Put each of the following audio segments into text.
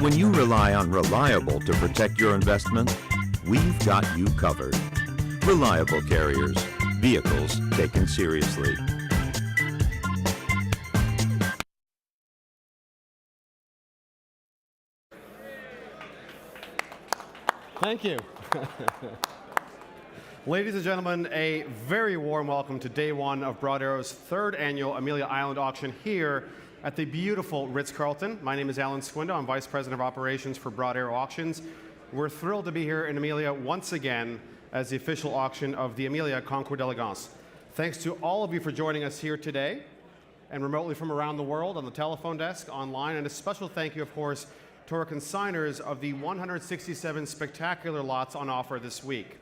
When you rely on Reliable to protect your investment, we've got you covered. Reliable Carriers, vehicles taken seriously. Thank you. Ladies and gentlemen, a very warm welcome to day one of Broad Arrow's third annual Amelia Island auction here at the beautiful Ritz-Carlton. My name is Alan Squindo. I'm Vice President of Operations for Broad Arrow Auctions. We're thrilled to be here in Amelia once again as the official auction of the Amelia Concours d'Elegance. Thanks to all of you for joining us here today and remotely from around the world on the telephone desk, online, and a special thank you, of course, to our consigners of the 167 spectacular lots on offer this week.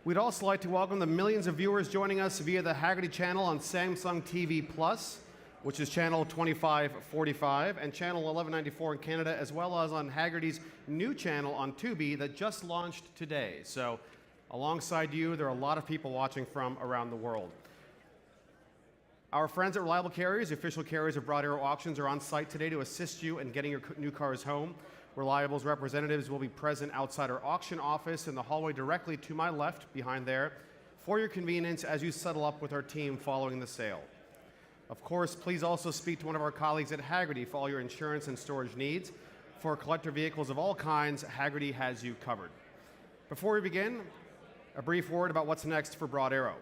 We'd also like to welcome the millions of viewers joining us via the Haggerty channel on Samsung TV Plus, which is channel 2545, and channel 1194 in Canada, as well as on Haggerty's new channel on Tubi that just launched today. So alongside you, there are a lot of people watching from around the world. Our friends at Reliable Carriers, the official carriers of Broad Arrow Auctions, are on site today to assist you in getting your new cars home. Reliable's representatives will be present outside our auction office in the hallway directly to my left, behind there, for your convenience as you settle up with our team following the sale. Of course, please also speak to one of our colleagues at Haggerty for all your insurance and storage needs. For collector vehicles of all kinds, Haggerty has you covered. Before we begin, a brief word about what's next for Broad Arrow.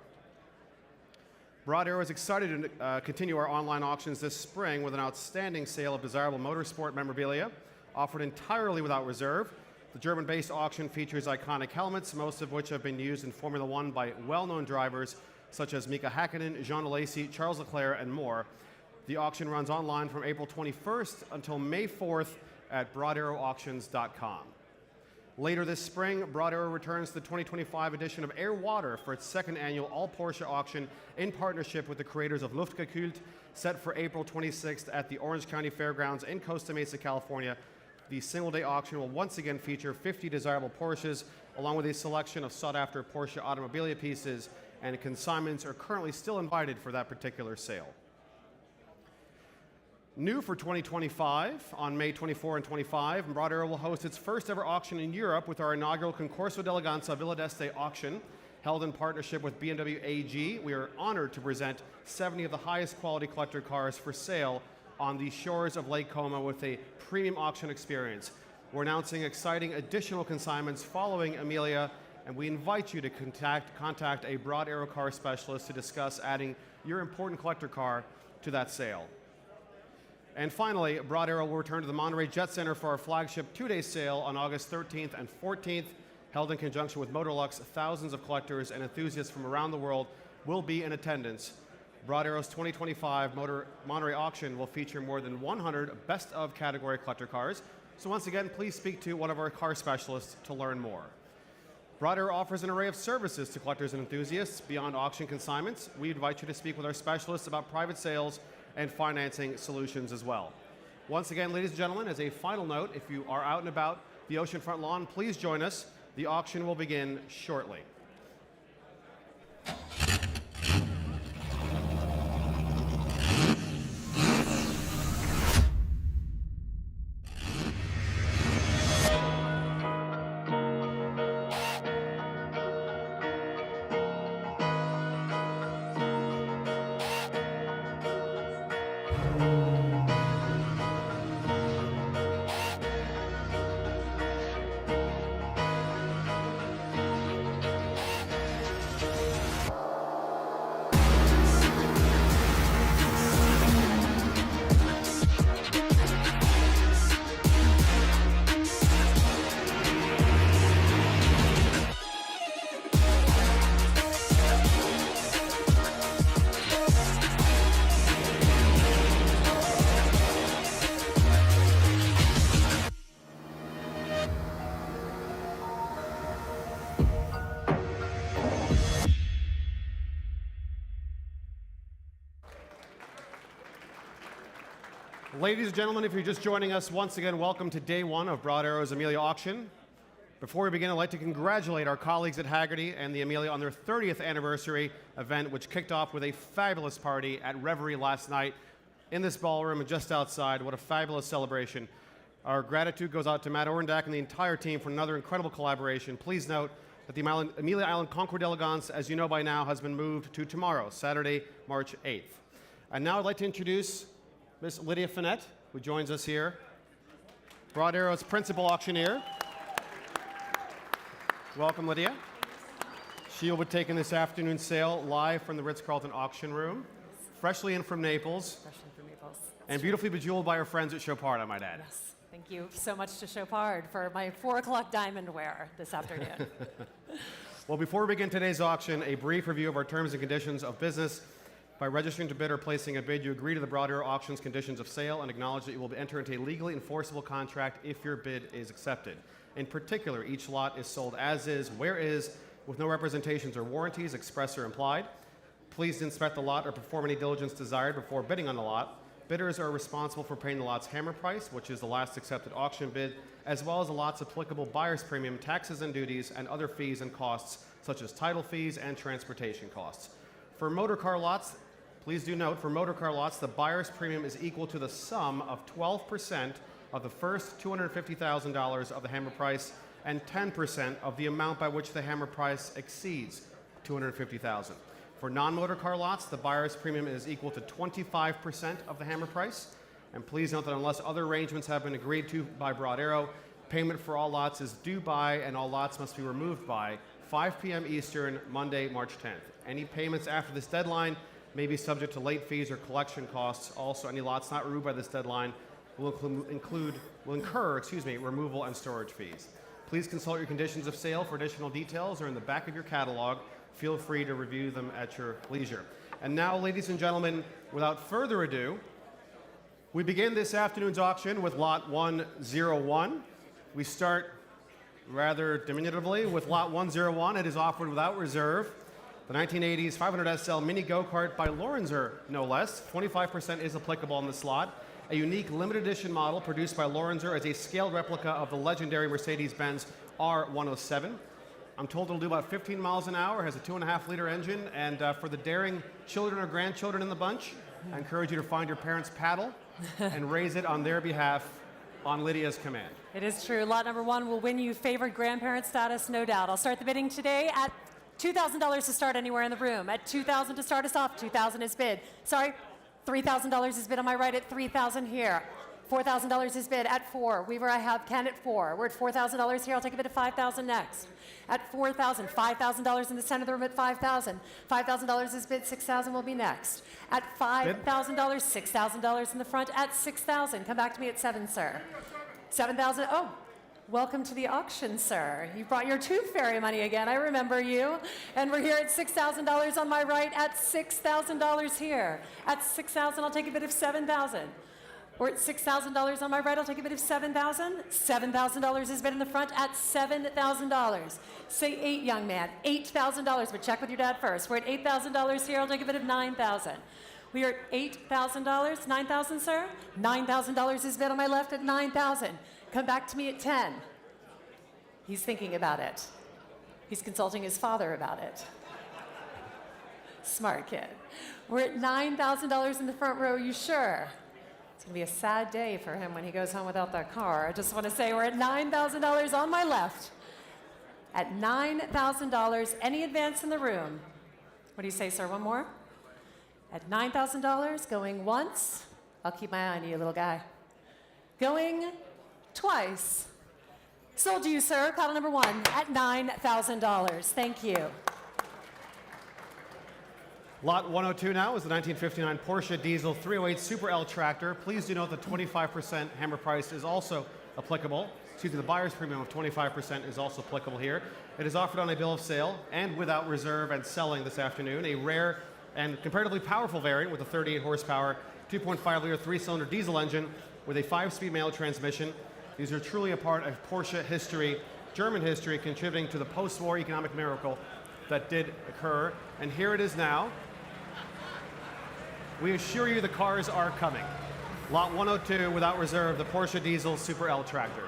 Broad Arrow is excited to continue our online auctions this spring with an outstanding sale of desirable motorsport memorabilia offered entirely without reserve. The German-based auction features iconic helmets, most of which have been used in Formula One by well-known drivers such as Mika Häkkinen, Jean Alesi, Charles Leclerc, and more. The auction runs online from April 21st until May 4th at broadarrowauctions.com. Later this spring, Broad Arrow returns to the 2025 edition of Air Water for its second annual all-Porsche auction in partnership with the creators of Luftgekühlt, set for April 26th at the Orange County Fairgrounds in Costa Mesa, California. The single-day auction will once again feature 50 desirable Porsches, along with a selection of sought-after Porsche automobilia pieces, and consignments are currently still invited for that particular sale. New for 2025, on May 24 and 25, Broad Arrow will host its first ever auction in Europe with our inaugural Concorso d'Eleganza Villa d'Este auction, held in partnership with BMW AG. We are honored to present 70 of the highest quality collector cars for sale on the shores of Lake Como with a premium auction experience. We're announcing exciting additional consignments following Amelia, and we invite you to contact a Broad Arrow car specialist to discuss adding your important collector car to that sale. And finally, Broad Arrow will return to the Monterey Jet Center for our flagship two-day sale on August 13th and 14th, held in conjunction with Motorlux. Thousands of collectors and enthusiasts from around the world will be in attendance. Broad Arrow's 2025 Monterey auction will feature more than 100 best-of category collector cars. So once again, please speak to one of our car specialists to learn more. Broad Arrow offers an array of services to collectors and enthusiasts beyond auction consignments. We invite you to speak with our specialists about private sales and financing solutions as well. Once again, ladies and gentlemen, as a final note, if you are out and about the oceanfront lawn, please join us. The auction will begin shortly. Ladies and gentlemen, if you're just joining us, once again, welcome to day one of Broad Arrow's Amelia auction. Before we begin, I'd like to congratulate our colleagues at Haggerty and the Amelia on their 30th anniversary event, which kicked off with a fabulous party at Reverie last night in this ballroom and just outside. What a fabulous celebration. Our gratitude goes out to Matt Orendak and the entire team for another incredible collaboration. Please note that the Amelia Island Concours d'Elegance, as you know by now, has been moved to tomorrow, Saturday, March 8th. And now I'd like to introduce Miss Lydia Finette, who joins us here, Broad Arrow's principal auctioneer. Welcome, Lydia. She will be taking this afternoon's sale live from the Ritz-Carlton auction room, freshly in from Naples. Freshly from Naples. And beautifully bejeweled by her friends at Chopard, I might add. Yes. Thank you so much to Chopard for my 4 o'clock diamond wear this afternoon. Well, before we begin today's auction, a brief review of our terms and conditions of business. By registering to bid or placing a bid, you agree to the Broad Arrow Auctions conditions of sale and acknowledge that you will enter into a legally enforceable contract if your bid is accepted. In particular, each lot is sold as is, where is, with no representations or warranties, express or implied. Please inspect the lot or perform any diligence desired before bidding on the lot. Bidders are responsible for paying the lot's hammer price, which is the last accepted auction bid, as well as the lot's applicable buyer's premium, taxes and duties, and other fees and costs, such as title fees and transportation costs. For motor car lots, please do note, for motor car lots, the buyer's premium is equal to the sum of 12% of the first $250,000 of the hammer price and 10% of the amount by which the hammer price exceeds $250,000. For non-motor car lots, the buyer's premium is equal to 25% of the hammer price. And please note that unless other arrangements have been agreed to by Broad Arrow, payment for all lots is due by and all lots must be removed by 5 p.m. Eastern, Monday, March 10th. Any payments after this deadline may be subject to late fees or collection costs. Also, any lots not removed by this deadline will incur removal and storage fees. Please consult your conditions of sale for additional details or in the back of your catalog. Feel free to review them at your leisure. And now, ladies and gentlemen, without further ado, we begin this afternoon's auction with Lot 101. We start rather diminutively with Lot 101. It is offered without reserve. The 1980s 500 SL Mini Go-Kart by Lorenzer, no less. 25% is applicable on this lot. A unique limited edition model produced by Lorenzer as a scaled replica of the legendary Mercedes-Benz R107. I'm told it'll do about 15 miles an hour, has a 2.5-liter engine, and for the daring children or grandchildren in the bunch, I encourage you to find your parents' paddle and raise it on their behalf on Lydia's command. It is true. Lot number 1 will win you favored grandparent status, no doubt. I'll start the bidding today at $2,000 to start anywhere in the room. At $2,000 to start us off, $2,000 is bid. Sorry, $3,000 is bid on my right at $3,000 here. $4,000 is bid at 4. Weaver, I have Ken at 4. We're at $4,000 here. I'll take a bid of $5,000 next. At $4,000, $5,000 in the center of the room at $5,000. $5,000 is bid. $6,000 will be next. At $5,000, $6,000 in the front at $6,000. Come back to me at 7, sir. 7,000. Oh, welcome to the auction, sir. You brought your tooth fairy money again. I remember you. And we're here at $6,000 on my right at $6,000 here. At $6,000, I'll take a bid of $7,000. We're at $6,000 on my right. I'll take a bid of $7,000. $7,000 is bid in the front at $7,000. Say 8, young man. $8,000, but check with your dad first. We're at $8,000 here. I'll take a bid of $9,000. We are at $8,000. $9,000, sir? $9,000 is bid on my left at $9,000. Come back to me at 10. He's thinking about it. He's consulting his father about it. Smart kid. We're at $9,000 in the front row. You sure? It's going to be a sad day for him when he goes home without that car. I just want to say we're at $9,000 on my left. At $9,000, any advance in the room? What do you say, sir? One more? At $9,000, going once. I'll keep my eye on you, little guy. Going twice. Sold to you, sir. Paddle number 1 at $9,000. Thank you. Lot 102 now is the 1959 Porsche Diesel 308 Super L tractor. Please do note that 25% hammer price is also applicable. Excuse me, the buyer's premium of 25% is also applicable here. It is offered on a bill of sale and without reserve and selling this afternoon. A rare and comparatively powerful variant with a 38 horsepower, 2.5-liter 3-cylinder diesel engine with a 5-speed manual transmission. These are truly a part of Porsche history, German history, contributing to the post-war economic miracle that did occur. And here it is now. We assure you the cars are coming. Lot 102, without reserve, the Porsche Diesel Super L tractor.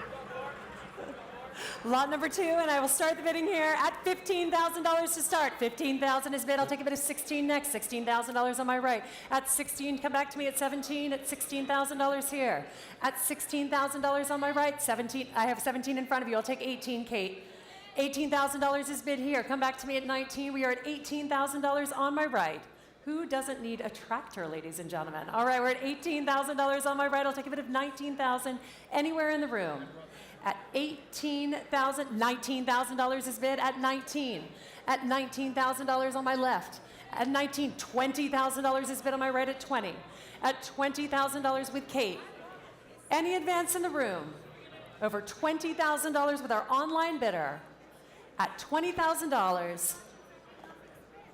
Lot number 2, and I will start the bidding here at $15,000 to start. $15,000 is bid. I'll take a bid of 16 next. $16,000 on my right. At 16, come back to me at 17. At $16,000 here. At $16,000 on my right. 17. I have 17 in front of you. I'll take 18, Kate. $18,000 is bid here. Come back to me at 19. We are at $18,000 on my right. Who doesn't need a tractor, ladies and gentlemen? All right, we're at $18,000 on my right. I'll take a bid of 19,000 anywhere in the room. At $19,000 is bid at 19. At $19,000 on my left. At 19, $20,000 is bid on my right at 20. At $20,000 with Kate. Any advance in the room? Over $20,000 with our online bidder. At $20,000.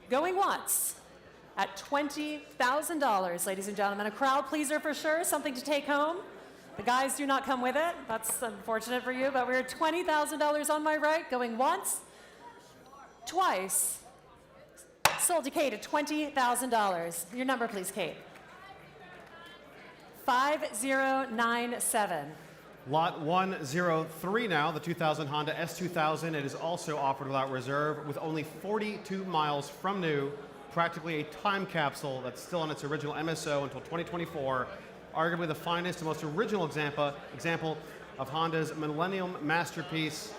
Going once. At $20,000, ladies and gentlemen. A crowd pleaser for sure, something to take home. The guys do not come with it. That's unfortunate for you, but we're at $20,000 on my right, going once, twice. Sold to Kate at $20,000. Your number, please, Kate. 5097. Lot 103 now, the 2000 Honda S2000. It is also offered without reserve with only 42 miles from new, practically a time capsule that's still on its original MSO until 2024. Arguably the finest and most original example of Honda's Millennium masterpiece,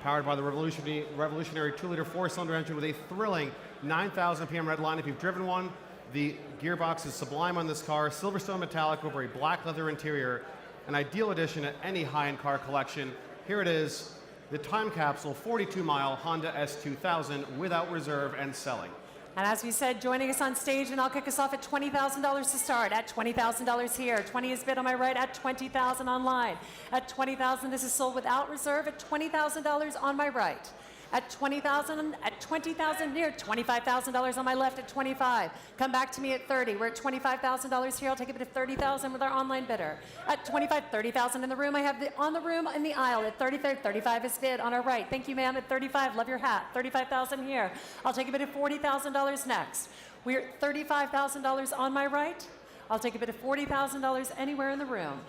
powered by the revolutionary 2-liter 4-cylinder engine with a thrilling 9,000 PM red line. If you've driven one, the gearbox is sublime on this car. Silverstone metallic over a black leather interior, an ideal addition at any high-end car collection. Here it is, the time capsule 42-mile Honda S2000 without reserve and selling. And as we said, joining us on stage, and I'll kick us off at $20,000 to start. At $20,000 here. 20 is bid on my right. At $20,000 online. At $20,000, this is sold without reserve. At $20,000 on my right. At $20,000, at $20,000 near. $25,000 on my left at 25. Come back to me at 30. We're at $25,000 here. I'll take a bid of 30,000 with our online bidder. At 25, 30,000 in the room. I have on the room in the aisle at 33. 35 is bid on our right. Thank you, ma'am. At 35, love your hat. 35,000 here. I'll take a bid of $40,000 next. We're at $35,000 on my right. I'll take a bid of $40,000 anywhere in the room.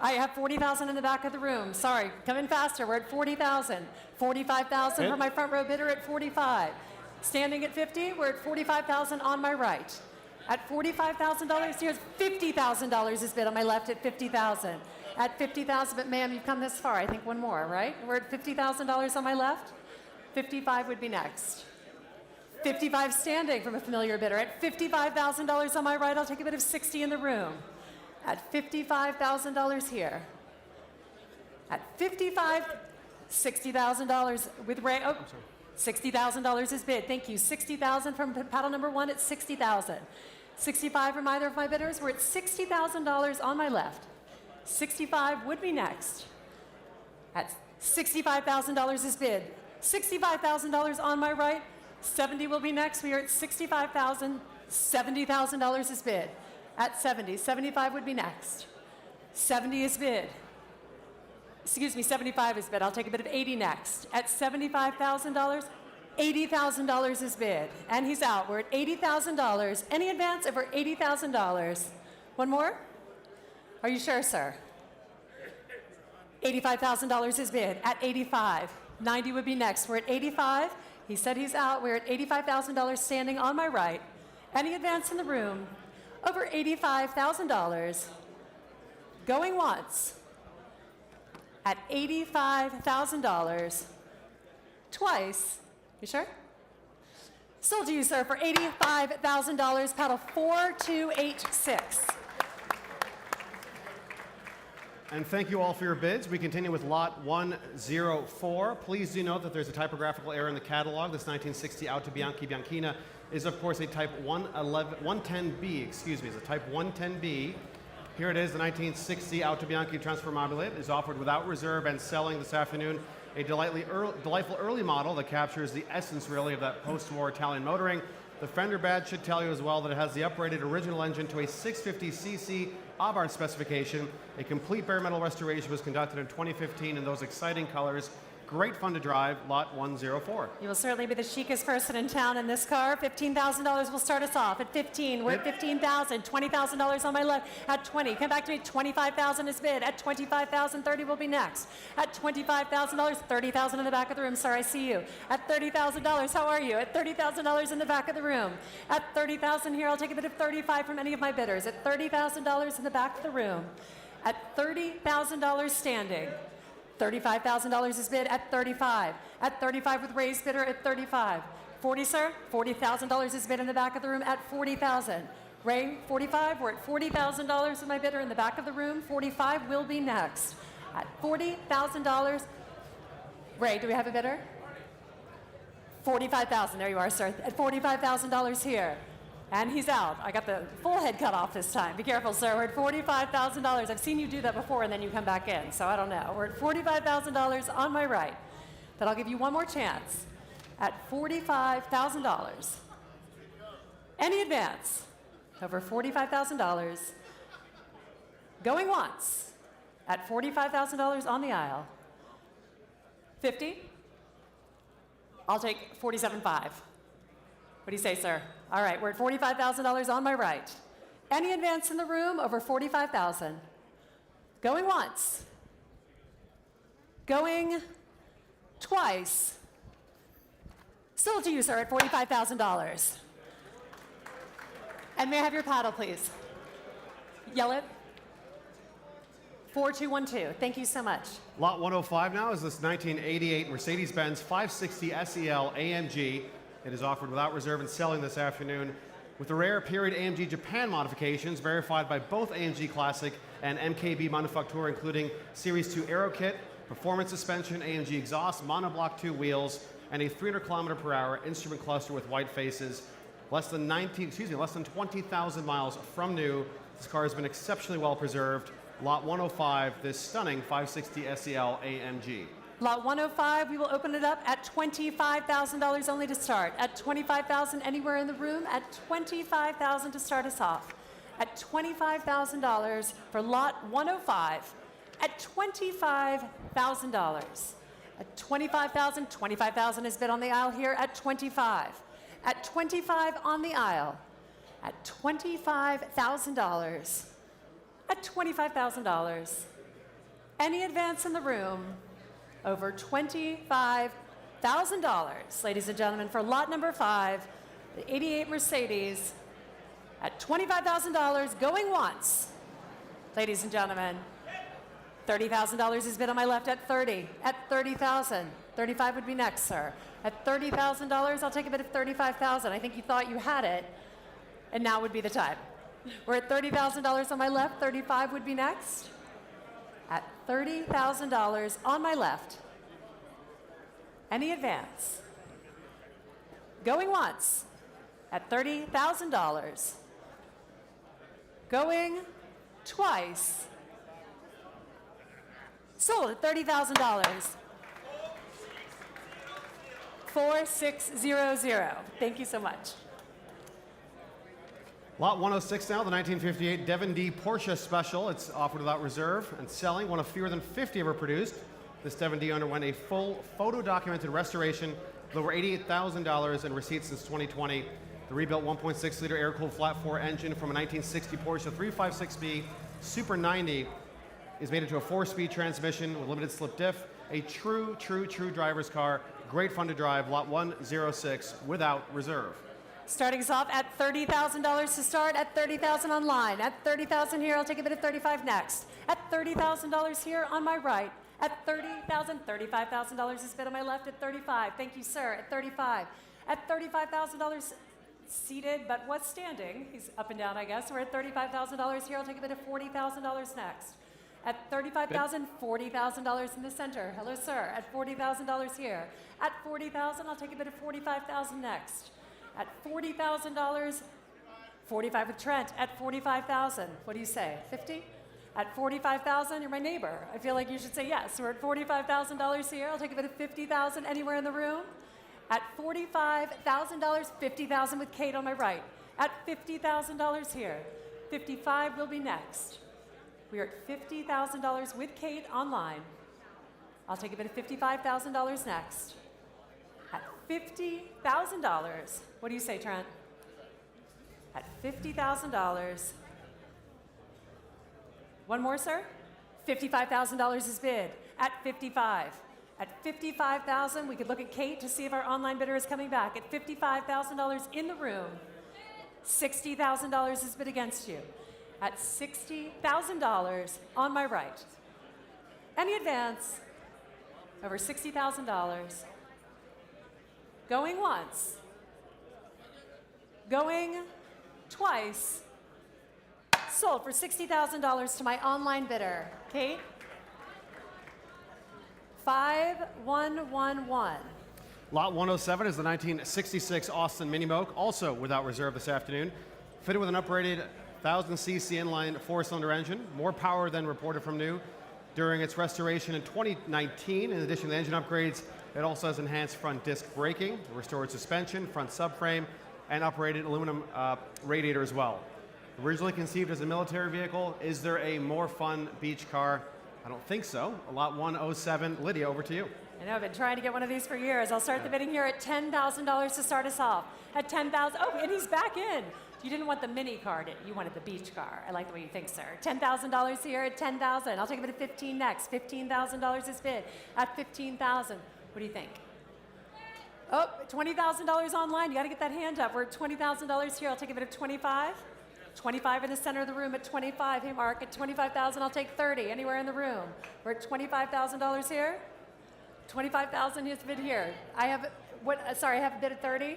I have 40,000 in the back of the room. Sorry, come in faster. We're at 40,000. 45,000 for my front row bidder at 45. Standing at 50, we're at 45,000 on my right. At $45,000, here's $50,000 is bid on my left at 50,000. At 50,000, but ma'am, you've come this far. I think one more, right? We're at $50,000 on my left. 55 would be next. 55 standing from a familiar bidder. At $55,000 on my right, I'll take a bid of 60 in the room. At $55,000 here. At $60,000 with Ray. Oh, $60,000 is bid. Thank you. 60,000 from paddle number 1 at 60,000. 65 from either of my bidders. We're at $60,000 on my left. 65 would be next. At $65,000 is bid. $65,000 on my right. 70 will be next. We are at $65,000. $70,000 is bid. At 70. 75 would be next. 70 is bid. Excuse me, 75 is bid. I'll take a bid of 80 next. At $75,000, $80,000 is bid. And he's out. We're at $80,000. Any advance over $80,000? One more? Are you sure, sir? $85,000 is bid. At 85. 90 would be next. We're at 85. He said he's out. We're at $85,000 standing on my right. Any advance in the room? Over $85,000. Going once. At $85,000. Twice. You sure? Sold to you, sir, for $85,000. Paddle 4286. And thank you all for your bids. We continue with lot 104. Please do note that there's a typographical error in the catalog. This 1960 Autobianchi Bianchina is, of course, a Type 110B, excuse me, it's a Type 110B. Here it is, the 1960 Autobianchi Transformabile is offered without reserve and selling this afternoon. A delightful early model that captures the essence, really, of that post-war Italian motoring. The fender badge should tell you as well that it has the uprated original engine to a 650cc Abarth specification. A complete bare metal restoration was conducted in 2015 in those exciting colors. Great fun to drive, lot 104. You will certainly be the chicest person in town in this car. $15,000 will start us off at 15. We're at 15,000. $20,000 on my left at 20. Come back to me. 25,000 is bid. At 25,000, 30 will be next. At $25,000, 30,000 in the back of the room. Sir, I see you. At $30,000, how are you? At $30,000 in the back of the room. At $30,000 here, I'll take a bid of 35 from any of my bidders. At $30,000 in the back of the room. At $30,000 standing. $35,000 is bid at 35. At 35 with raised bidder at 35. 40, sir? $40,000 is bid in the back of the room at 40,000. Ray, 45. We're at $40,000 with my bidder in the back of the room. 45 will be next. At $40,000. Ray, do we have a bidder? 45,000. There you are, sir. At $45,000 here. And he's out. I got the full head cut off this time. Be careful, sir. We're at $45,000. I've seen you do that before, and then you come back in, so I don't know. We're at $45,000 on my right. But I'll give you one more chance. At $45,000. Any advance over $45,000. Going once at $45,000 on the aisle. 50? I'll take 47.5. What do you say, sir? All right, we're at $45,000 on my right. Any advance in the room over $45,000? Going once. Going twice. Still to you, sir, at $45,000. And may I have your paddle, please? Yell it. 4212. Thank you so much. Lot 105 now is this 1988 Mercedes-Benz 560 SEL AMG. It is offered without reserve and selling this afternoon with the rare period AMG Japan modifications verified by both AMG Classic and MKB Manufacture, including Series 2 Aero Kit, performance suspension, AMG exhaust, monoblock 2 wheels, and a 300 km/h instrument cluster with white faces. Less than 20,000 miles from new. This car has been exceptionally well preserved. Lot 105, this stunning 560 SEL AMG. Lot 105, we will open it up at $25,000 only to start. At $25,000 anywhere in the room, at $25,000 to start us off. At $25,000 for lot 105. At $25,000. At $25,000, $25,000 is bid on the aisle here at $25. At $25 on the aisle. At $25,000. At $25,000. Any advance in the room over $25,000, ladies and gentlemen, for lot number 5, the 88 Mercedes, at $25,000, going once. Ladies and gentlemen, $30,000 is bid on my left at 30. At 30,000, 35 would be next, sir. At $30,000, I'll take a bid of 35,000. I think you thought you had it, and now would be the time. We're at $30,000 on my left. 35 would be next. At $30,000 on my left. Any advance? Going once at $30,000. Going twice. Sold at $30,000. 4600. Thank you so much. Lot 106 now, the 1958 Devin D Porsche Special. It's offered without reserve and selling, one of fewer than 50 ever produced. This Devin D underwent a full photo-documented restoration with over $88,000 in receipts since 2020. The rebuilt 1.6-liter air-cooled flat-4 engine from a 1960 Porsche 356B Super 90 is made into a 4-speed transmission with limited slip diff. A true driver's car. Great fun to drive. Lot 106 without reserve. Starting us off at $30,000 to start, at $30,000 online. At $30,000 here, I'll take a bid of 35 next. At $30,000 here on my right. At $30,000, $35,000 is bid on my left at 35. Thank you, sir. At 35. At $35,000 seated, but what's standing? He's up and down, I guess. We're at $35,000 here. I'll take a bid of $40,000 next. At $35,000, $40,000 in the center. Hello, sir. At $40,000 here. At $40,000, I'll take a bid of $45,000 next. At $40,000, 45 with Trent. At $45,000, what do you say? 50? At $45,000, you're my neighbor. I feel like you should say yes. We're at $45,000 here. I'll take a bid of $50,000 anywhere in the room. At $45,000, 50,000 with Kate on my right. At $50,000 here. 55 will be next. We are at $50,000 with Kate online. I'll take a bid of $55,000 next. At $50,000, what do you say, Trent? At $50,000. One more, sir? $55,000 is bid. At 55. At $55,000, we could look at Kate to see if our online bidder is coming back. At $55,000 in the room, $60,000 is bid against you. At $60,000 on my right. Any advance over $60,000. Going once. Going twice. Sold for $60,000 to my online bidder. Kate? 5111. Lot 107 is the 1966 Austin Mini Moke, also without reserve this afternoon. Fitted with an uprated 1000cc inline four-cylinder engine, more power than reported from new during its restoration in 2019. In addition to the engine upgrades, it also has enhanced front disc braking, restored suspension, front subframe, and uprated aluminum radiator as well. Originally conceived as a military vehicle, is there a more fun beach car? I don't think so. Lot 107. Lydia, over to you. I know, I've been trying to get one of these for years. I'll start the bidding here at $10,000 to start us off. At $10,000, oh, and he's back in. You didn't want the mini car, you wanted the beach car. I like the way you think, sir. $10,000 here at $10,000. I'll take a bid of 15 next. $15,000 is bid at $15,000. What do you think? Oh, $20,000 online. You got to get that hand up. We're at $20,000 here. I'll take a bid of 25. 25 in the center of the room at 25. Hey, Mark, at 25,000, I'll take 30. Anywhere in the room. We're at $25,000 here. 25,000 is bid here. I have I have a bid at 30.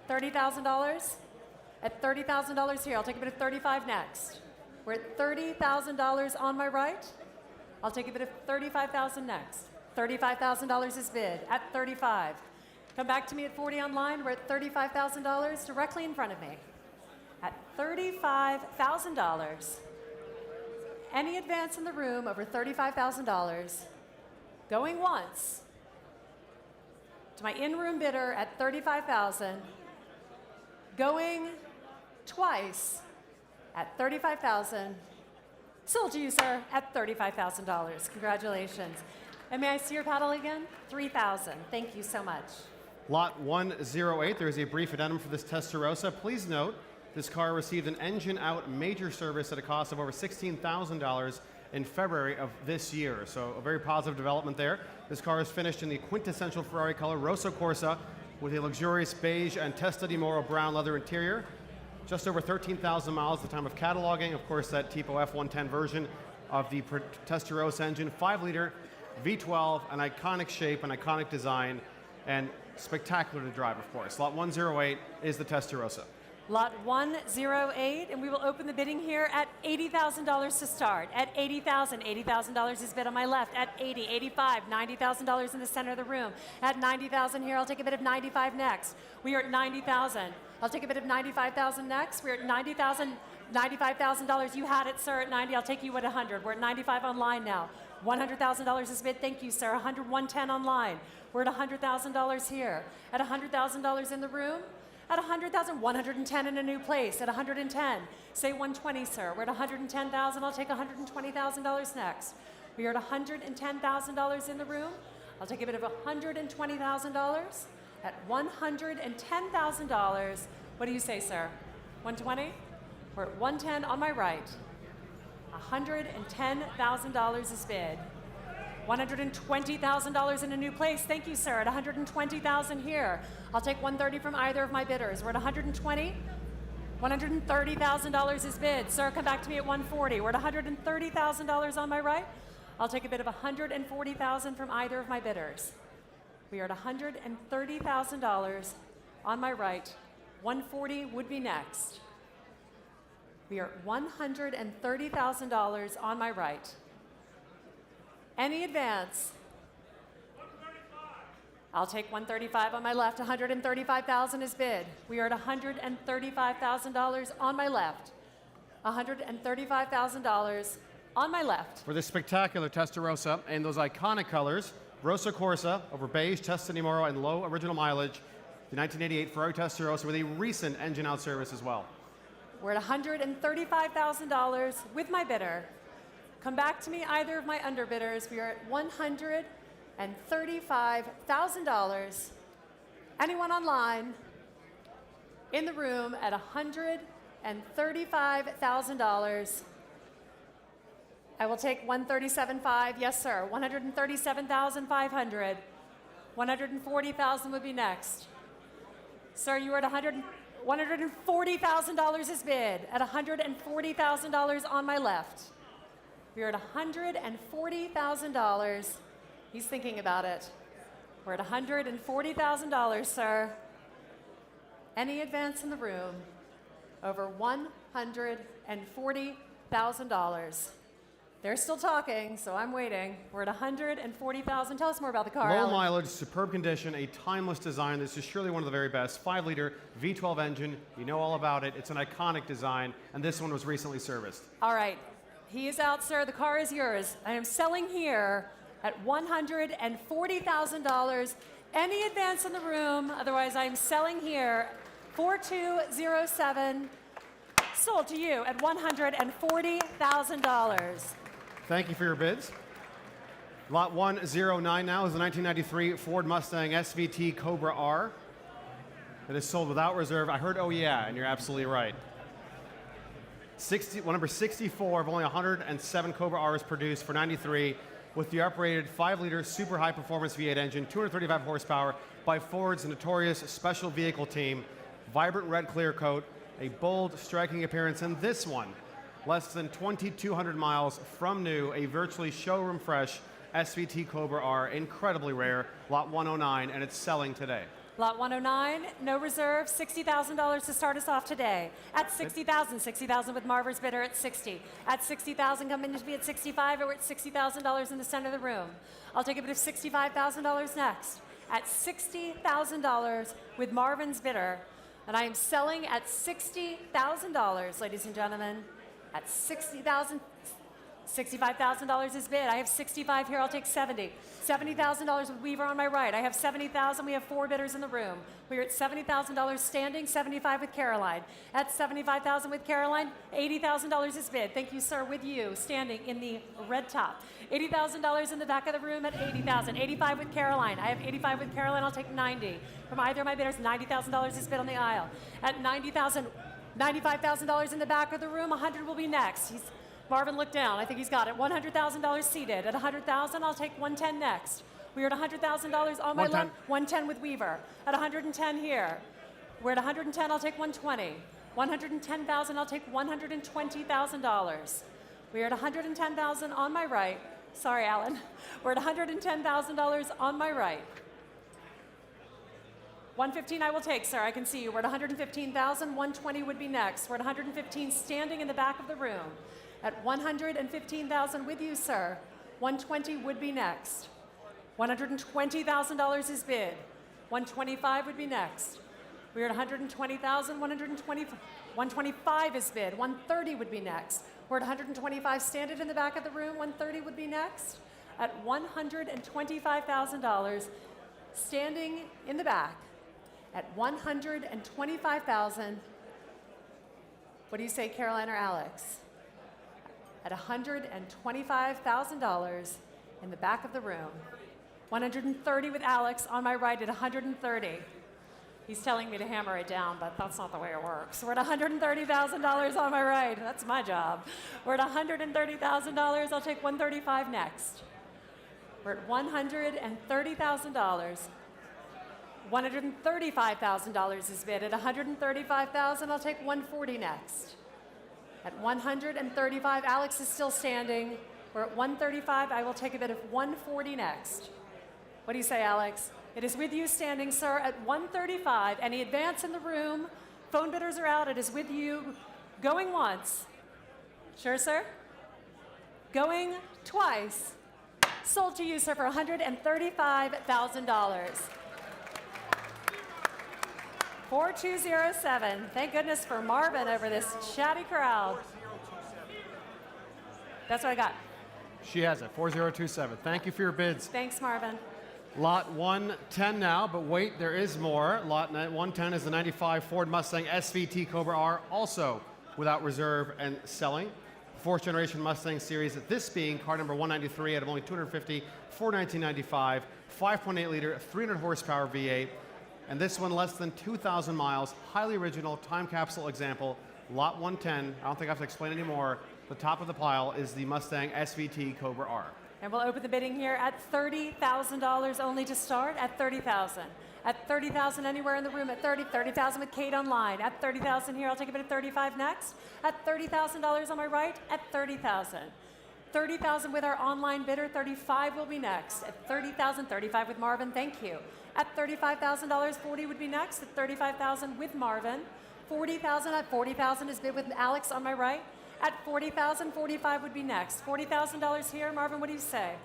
$30,000. At $30,000 here, I'll take a bid of 35 next. We're at $30,000 on my right. I'll take a bid of 35,000 next. $35,000 is bid at 35. Come back to me at 40 online. We're at $35,000 directly in front of me. At $35,000. Any advance in the room over $35,000. Going once to my in-room bidder at $35,000. Going twice at $35,000. Sold to you, sir, at $35,000. Congratulations. And may I see your paddle again? $3,000. Thank you so much. Lot 108, there is a brief addendum for this Testarossa. Please note, this car received an engine-out major service at a cost of over $16,000 in February of this year. So a very positive development there. This car is finished in the quintessential Ferrari color, Rosso Corsa, with a luxurious beige and Testa di Moro brown leather interior. Just over 13,000 miles at the time of cataloging. Of course, that Tipo F110 version of the Testarossa engine, 5-liter V12, an iconic shape, an iconic design, and spectacular to drive, of course. Lot 108 is the Testarossa. Lot 108, and we will open the bidding here at $80,000 to start. At $80,000, $80,000 is bid on my left. At 80, 85, $90,000 in the center of the room. At $90,000 here, I'll take a bid of 95 next. We are at $90,000. I'll take a bid of 95,000 next. We're at 90,000, $95,000. You had it, sir, at 90. I'll take you at 100. We're at 95 online now. $100,000 is bid. Thank you, sir. 110 online. We're at $100,000 here. At $100,000 in the room. At 100,000, 110 in a new place. At 110, say 120, sir. We're at 110,000. I'll take $120,000 next. We are at $110,000 in the room. I'll take a bit of $120,000. At $110,000, what do you say, sir? 120? We're at 110 on my right. $110,000 is bid. $120,000 in a new place. Thank you, sir. At $120,000 here. I'll take $130 from either of my bidders. We're at $120. $130,000 is bid. Sir, come back to me at $140. We're at $130,000 on my right. I'll take a bid of $140,000 from either of my bidders. We are at $130,000 on my right. $140 would be next. We are at $130,000 on my right. Any advance? I'll take $135 on my left. $135,000 is bid. We are at $135,000 on my left. $135,000 on my left. For this spectacular Testarossa in those iconic colors, Rosso Corsa over beige, Testa di Moro, and low original mileage, the 1988 Ferrari Testarossa with a recent engine-out service as well. We're at $135,000 with my bidder. Come back to me, either of my underbidders. We are at $135,000. $135,000. Anyone online in the room at $135,000. I will take $137,500. Yes, sir. $137,500. $140,000 would be next. Sir, you are at $140,000 is bid. At $140,000 on my left. We are at $140,000. He's thinking about it. We're at $140,000, sir. Any advance in the room over $140,000. They're still talking, so I'm waiting. We're at $140,000. Tell us more about the car, Low Alan. mileage, superb condition, a timeless design. This is surely one of the very best. 5-liter V12 engine. You know all about it. It's an iconic design, and this one was recently serviced. All right. He is out, sir. The car is yours. I am selling here at $140,000. Any advance in the room? Otherwise, I am selling here 4207. Sold to you at $140,000. Thank you for your bids. Lot 109 now is the 1993 Ford Mustang SVT Cobra R. It is sold without reserve. I heard, oh yeah, and you're absolutely right. Number 64 of only 107 Cobra R's produced for 93 with the uprated 5-liter super high performance V8 engine, 235 horsepower by Ford's notorious special vehicle team, vibrant red clear coat, a bold, striking appearance, and this one, less than 2,200 miles from new, a virtually showroom fresh SVT Cobra R, incredibly rare, lot 109, and it's selling today. Lot 109, no reserve, $60,000 to start us off today. At $60,000, $60,000 with Marver's bidder at $60. At $60,000, come in to be at $65, or we're at $60,000 in the center of the room. I'll take a bid of $65,000 next. At $60,000 with Marvin's bidder, and I am selling at $60,000, ladies and gentlemen. At $60,000, $65,000 is bid. I have 65 here. I'll take 70. $70,000 with Weaver on my right. I have 70,000. We have 4 bidders in the room. We are at $70,000 standing. 75 with Caroline. At 75,000 with Caroline, $80,000 is bid. Thank you, sir. With you, standing in the red top. $80,000 in the back of the room at 80,000. 85 with Caroline. I have 85 with Caroline. I'll take 90. From either of my bidders, $90,000 is bid on the aisle. At 90,000, $95,000 in the back of the room. 100 will be next. Marvin, look down. I think he's got it. $100,000 seated. At $100,000, I'll take 110 next. We are at $100,000 on my left. 110 with Weaver. At 110 here. We're at 110. I'll take 120. 110,000. I'll take $120,000. We are at 110,000 on my right. Sorry, Alan. We're at $110,000 on my right. 115 I will take, sir. I can see you. We're at 115,000. 120 would be next. We're at 115 standing in the back of the room. At 115,000 with you, sir. 120 would be next. $120,000 is bid. 125 would be next. We are at 120,000. 125 is bid. 130 would be next. We're at 125 standing in the back of the room. 130 would be next. At $125,000 standing in the back. At $125,000. What do you say, Caroline or Alex? At $125,000 in the back of the room. 130 with Alex on my right at 130. He's telling me to hammer it down, but that's not the way it works. We're at $130,000 on my right. That's my job. We're at $130,000. I'll take 135 next. We're at $130,000. $135,000 is bid. At $135,000, I'll take 140 next. At 135, Alex is still standing. We're at 135. I will take a bid of 140 next. What do you say, Alex? It is with you standing, sir, at 135. Any advance in the room? Phone bidders are out. It is with you. Going once. Sure, sir? Going twice. Sold to you, sir, for $135,000. 4207. Thank goodness for Marvin over this chatty crowd. That's what I got. She has it, 4027. Thank you for your bids. Thanks, Marvin. Lot 110 now, but wait, there is more. Lot 110 is the 95 Ford Mustang SVT Cobra R, also without reserve and selling. fourth generation Mustang series, this being car number 193 out of only 250 for 1995, 5.8 liter, 300 horsepower V8, and this one less than 2,000 miles, highly original, time capsule example, lot 110. I don't think I have to explain anymore. The top of the pile is the Mustang SVT Cobra R. And we'll open the bidding here at $30,000 only to start, at $30,000. At $30,000 anywhere in the room, at $30,000 with Kate online. At $30,000 here, I'll take a bid at $35 next. At $30,000 on my right, at $30,000. $30,000 with our online bidder, $35,000 will be next. At $30,000, $35,000 with Marvin, thank you. At $35,000, $40,000 would be next. At $35,000 with Marvin. $40,000 at $40,000 is bid with Alex on my right. At $40,000, $45,000 would be next. $40,000 here, Marvin, what do you say?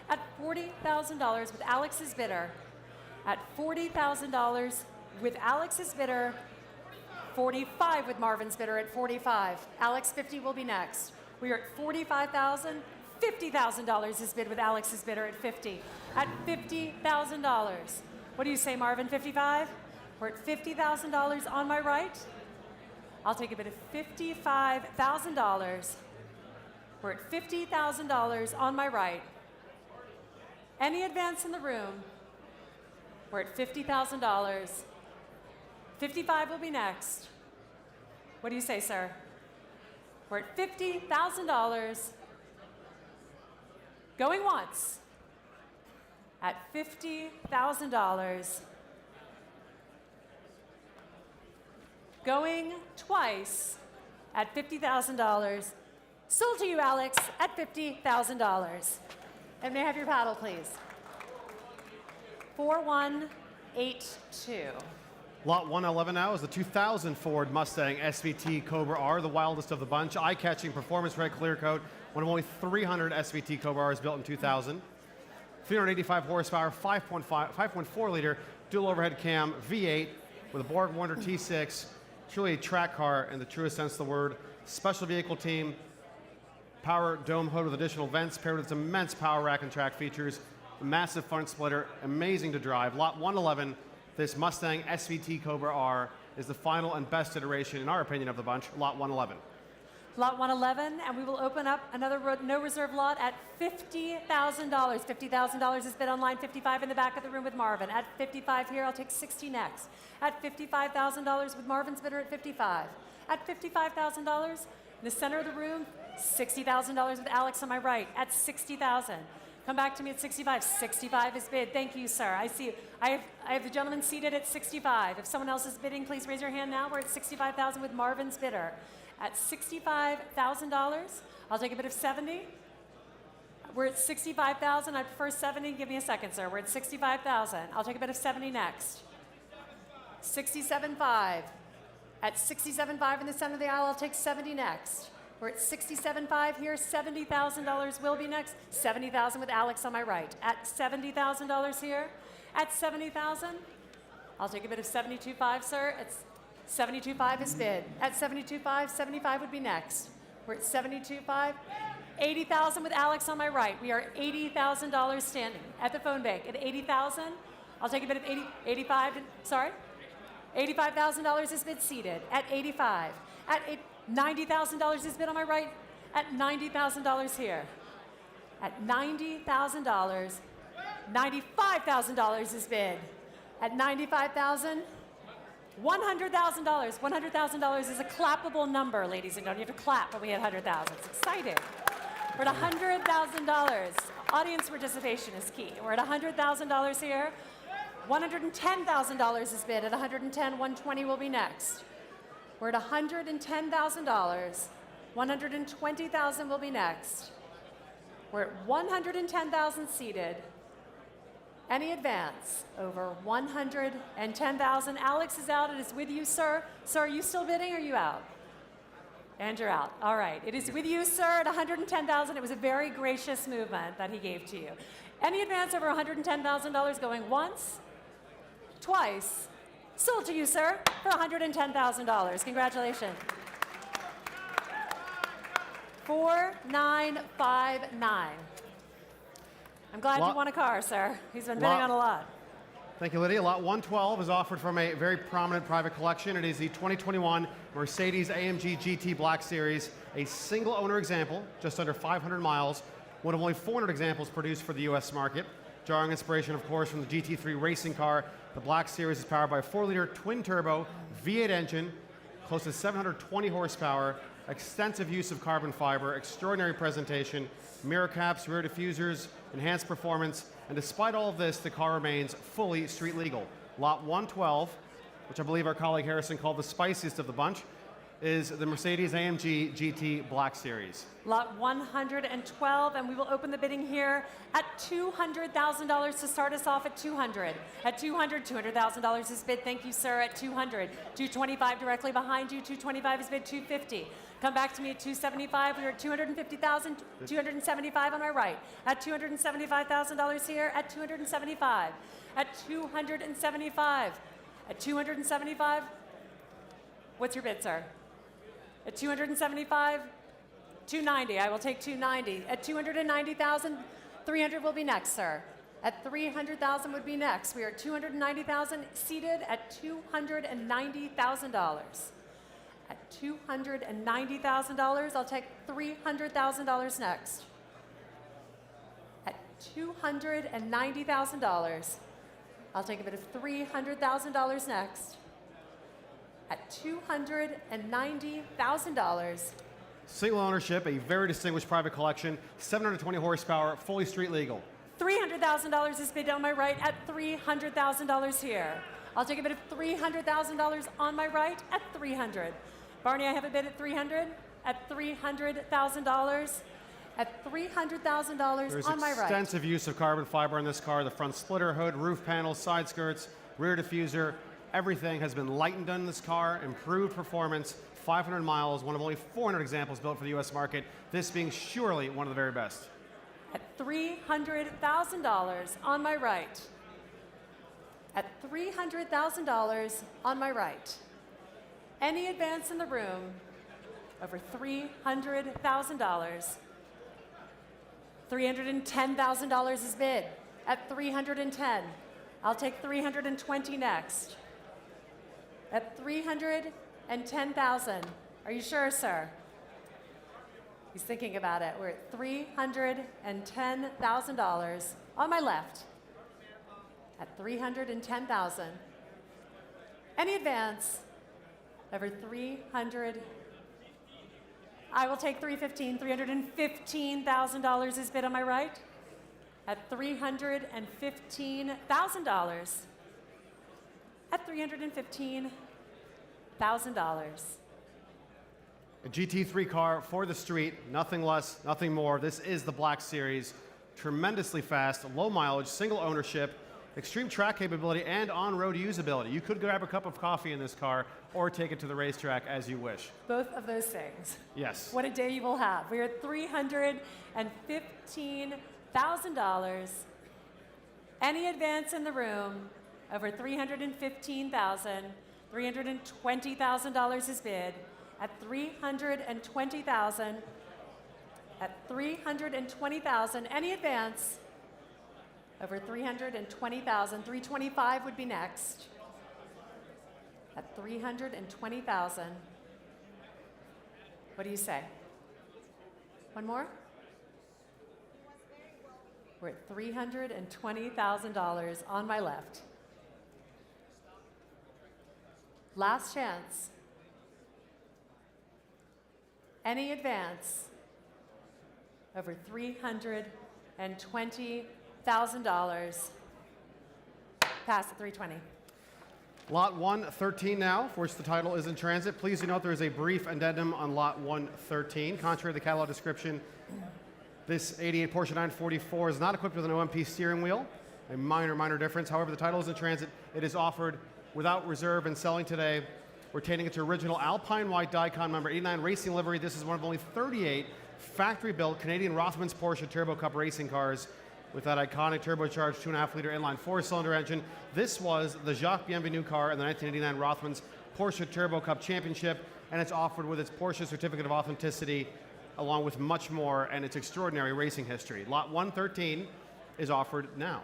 At $40,000 with Alex's bidder. At $40,000 with Alex's bidder. $45,000 with Marvin's bidder at $45,000. Alex, $50,000 will be next. We are at $45,000. $50,000 is bid with Alex's bidder at $50,000. At $50,000. What do you say, Marvin? $55,000? We're at $50,000 on my right. I'll take a bid of $55,000. We're at $50,000 on my right. Any advance in the room? We're at $50,000. $55,000 will be next. What do you say, sir? We're at $50,000. Going once. At $50,000. Going twice at $50,000. Sold to you, Alex, at $50,000. And may I have your paddle, please? 4182. Lot 111 now is the 2000 Ford Mustang SVT Cobra R, the wildest of the bunch. Eye-catching performance red clear coat, one of only 300 SVT Cobra Rs built in 2000. 385 horsepower, 5.4 liter, dual overhead cam, V8 with a Borg Warner T6. Truly a track car in the truest sense of the word. Special vehicle team, power dome hood with additional vents paired with its immense power rack and track features. A massive front splitter, amazing to drive. Lot 111, this Mustang SVT Cobra R is the final and best iteration, in our opinion, of the bunch. Lot 111. Lot 111, and we will open up another no reserve lot at $50,000. $50,000 is bid online, $55,000 in the back of the room with Marvin. At $55,000 here, I'll take $60,000 next. At $55,000 with Marvin's bidder at $55,000. At $55,000, in the center of the room, $60,000 with Alex on my right. At $60,000. Come back to me at $65,000. $65,000 is bid. Thank you, sir. I see. I have the gentleman seated at $65,000. If someone else is bidding, please raise your hand now. We're at $65,000 with Marvin's bidder. At $65,000, I'll take a bid of $70,000. We're at $65,000. I prefer $70,000. Give me a second, sir. We're at $65,000. I'll take a bid of $70,000 next. $67,500. At $67,500 in the center of the aisle, I'll take $70,000 next. We're at $67,500 here. $70,000 will be next. $70,000 with Alex on my right. At $70,000 here. At $70,000, I'll take a bid of $72,500, sir. It's $72,500 is bid. At $72,500, $75,000 would be next. We're at $72,500. $80,000 with Alex on my right. We are at $80,000 standing at the phone bank. At $80,000, I'll take a bid of $85,000. Sorry? $85,000 is bid seated. At $85,000. At $90,000 is bid on my right. At $90,000 here. At $90,000. $95,000 is bid. At $95,000. $100,000. $100,000 is a clappable number, ladies and gentlemen. You have to clap when we hit 100,000. It's exciting. We're at $100,000. Audience participation is key. We're at $100,000 here. $110,000 is bid. At $110,000, $120,000 will be next. We're at $110,000. $120,000 will be next. We're at $110,000 seated. Any advance over $110,000. Alex is out. It is with you, sir. Sir, are you still bidding or are you out? And you're out. All right. It is with you, sir, at $110,000. It was a very gracious movement that he gave to you. Any advance over $110,000 going once, twice. Sold to you, sir, for $110,000. Congratulations. 4959. I'm glad you won a car, sir. He's been bidding on a lot. Thank you, Lydia. Lot 112 is offered from a very prominent private collection. It is the 2021 Mercedes-AMG GT Black Series. a single owner example, just under 500 miles, one of only 400 examples produced for the US market. Drawing inspiration, of course, from the GT3 racing car, the Black Series is powered by a 4-liter twin-turbo V8 engine, close to 720 horsepower, extensive use of carbon fiber, extraordinary presentation, mirror caps, rear diffusers, enhanced performance, and despite all of this, the car remains fully street legal. Lot 112, which I believe our colleague Harrison called the spiciest of the bunch, is the Mercedes-AMG GT Black Series. Lot 112, and we will open the bidding here at $200,000 to start us off at 200. At 200, $200,000 is bid. Thank you, sir. At 200, 225 directly behind you. 225 is bid. 250. Come back to me at 275. We're at 250,000. 275 on my right. At $275,000 here. At 275. At 275. At 275. What's your bid, sir? At 275, 290. I will take 290. At 290,000, 300 will be next, sir. At 300,000 would be next. We are at 290,000, seated at $290,000. At $290,000, I'll take $300,000 next. At $290,000, I'll take a bid of $300,000 next. At $290,000. Single ownership, a very distinguished private collection, 720 horsepower, fully street legal. $300,000 is bid on my right at $300,000 here. I'll take a bid of $300,000 on my right at 300. Barney, I have a bid at 300. At $300,000. At $300,000 on my right. There's extensive use of carbon fiber in this car. The front splitter hood, roof panels, side skirts, rear diffuser. Everything has been lightened on this car, improved performance, 500 miles, one of only 400 examples built for the US market, this being surely one of the very best. At $300,000 on my right. At $300,000 on my right. Any advance in the room over $300,000. $310,000 is bid. At $310,000, I'll take $320,000 next. At $310,000. Are you sure, sir? He's thinking about it. We're at $310,000 on my left. At $310,000. Any advance over 300? I will take $315,000. $315,000 is bid on my right. At $315,000. At $315,000. A GT3 car for the street, nothing less, nothing more. This is the Black Series. Tremendously fast, low mileage, single ownership, extreme track capability, and on-road usability. You could grab a cup of coffee in this car or take it to the racetrack as you wish. Both of those things. Yes. What a day you will have. We're at $315,000. Any advance in the room over $315,000. $320,000 is bid. At $320,000. At $320,000. Any advance over $320,000. $325,000 would be next. At $320,000. What do you say? One more? We're at $320,000 on my left. Last chance. Any advance over $320,000. Pass at $320,000. Lot 113 now, for which the title is in transit. Please do note there is a brief addendum on Lot 113. Contrary to the catalog description, this 88 Porsche 944 is not equipped with an OMP steering wheel. A minor difference. However, the title is in transit. It is offered without reserve and selling today, retaining its original Alpine White Daikon number 89 racing livery. This is one of only 38 factory-built Canadian Rothmans Porsche Turbo Cup racing cars with that iconic turbocharged 2.5-liter inline 4-cylinder engine. This was the Jacques Bienvenu car in the 1989 Rothmans Porsche Turbo Cup Championship, and it's offered with its Porsche Certificate of Authenticity, along with much more, and its extraordinary racing history. Lot 113 is offered now.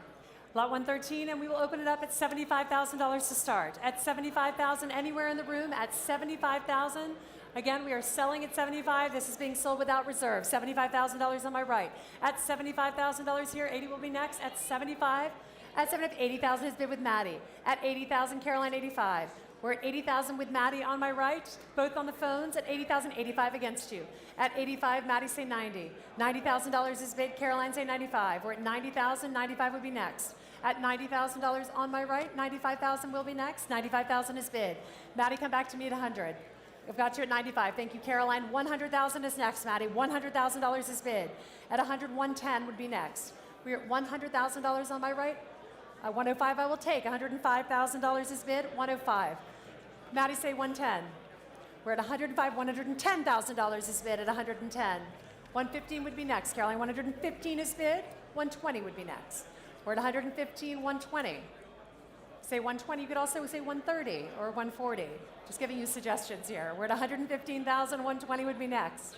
Lot 113, and we will open it up at $75,000 to start. At $75,000, anywhere in the room, at $75,000, Again, we are selling at 75. This is being sold without reserve. $75,000 on my right. At $75,000 here, 80 will be next. At 75, 80,000 is bid with Maddie. At 80,000, Caroline, 85. We're at 80,000 with Maddie on my right, both on the phones. At 80,000, 85 against you. At 85, Maddie say 90. $90,000 is bid, Caroline say 95. We're at 90,000, 95 would be next. At $90,000 on my right, 95,000 will be next. 95,000 is bid. Maddie, come back to me at 100. I've got you at 95. Thank you, Caroline. 100,000 is next, Maddie. $100,000 is bid. At 100, 110 would be next. We're at $100,000 on my right. 105 I will take. $105,000 is bid. 105. Maddie, say 110. We're at 105. $110,000 is bid at 110. 115 would be next, Caroline. 115 is bid. 120 would be next. We're at 115, 120. Say 120. You could also say 130 or 140. Just giving you suggestions here. We're at 115,000. 120 would be next.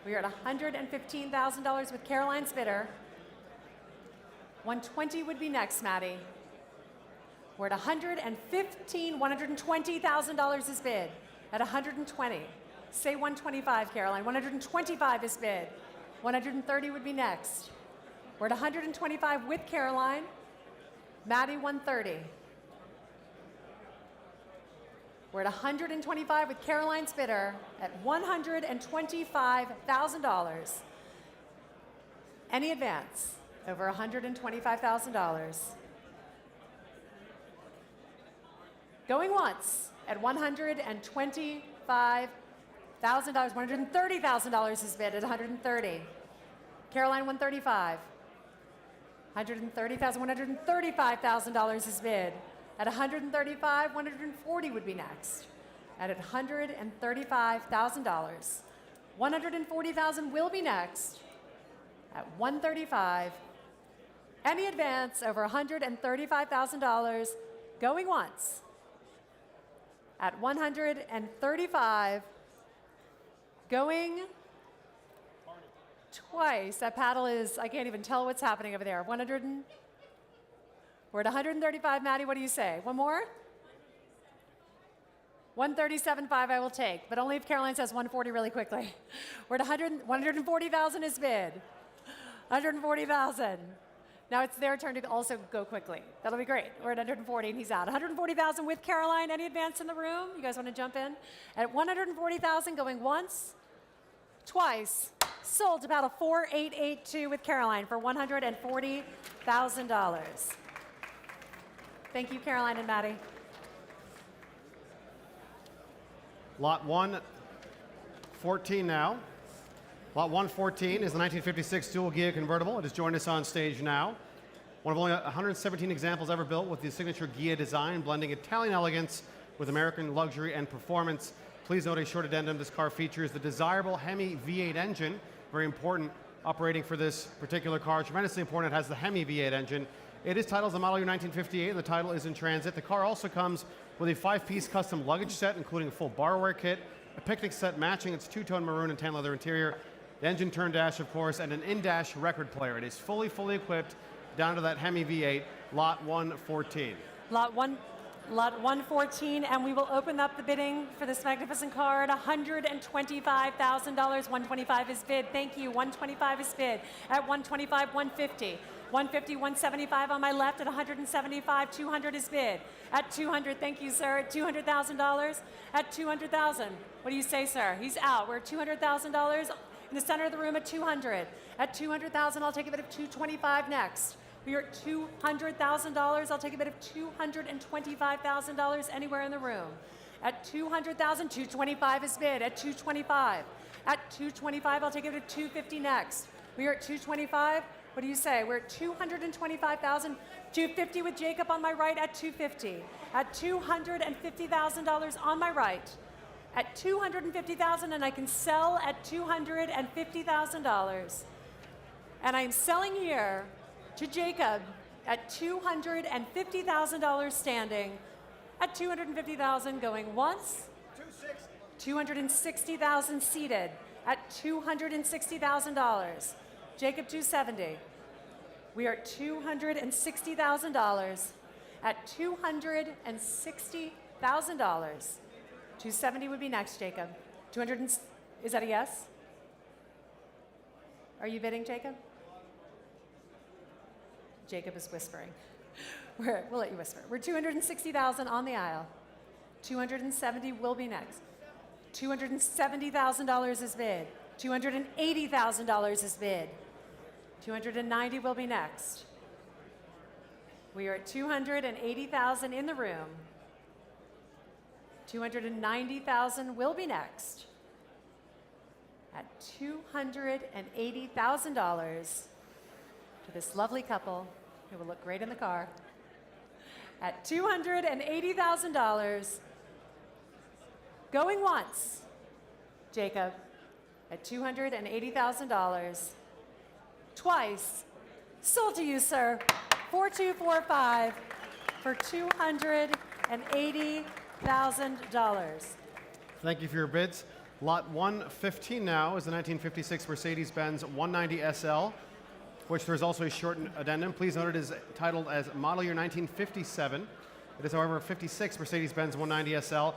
We are at $115,000 with Caroline's bidder. 120 would be next, Maddie. We're at 115, $120,000 is bid at 120. Say 125, Caroline. 125 is bid. 130 would be next. We're at 125 with Caroline. Maddie, 130. We're at 125 with Caroline's bidder at $125,000. Any advance over $125,000. Going once at $125,000. $130,000 is bid at 130. Caroline, 135. 130,000. $135,000 is bid at 135. 140 would be next. At $135,000. 140,000 will be next at 135. Any advance over $135,000 going once at 135, going twice. That paddle is, I can't even tell what's happening over there. We're at 135, Maddie, what do you say? One more? 137.5 I will take, but only if Caroline says 140 really quickly. We're at 140,000 is bid. 140,000. Now it's their turn to also go quickly. That'll be great. We're at 140 and he's out. 140,000 with Caroline. Any advance in the room? You guys want to jump in? At 140,000 going once, twice. Sold to battle 4882 with Caroline for $140,000. Thank you, Caroline and Maddie. Lot 114 now. Lot 114 is the 1956 Dual-Ghia convertible. It has joined us on stage now. One of only 117 examples ever built with the signature Ghia design, blending Italian elegance with American luxury and performance. Please note a short addendum. This car features the desirable Hemi V8 engine, very important operating for this particular car. Tremendously important, it has the Hemi V8 engine. It is titled the model year 1958, and the title is in transit. The car also comes with a 5-piece custom luggage set, including a full barware kit, a picnic set matching its two-tone maroon and tan leather interior, the engine turn dash, of course, and an in-dash record player. It is fully equipped down to that Hemi V8, lot 114. Lot 114, and we will open up the bidding for this magnificent car at $125,000. 125 is bid. Thank you. 125 is bid. At 125, 150. 150, 175 on my left. At 175, 200 is bid. At 200, thank you, sir. At $200,000. At 200,000. What do you say, sir? He's out. We're at $200,000. In the center of the room at 200. At 200,000, I'll take a bid of 225 next. We are at $200,000. I'll take a bid of $225,000 anywhere in the room. At 200,000, 225 is bid. At 225. At 225, I'll take a bid of 250 next. We are at 225. What do you say? We're at 225,000. 250 with Jacob on my right at 250. At $250,000 on my right. At $250,000, and I can sell at $250,000. And I'm selling here to Jacob at $250,000 standing. At $250,000 going once. 260,000 seated at $260,000. Jacob, 270. We are at $260,000 at $260,000. 270 would be next, Jacob. Is that a yes? Are you bidding, Jacob? Jacob is whispering. We'll let you whisper. We're 260,000 on the aisle. 270 will be next. $270,000 is bid. $280,000 is bid. 290 will be next. We are at 280,000 in the room. 290,000 will be next. At $280,000 to this lovely couple who will look great in the car. At $280,000, going once, Jacob, at $280,000. Twice, sold to you, sir, 4245 for $280,000. Thank you for your bids. Lot 115 now is the 1956 Mercedes-Benz 190 SL, which there's also a short addendum. Please note it is titled as Model Year 1957. It is, however, a 56 Mercedes-Benz 190 SL,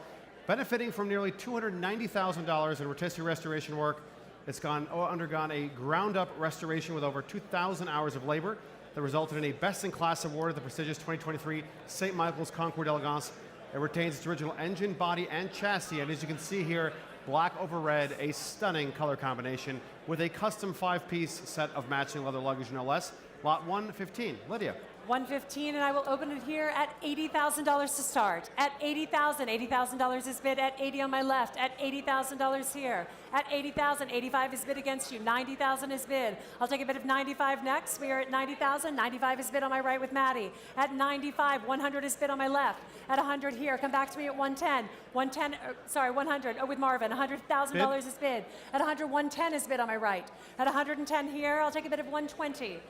benefiting from nearly $290,000 in rotisserie restoration work. It's undergone a ground-up restoration with over 2,000 hours of labor that resulted in a best-in-class award at the prestigious 2023 St. Michael's Concours d'Elegance. It retains its original engine, body, and chassis, and as you can see here, black over red, a stunning color combination with a custom 5-piece set of matching leather luggage, no less. Lot 115. Lydia. 115, and I will open it here at $80,000 to start. At $80,000, $80,000 is bid at 80 on my left. At $80,000 here. At 80,000, 85 is bid against you. 90,000 is bid. I'll take a bid of 95 next. We are at 90,000. 95 is bid on my right with Maddie. At 95, 100 is bid on my left. At 100 here, come back to me at 110. 100. Oh, with Marvin. $100,000 is bid. At 100, 110 is bid on my right. At 110 here, I'll take a bid of 120.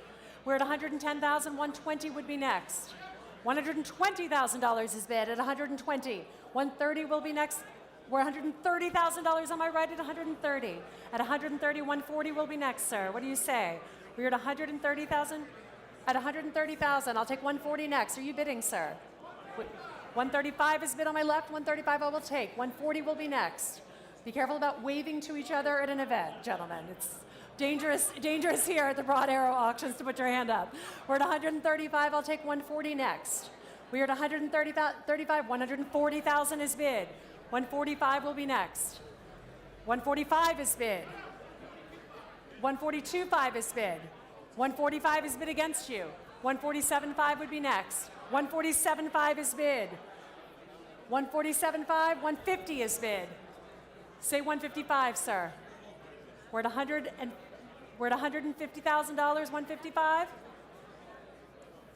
We're at 110,000, 120 would be next. $120,000 is bid at 120. 130 will be next. We're $130,000 on my right at 130. At 130, 140 will be next, sir. What do you say? We're at 130,000? At 130,000, I'll take 140 next. Are you bidding, sir? 135 is bid on my left. 135 I will take. 140 will be next. Be careful about waving to each other at an event, gentlemen. It's dangerous here at the Broad Arrow auctions to put your hand up. We're at 135, I'll take 140 next. We're at 135, 140,000 is bid. 145 will be next. 145 is bid. 142.5 is bid. 145 is bid against you. 147.5 would be next. 147.5 is bid. 147.5, 150 is bid. Say 155, sir. We're at $150,000, 155.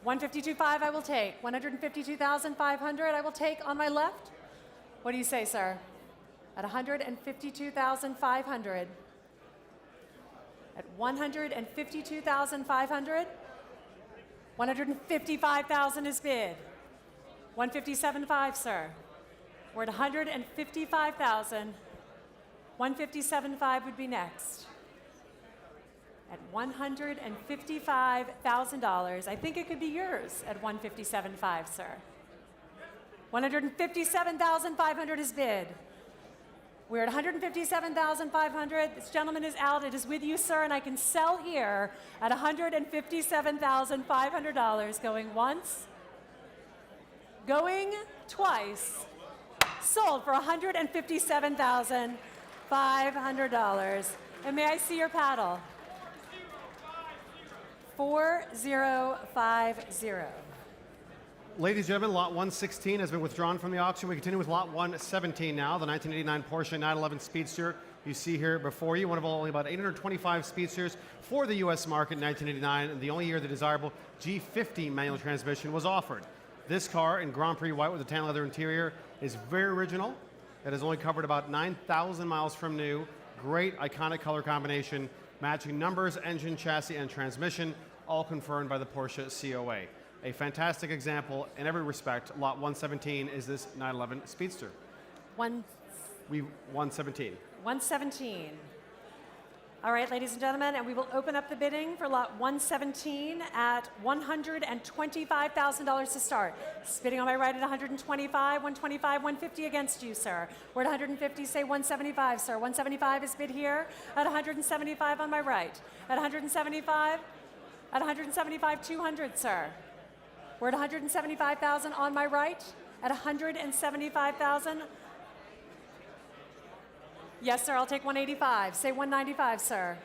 152.5 I will take. 152,500 I will take on my left. What do you say, sir? At 152,500. At 152,500. 155,000 is bid. 157.5, sir. We're at 155,000. 157.5 would be next. At $155,000, I think it could be yours at 157.5, sir. 157,500 is bid. We're at 157,500. This gentleman is out. It is with you, sir, and I can sell here at $157,500. Going once, going twice. Sold for $157,500. And may I see your paddle? 4050. Ladies and gentlemen, lot 116 has been withdrawn from the auction. We continue with lot 117 now, the 1989 Porsche 911 Speedster. You see here before you, one of only about 825 Speedsters for the U.S. market in 1989, and the only year the desirable G50 manual transmission was offered. This car in Grand Prix white with a tan leather interior is very original. It has only covered about 9,000 miles from new. Great iconic color combination, matching numbers, engine, chassis, and transmission, all confirmed by the Porsche COA. A fantastic example in every respect. Lot 117 is this 911 Speedster. 117. 117. All right, ladies and gentlemen, and we will open up the bidding for lot 117 at $125,000 to start. Bidding on my right at 125, 125, 150 against you, sir. We're at 150, say 175, sir. 175 is bid here at 175 on my right. At 175, 200, sir. We're at 175,000 on my right. At 175,000. Yes, sir, I'll take 185. Say 195, sir.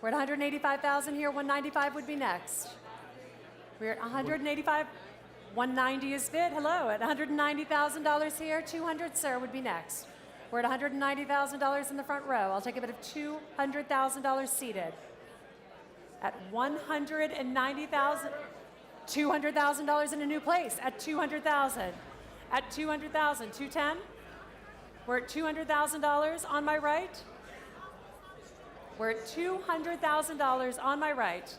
We're at 185,000 here. 195 would be next. We're at 185. 190 is bid. Hello, at $190,000 here. 200, sir, would be next. We're at $190,000 in the front row. I'll take a bid of $200,000 seated. At $190,000, $200,000 in a new place. At $200,000. At $200,000, 210. We're at $200,000 on my right. We're at $200,000 on my right.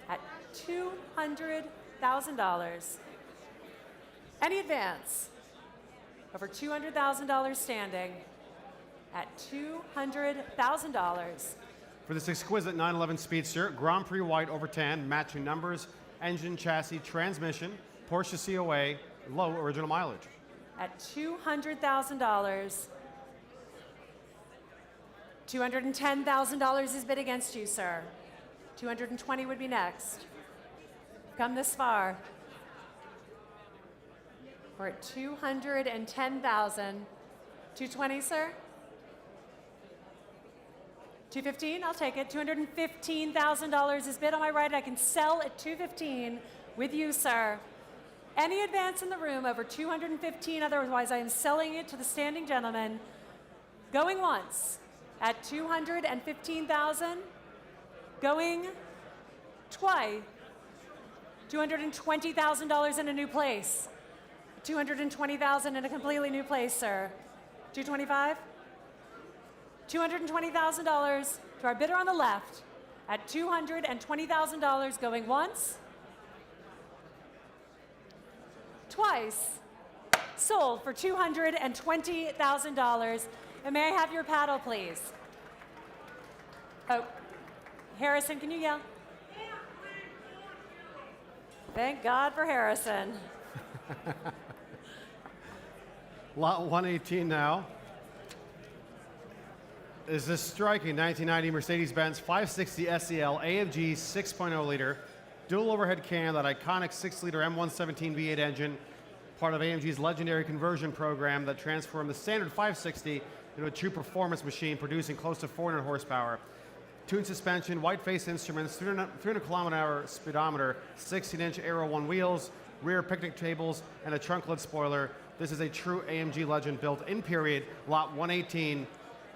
At $200,000. Any advance? Over $200,000 standing. At $200,000. For this exquisite 911 Speedster, Grand Prix white over tan, matching numbers, engine, chassis, transmission, Porsche COA, low original mileage. At $200,000. $210,000 is bid against you, sir. 220 would be next. Come this far. We're at 210,000. 220, sir? 215, I'll take it. $215,000 is bid on my right. I can sell at 215 with you, sir. Any advance in the room over 215, otherwise I am selling it to the standing gentleman. Going once at 215,000. Going twice. $220,000 in a new place. 220,000 in a completely new place, sir. 225? $220,000 to our bidder on the left at $220,000 going once. Twice, sold for $220,000. And may I have your paddle, please? Oh, Harrison, can you yell? Thank God for Harrison. Lot 118 now is this striking 1990 Mercedes-Benz 560 SEL AMG 6.0 liter dual overhead cam, that iconic 6-liter M117 V8 engine, part of AMG's legendary conversion program that transformed the standard 560 into a true performance machine, producing close to 400 horsepower. Tuned suspension, white face instruments, 300 km/h speedometer, 16-inch Aero 1 wheels, rear picnic tables, and a trunk lid spoiler. This is a true AMG legend built in period. Lot 118,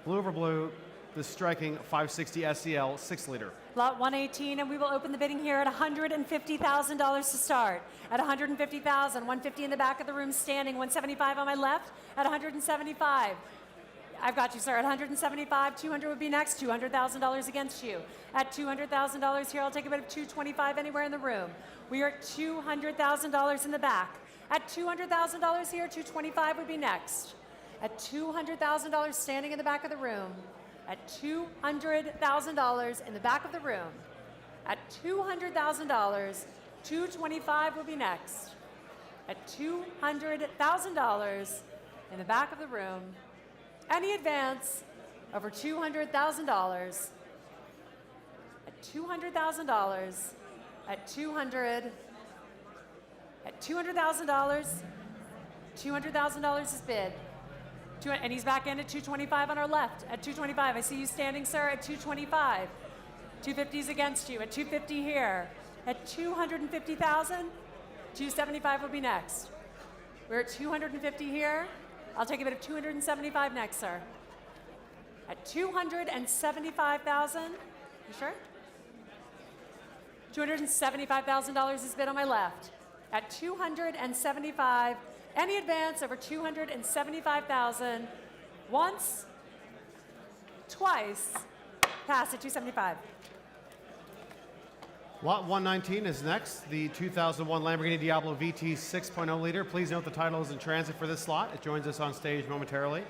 blue over blue, the striking 560 SEL 6-liter. Lot 118, and we will open the bidding here at $150,000 to start. At $150,000, $150 in the back of the room standing, $175 on my left, at $175. I've got you, sir. At $175, $200 would be next. $200,000 against you. At $200,000 here, I'll take a bid of $225 anywhere in the room. We are at $200,000 in the back. At $200,000 here, $225 would be next. At $200,000 standing in the back of the room. At $200,000 in the back of the room. At $200,000, $225 will be next. At $200,000 in the back of the room. Any advance over $200,000. At $200,000. At $200,000. At $200,000. $200,000 is bid. And he's back in at 225 on our left. At 225, I see you standing, sir, at 225. 250 is against you. At 250 here. At 250,000, 275 will be next. We're at 250 here. I'll take a bid of 275 next, sir. At 275,000, you sure? $275,000 is bid on my left. At 275, any advance over 275,000, once, twice, pass at 275. Lot 119 is next, the 2001 Lamborghini Diablo VT 6.0 liter. Please note the title is in transit for this slot. It joins us on stage momentarily.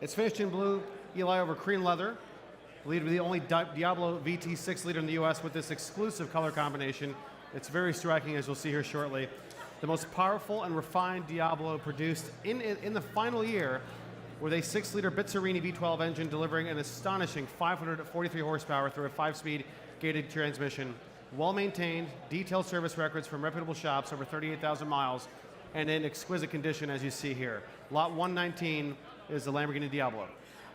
It's finished in blue Eli over cream leather. believed to be the only Diablo VT 6-liter in the US with this exclusive color combination. It's very striking, as you'll see here shortly. The most powerful and refined Diablo produced in the final year with a 6-liter Bizzarini V12 engine delivering an astonishing 543 horsepower through a 5-speed gated transmission. Well-maintained, detailed service records from reputable shops, over 38,000 miles, and in exquisite condition, as you see here. Lot 119 is the Lamborghini Diablo.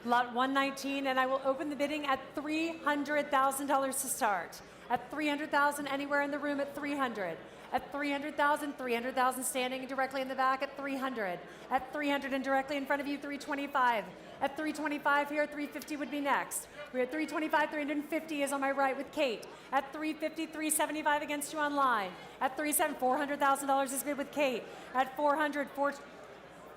Lot 119, and I will open the bidding at $300,000 to start. At $300,000, anywhere in the room at $300. At $300,000, $300,000 standing directly in the back at $300. At $300 and directly in front of you, $325. At $325 here, $350 would be next. We're at $325, $350 is on my right with Kate. At $350, $375 against you online. At $370, $400,000 is bid with Kate. At $400,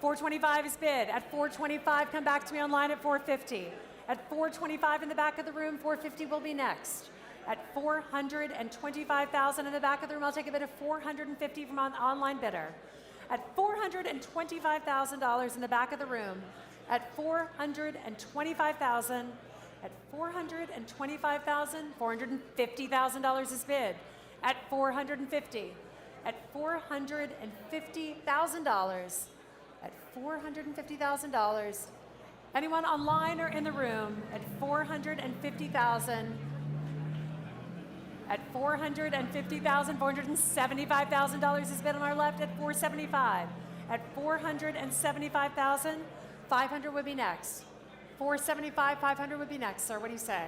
$425 is bid. At $425, come back to me online at $450. At $425 in the back of the room, $450 will be next. At $425,000 in the back of the room, I'll take a bid of $450 from an online bidder. At $425,000 in the back of the room, at $425,000, at $425,000, $450,000 is bid. At $450, at $450,000, at $450,000. Anyone online or in the room at $450,000. At $450,000, $475,000 is bid on our left at $475. At $475,000, $500 would be next. $475, $500 would be next, sir. What do you say?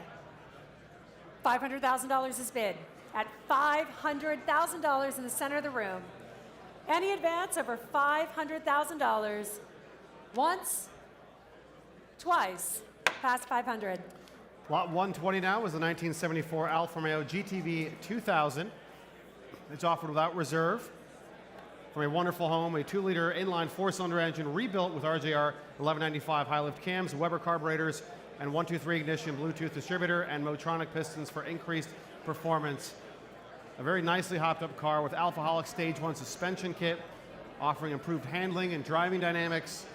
$500,000 is bid. At $500,000 in the center of the room. Any advance over $500,000? Once, twice, past 500. Lot 120 now is the 1974 Alfa Romeo GTV 2000. It's offered without reserve from a wonderful home, a 2-liter inline 4-cylinder engine rebuilt with RJR 1195 high-lift cams, Weber carburetors, and 123 ignition Bluetooth distributor and Motronic pistons for increased performance. A very nicely hopped-up car with Alphaholic Stage 1 suspension kit, offering improved handling and driving dynamics.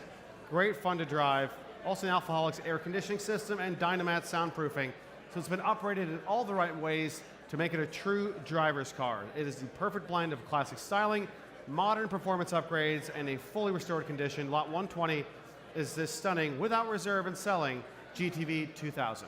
Great fun to drive. Also an Alphaholic's air conditioning system and Dynamat soundproofing. So it's been upgraded in all the right ways to make it a true driver's car. It is the perfect blend of classic styling, modern performance upgrades, and a fully restored condition. Lot 120 is this stunning, without reserve and selling, GTV 2000.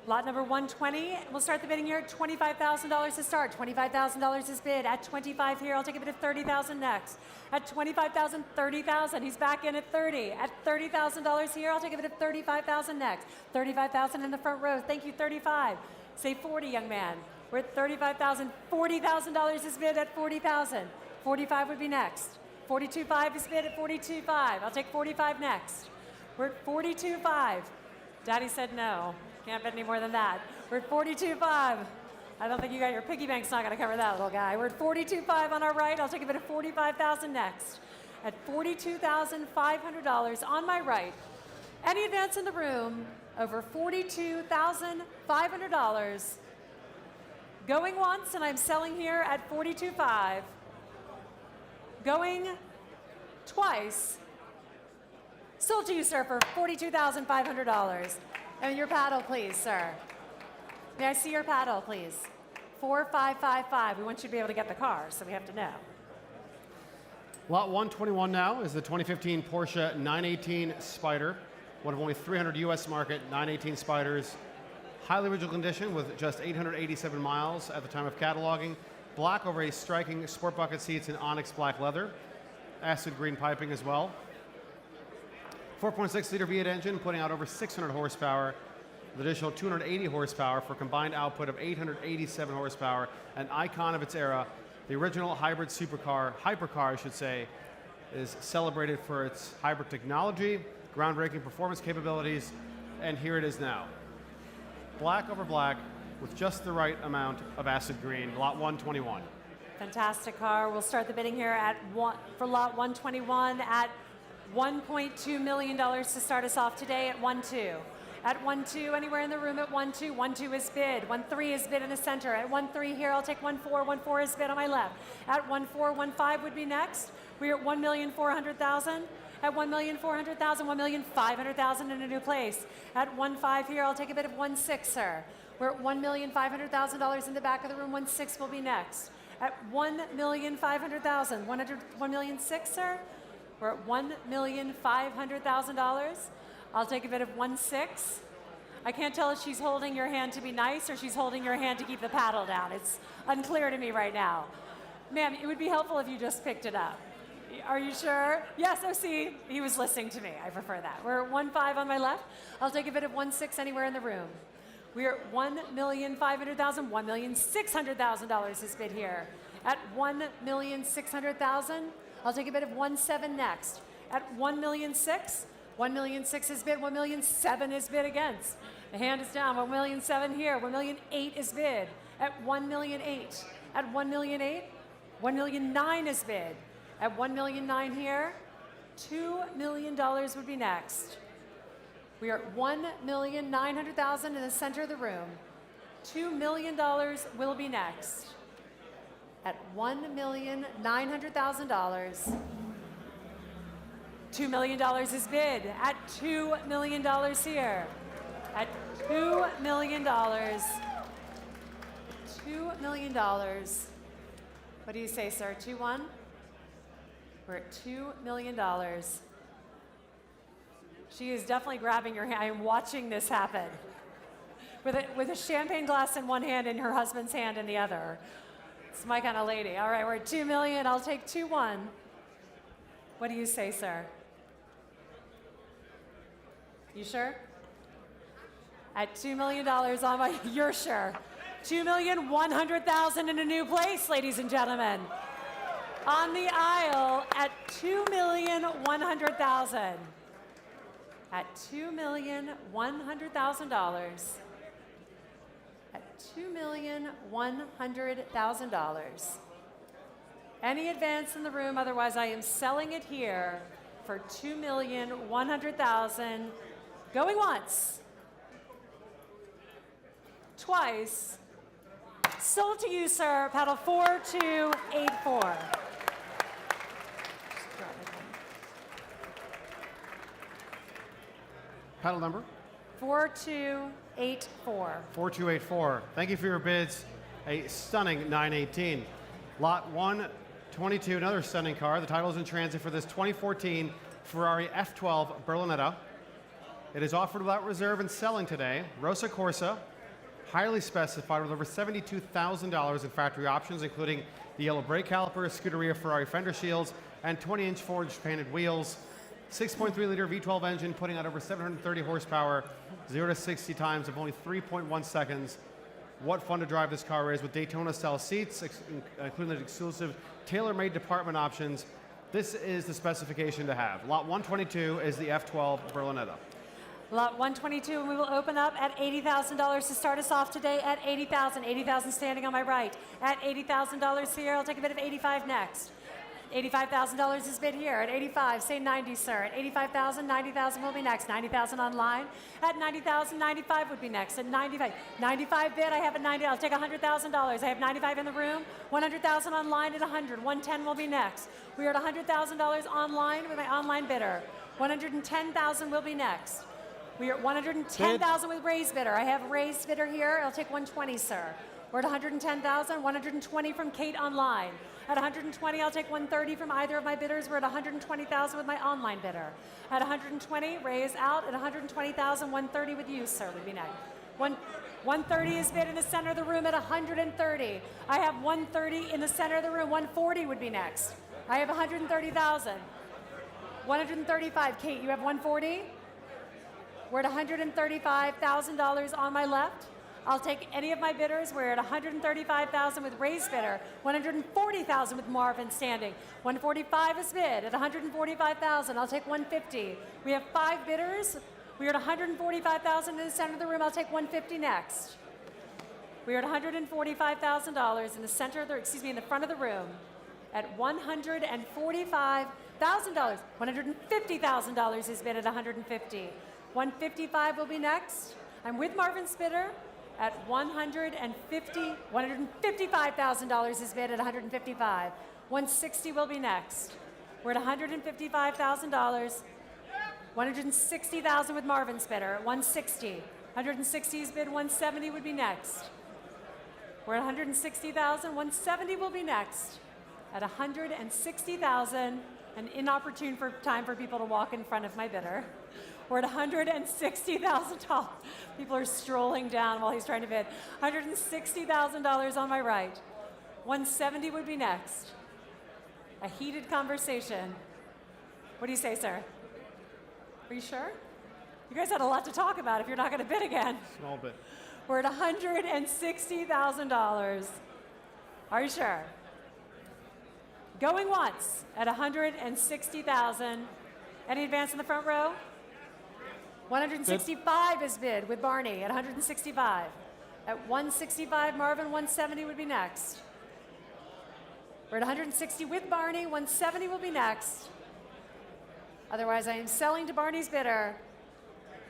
Lot number 120, we'll start the bidding here at $25,000 to start. $25,000 is bid. At $25 here, I'll take a bid of $30,000 next. At $25,000, $30,000, he's back in at $30. At $30,000 here, I'll take a bid of $35,000 next. $35,000 in the front row, thank you, $35. Say $40, young man. We're at $35,000, $40,000 is bid at $40,000. $45 would be next. $42,500 is bid at $42,500. I'll take $45 next. We're at $42,500. Daddy said no. Can't bet any more than that. We're at $42,500. I don't think you got your piggy bank's not going to cover that, little guy. We're at $42,500 on our right. I'll take a bid of $45,000 next. At $42,500 on my right. Any advance in the room over $42,500. Going once, and I'm selling here at $42,500. Going twice. Sold to you, sir, for $42,500. And your paddle, please, sir. May I see your paddle, please? 4555. We want you to be able to get the car, so we have to know. Lot 121 now is the 2015 Porsche 918 Spyder, one of only 300 US market 918 Spyders. Highly original condition with just 887 miles at the time of cataloging. Black over a striking sport bucket seats in onyx black leather. Acid green piping as well. 4.6-liter V8 engine putting out over 600 horsepower with additional 280 horsepower for a combined output of 887 horsepower. An icon of its era, the original hybrid supercar, hypercar I should say, is celebrated for its hybrid technology, groundbreaking performance capabilities, and here it is now. Black over black with just the right amount of acid green, lot 121. Fantastic car. We'll start the bidding here at for lot 121 at $1.2 million to start us off today at 1.2. At 1.2, anywhere in the room at 1.2. 1.2 is bid. 1.3 is bid in the center. At 1.3 here, I'll take 1.4. 1.4 is bid on my left. At 1.4, 1.5 would be next. We're at $1,400,000. At 1,400,000, 1,500,000 in a new place. At 1.5 here, I'll take a bid of 1.6, sir. We're at $1,500,000 in the back of the room. 1.6 will be next. At 1,500,000, 1,600,000, sir. We're at $1,500,000. I'll take a bid of 1.6. I can't tell if she's holding your hand to be nice or she's holding your hand to keep the paddle down. It's unclear to me right now. Ma'am, it would be helpful if you just picked it up. Are you sure? Yes, oh, see, he was listening to me. I prefer that. We're at 1.5 on my left. I'll take a bid of 1.6 anywhere in the room. We're at $1,500,000, $1,600,000 is bid here. At $1,600,000, I'll take a bid of 1.7 next. At 1.600,000, 1.600,000 is bid, 1.700,000 is bid against. The hand is down, 1.700,000 here, 1.800,000 is bid. At 1.800,000, at 1.800,000, 1.900,000 is bid. At 1.900,000 here, $2 million would be next. We are at 1,900,000 in the center of the room. $2 million will be next. At $1,900,000, $2 million is bid. At $2 million here. At $2 million. $2 million. What do you say, sir? 2-1? We're at $2 million. She is definitely grabbing your hand. I am watching this happen. With a champagne glass in one hand and her husband's hand in the other. It's my kind of lady. All right, we're at $2 million. I'll take 2-1. What do you say, sir? You sure? At $2 million on my, you're sure. $2,100,000 in a new place, ladies and gentlemen. On the aisle at $2,100,000. At $2,100,000. At $2,100,000. Any advance in the room, otherwise I am selling it here for $2,100,000. Going once. Twice. Sold to you, sir. Paddle 4284. Paddle number? 4284. 4284. Thank you for your bids. A stunning 918. Lot 122, another stunning car. The title is in transit for this 2014 Ferrari F12 Berlinetta. It is offered without reserve and selling today. Rosa Corsa, highly specified with over $72,000 in factory options, including the yellow brake caliper, Scuderia Ferrari fender shields, and 20-inch forged painted wheels. 6.3-liter V12 engine putting out over 730 horsepower, 0 to 60 times of only 3.1 seconds. What fun to drive this car is with Daytona-style seats, including the exclusive tailor-made department options. This is the specification to have. Lot 122 is the F12 Berlinetta. Lot 122, and we will open up at $80,000 to start us off today at $80,000. $80,000 standing on my right. At $80,000 here, I'll take a bid of $85 next. $85,000 is bid here. At 85, say 90, sir. At 85,000, 90,000 will be next. 90,000 online. At 90,000, 95 would be next. At 95 bid, I have at 90. I'll take $100,000. I have 95 in the room. 100,000 online at 100. 110 will be next. We are at $100,000 online with my online bidder. 110,000 will be next. We are at 110,000 with raised bidder. I have raised bidder here. I'll take 120, sir. We're at 110,000. 120 from Kate online. At 120, I'll take 130 from either of my bidders. We're at 120,000 with my online bidder. At 120, raise out. At 120,000, 130 with you, sir, would be next. 130 is bid in the center of the room at 130. I have 130 in the center of the room. 140 would be next. I have 130,000. 135, Kate, you have 140? We're at $135,000 on my left. I'll take any of my bidders. We're at $135,000 with raised bidder, $140,000 with Marvin standing. 145 is bid at $145,000. I'll take 150. We have 5 bidders. We are at $145,000 in the center of the room. I'll take 150 next. We are at $145,000 in the center of the, in the front of the room at $145,000. $150,000 is bid at 150. 155 will be next. I'm with Marvin's bidder at $155,000 is bid at 155. 160 will be next. We're at $155,000. $160,000 with Marvin's bidder at 160. 160 is bid, 170 would be next. We're at 160,000, 170 will be next. At 160,000, an inopportune time for people to walk in front of my bidder. We're at $160,000. People are strolling down while he's trying to bid. $160,000 on my right. 170 would be next. A heated conversation. What do you say, sir? Are you sure? You guys had a lot to talk about if you're not going to bid again. Small bit. We're at $160,000. Are you sure? Going once at $160,000. Any advance in the front row? 165 is bid with Barney at 165. At 165, Marvin, 170 would be next. We're at 160 with Barney, 170 will be next. Otherwise, I am selling to Barney's bidder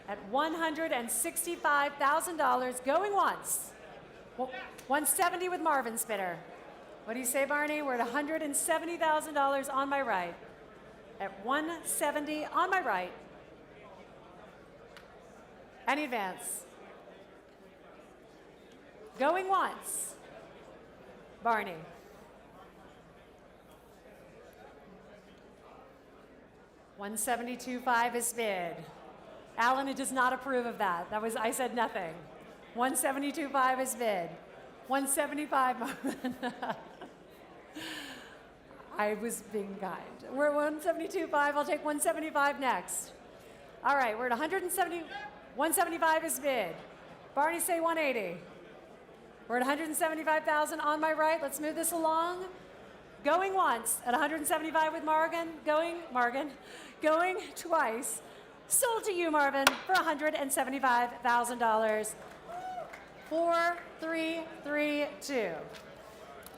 at $165,000, going once. 170 with Marvin's bidder. What do you say, Barney? We're at $170,000 on my right. At 170 on my right. Any advance? Going once. Barney. $172,500 is bid. Alan does not approve of that. I said nothing. $172,500 is bid. $175,000. I was being kind. We're at $172,500. I'll take $175,000 next. All right, we're at $175,000 is bid. Barney, say $180,000. We're at $175,000 on my right. Let's move this along. Going once at $175,000 with Morgan. Going twice. Sold to you, Marvin, for $175,000. 4332.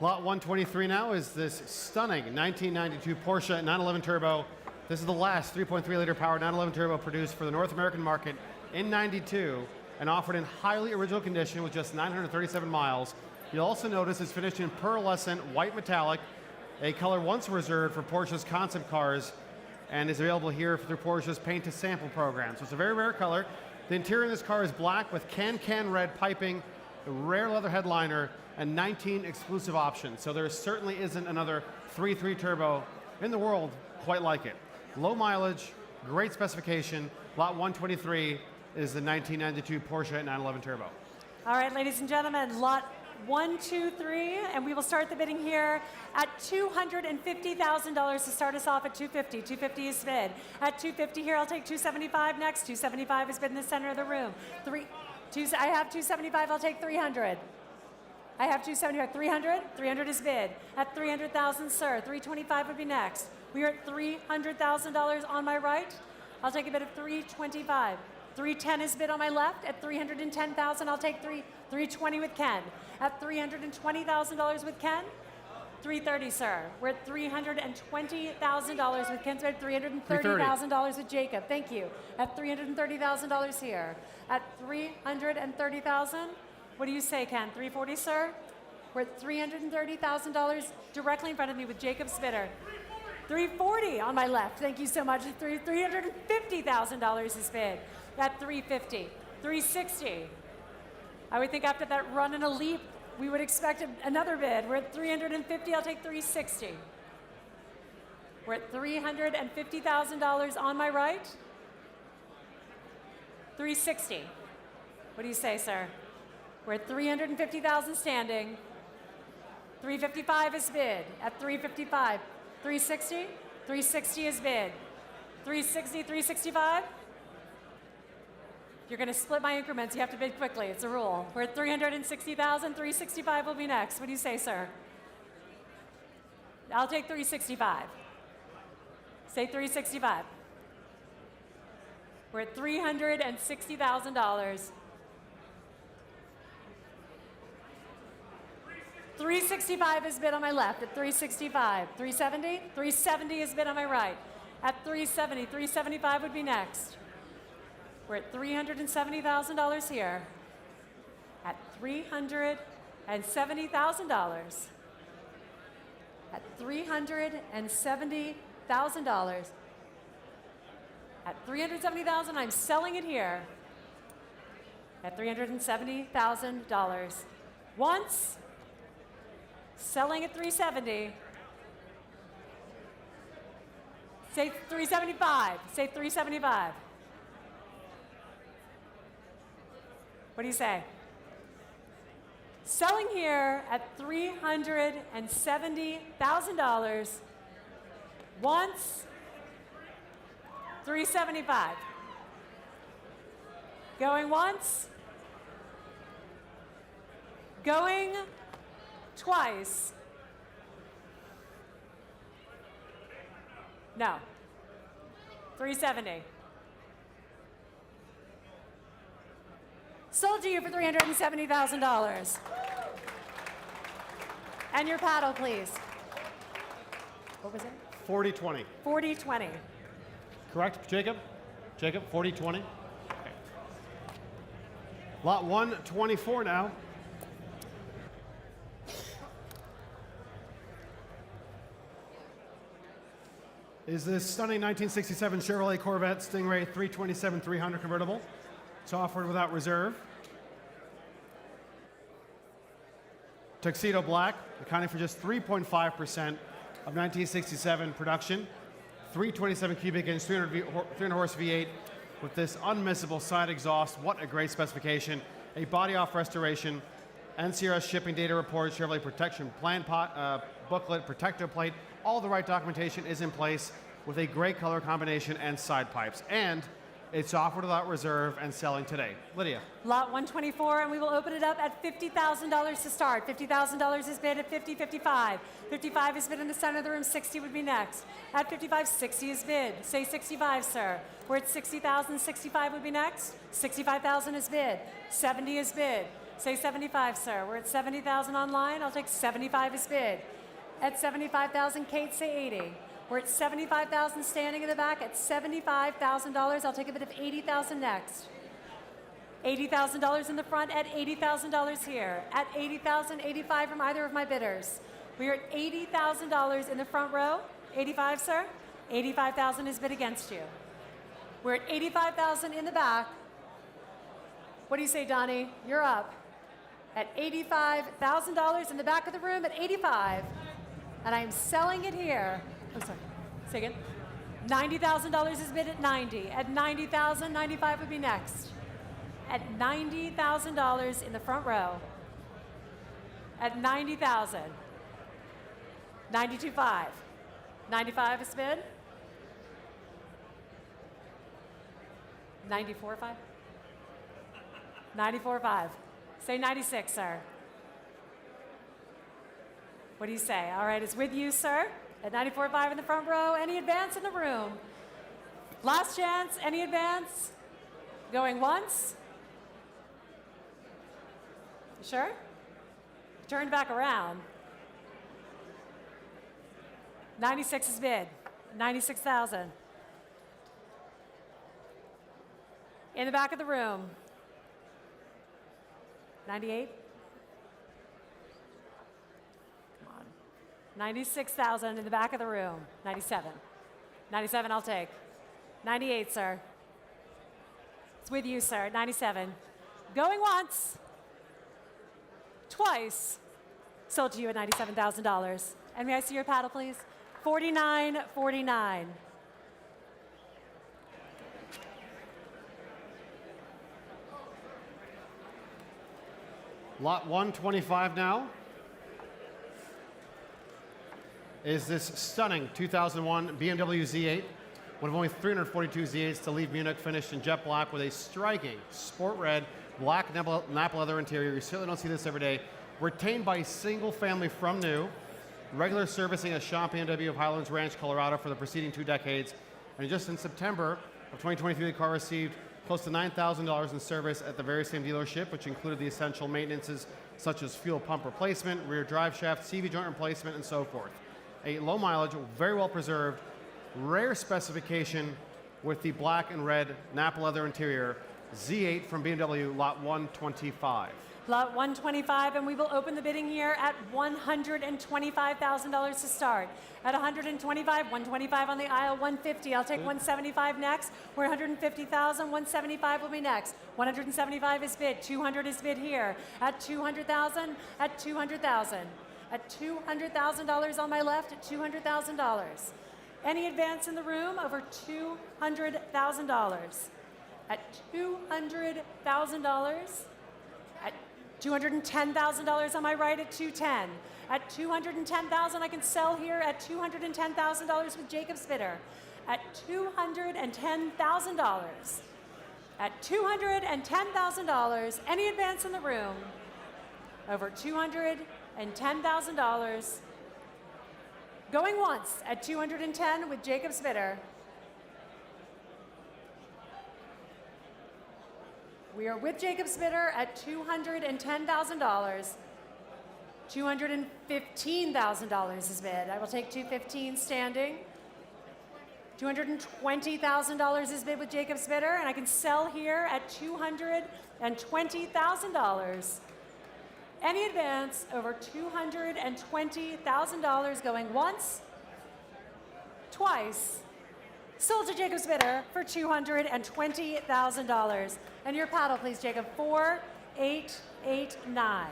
Lot 123 now is this stunning 1992 Porsche 911 Turbo. This is the last 3.3-liter powered 911 Turbo produced for the North American market in '92 and offered in highly original condition with just 937 miles. You'll also notice it's finished in pearlescent white metallic, a color once reserved for Porsche's concept cars, and is available here through Porsche's Paint to Sample program. So it's a very rare color. The interior of this car is black with can-can red piping, a rare leather headliner, and 19 exclusive options. So there certainly isn't another 3.3 turbo in the world quite like it. Low mileage, great specification. Lot 123 is the 1992 Porsche 911 Turbo. All right, ladies and gentlemen, lot 123, and we will start the bidding here at $250,000 to start us off at $250. $250 is bid. At $250 here, I'll take $275 next. $275 is bid in the center of the room. I have $275, I'll take $300. I have $275, $300? $300 is bid. At $300,000, sir, $325 would be next. We are at $300,000 on my right. I'll take a bid of $325. $310 is bid on my left. At $310,000, I'll take $320 with Ken. At $320,000 with Ken, $330, sir. We're at $320,000 with Ken's bid. $330,000 with Jacob. Thank you. At $330,000 here. At $330,000, what do you say, Ken? $340, sir. We're at $330,000 directly in front of me with Jacob's bidder. $340 on my left. Thank you so much. $350,000 is bid. At $350. $360. I would think after that run and a leap, we would expect another bid. We're at $350. I'll take $360. We're at $350,000 on my right. $360. What do you say, sir? We're at $350,000 standing. $355 is bid. At $355. $360? $360 is bid. $360, $365? You're going to split my increments. You have to bid quickly. It's a rule. We're at $360,000. $365 will be next. What do you say, sir? I'll take $365. Say $365. We're at $360,000. $365 is bid on my left at $365. $370? $370 is bid on my right at $370. $375 would be next. We're at $370,000 here at $370,000. At $370,000. At $370,000, I'm selling it here. At $370,000. Once, selling at $370,000. Say $375,000. Say $375,000. What do you say? Selling here at $370,000. Once, $375,000. Going once. Going twice. No. $370,000. Sold to you for $370,000. And your paddle, please. What was it? 40-20. 40-20. Correct, Jacob? Jacob, 40-20. Okay. Lot 124 now. Is this stunning 1967 Chevrolet Corvette Stingray 327-300 convertible. It's offered without reserve. Tuxedo black, accounting for just 3.5% of 1967 production. 327 cubic inch, 300 horse V8 with this unmissable side exhaust. What a great specification. A body off restoration, NCRS shipping data report, Chevrolet protection plan booklet, protective plate. All the right documentation is in place with a great color combination and side pipes. And it's offered without reserve and selling today. Lydia. Lot 124, and we will open it up at $50,000 to start. $50,000 is bid at $50, $55. $55 is bid in the center of the room. $60 would be next. At $55, $60 is bid. Say $65, sir. We're at $60,000. $65 would be next. $65,000 is bid. $70 is bid. Say $75, sir. We're at $70,000 online. I'll take $75 is bid. At $75,000, Kate, say $80. We're at $75,000 standing in the back. At $75,000, I'll take a bid of $80,000 next. $80,000 in the front. At $80,000 here. At $80,000, $85 from either of my bidders. We are at $80,000 in the front row. $85, sir. $85,000 is bid against you. We're at $85,000 in the back. What do you say, Donnie? You're up. At $85,000 in the back of the room at $85. And I'm selling it here. Oh, sorry. Say again. $90,000 is bid at $90. At $90,000, $95 would be next. At $90,000 in the front row. At $90,000. $92,500. $95 is bid. $94,500. $94,500. Say $96,000, sir. What do you say? All right, it's with you, sir. At $94,500 in the front row. Any advance in the room? Last chance. Any advance? Going once? You sure? Turn back around. 96 is bid. 96,000. In the back of the room. 98? Come on. 96,000 in the back of the room. 97. 97 I'll take. 98, sir. It's with you, sir. 97. Going once. Twice. Sold to you at $97,000. And may I see your paddle, please? $49.49. Lot 125 now is this stunning 2001 BMW Z8, one of only 342 Z8s to leave Munich, finished in jet black with a striking sport red, black nap leather interior. You certainly don't see this every day. Retained by a single family from new, regular servicing at Shop BMW of Highlands Ranch, Colorado for the preceding 2 decades. And just in September of 2023, the car received close to $9,000 in service at the very same dealership, which included the essential maintenances such as fuel pump replacement, rear drive shaft, CV joint replacement, and so forth. A low mileage, very well preserved, rare specification with the black and red nap leather interior, Z8 from BMW, lot 125. Lot 125, and we will open the bidding here at $125,000 to start. At 125, 125 on the aisle, 150. I'll take 175 next. We're 150,000, 175 will be next. 175 is bid, 200 is bid here. At 200,000, at 200,000. At $200,000 on my left, at $200,000. Any advance in the room over $200,000. At $200,000. At $210,000 on my right at 210. At $210,000, I can sell here at $210,000 with Jacob's bidder. At $210,000. At $210,000, any advance in the room over $210,000. Going once at 210 with Jacob's bidder. We are with Jacob's bidder at $210,000. $215,000 is bid. I will take 215 standing. $220,000 is bid with Jacob's bidder, and I can sell here at $220,000. Any advance over $220,000 going once, twice, sold to Jacob's bidder for $220,000. And your paddle, please, Jacob. 4889.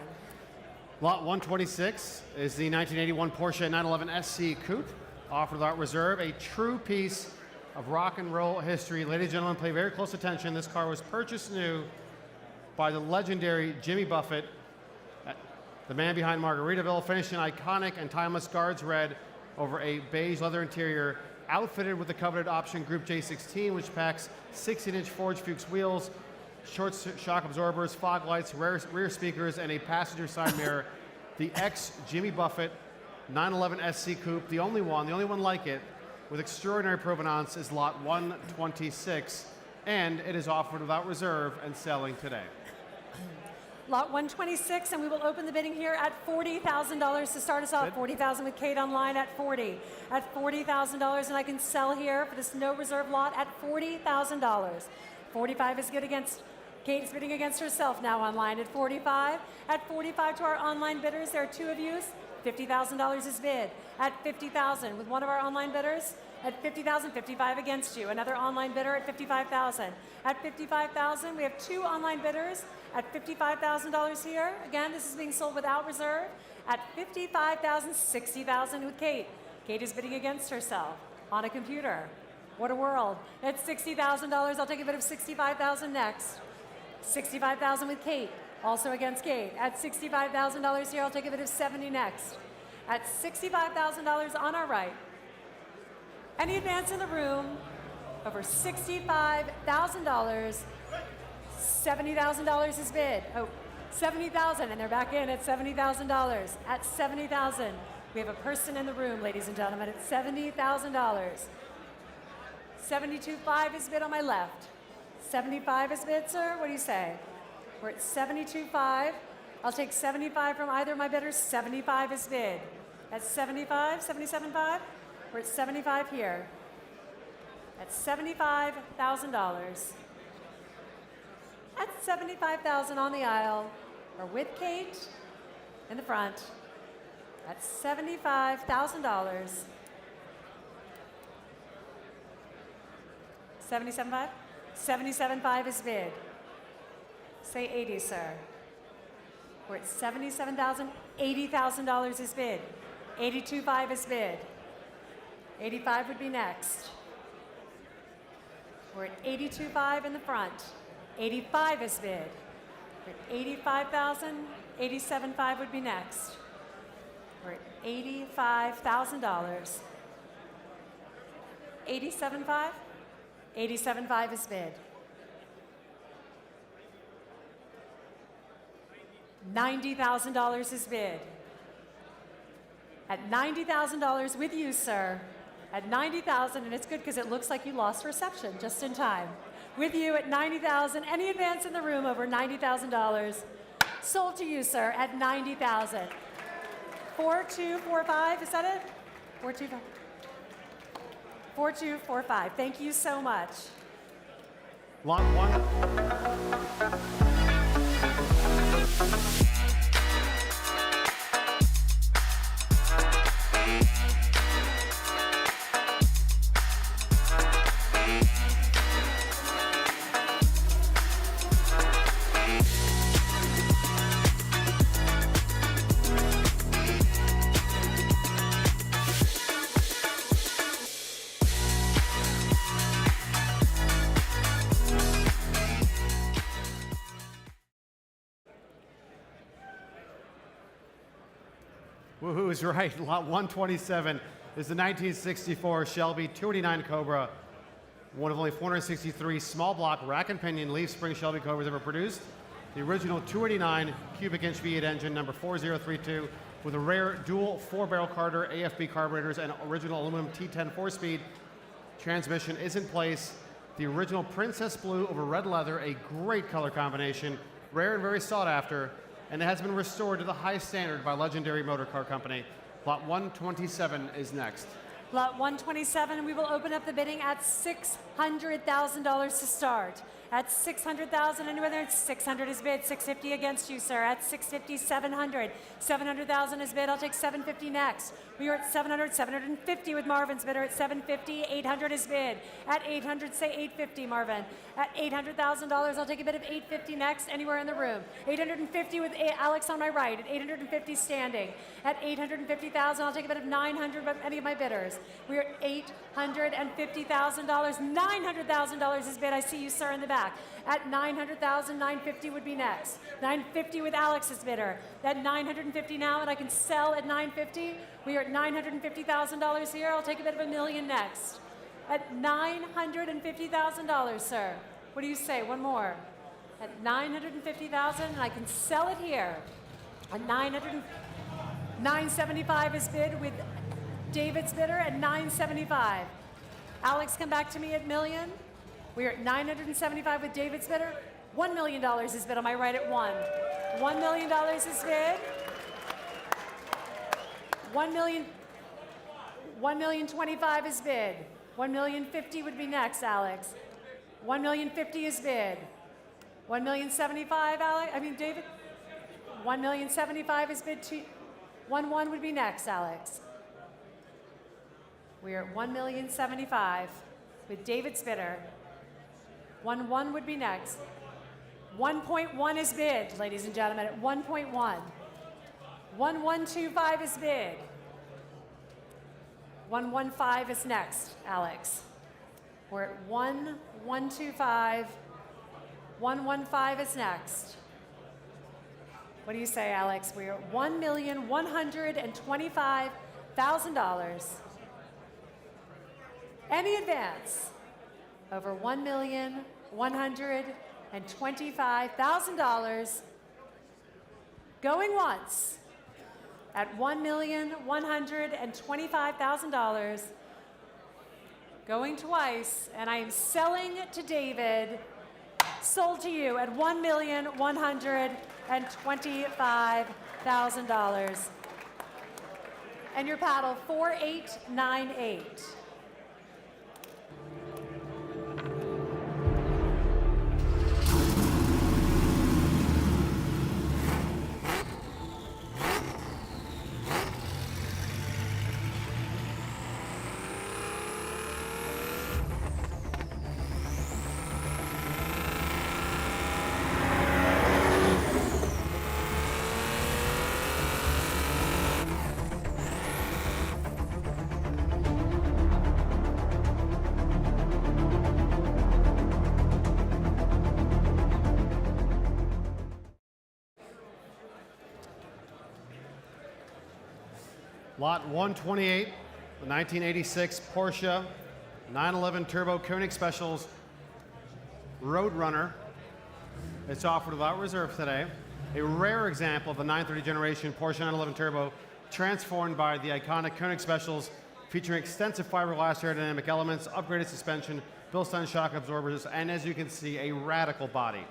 Lot 126 is the 1981 Porsche 911 SC Coupe, offered without reserve, a true piece of rock and roll history. Ladies and gentlemen, pay very close attention. This car was purchased new by the legendary Jimmy Buffett, the man behind Margaritaville, finished in iconic and timeless Guards red over a beige leather interior, outfitted with the coveted option Group J16, which packs 16-inch Forged Fuchs wheels, short shock absorbers, fog lights, rear speakers, and a passenger side mirror. The ex-Jimmy Buffett 911 SC Coupe, the only one like it, with extraordinary provenance, is lot 126, and it is offered without reserve and selling today. Lot 126, and we will open the bidding here at $40,000 to start us off. $40,000 with Kate online at 40. At $40,000, and I can sell here for this no reserve lot at $40,000. 45 is good against, Kate is bidding against herself now online at 45. At 45 to our online bidders, there are two of you. $50,000 is bid. At 50,000 with one of our online bidders. At 50,000, 55 against you. Another online bidder at 55,000. At 55,000, we have two online bidders. At $55,000 here, again, this is being sold without reserve. At 55,000, 60,000 with Kate. Kate is bidding against herself on a computer. What a world. At $60,000, I'll take a bid of 65,000 next. 65,000 with Kate, also against Kate. At $65,000 here, I'll take a bid of 70 next. At $65,000 on our right. Any advance in the room over $65,000. $70,000 is bid. Oh, 70,000, and they're back in at $70,000. At 70,000, we have a person in the room, ladies and gentlemen, at $70,000. 72.5 is bid on my left. 75 is bid, sir. What do you say? We're at 72.5. I'll take 75 from either of my bidders. 75 is bid. At 75, 77.5. We're at 75 here. At $75,000. At $75,000 on the aisle, or with Kate in the front. At $75,000. 77.5? 77.5 is bid. Say 80, sir. We're at 77,000. $80,000 is bid. 82.5 is bid. 85 would be next. We're at 82.5 in the front. 85 is bid. We're at 85,000. 87.5 would be next. We're at $85,000. 87.5. 87.5 is bid. $90,000 is bid. At $90,000 with you, sir. At $90,000, and it's good because it looks like you lost reception just in time. With you at $90,000. Any advance in the room over $90,000. Sold to you, sir, at $90,000. 4245, is that it? 425. 4245. Thank you so much. Lot 1. Woohoo is right. Lot 127 is the 1964 Shelby 289 Cobra, one of only 463 small block rack and pinion leaf spring Shelby Cobras ever produced. The original 289 cubic inch V8 engine, number 4032, with a rare dual 4-barrel Carter AFB carburetors and original aluminum T10 4-speed transmission is in place. The original Princess Blue over red leather, a great color combination, rare and very sought after, and it has been restored to the high standard by legendary motor car company. Lot 127 is next. Lot 127, we will open up the bidding at $600,000 to start. At $600,000, anyone there? 600 is bid. 650 against you, sir. At 650, 700. 700,000 is bid. I'll take 750 next. We are at 700, 750 with Marvin's bidder at 750. 800 is bid. At 800, say 850, Marvin. At $800,000, I'll take a bid of 850 next. Anywhere in the room. 850 with Alex on my right. At 850 standing. At 850,000, I'll take a bid of 900 with any of my bidders. We are at $850,000. $900,000 is bid. I see you, sir, in the back. At $900,000, $950 would be next. $950 with Alex's bidder. At $950 now, and I can sell at $950. We are at $950,000 here. I'll take a bid of $1 million next. At $950,000, sir. What do you say? One more. At $950,000, and I can sell it here. At $975 is bid with David's bidder at $975. Alex, come back to me at $1 million. We are at $975 with David's bidder. $1 million is bid on my right at one. $1 million is bid. $1,025,000 is bid. $1,050,000 would be next, Alex. $1,050,000 is bid. $1,075,000, Alex. I mean, David. $1,075,000 is bid. 1,1 would be next, Alex. We are at $1,075,000 with David's bidder. 1,1 would be next. 1.1 is bid, ladies and gentlemen, at 1.1. 1,125 is bid. 115 is next, Alex. We're at 1,125. 115 is next. What do you say, Alex? We're at $1,125,000. Any advance over $1,125,000 going once at $1,125,000, going twice, and I am selling to David, sold to you at $1,125,000. And your paddle 4898. Lot 128, the 1986 Porsche 911 Turbo Koenig Specials Roadrunner. It's offered without reserve today. A rare example of the 930 generation Porsche 911 Turbo transformed by the iconic Koenig Specials, featuring extensive fiberglass aerodynamic elements, upgraded suspension, Bilstein shock absorbers, and as you can see, a radical body.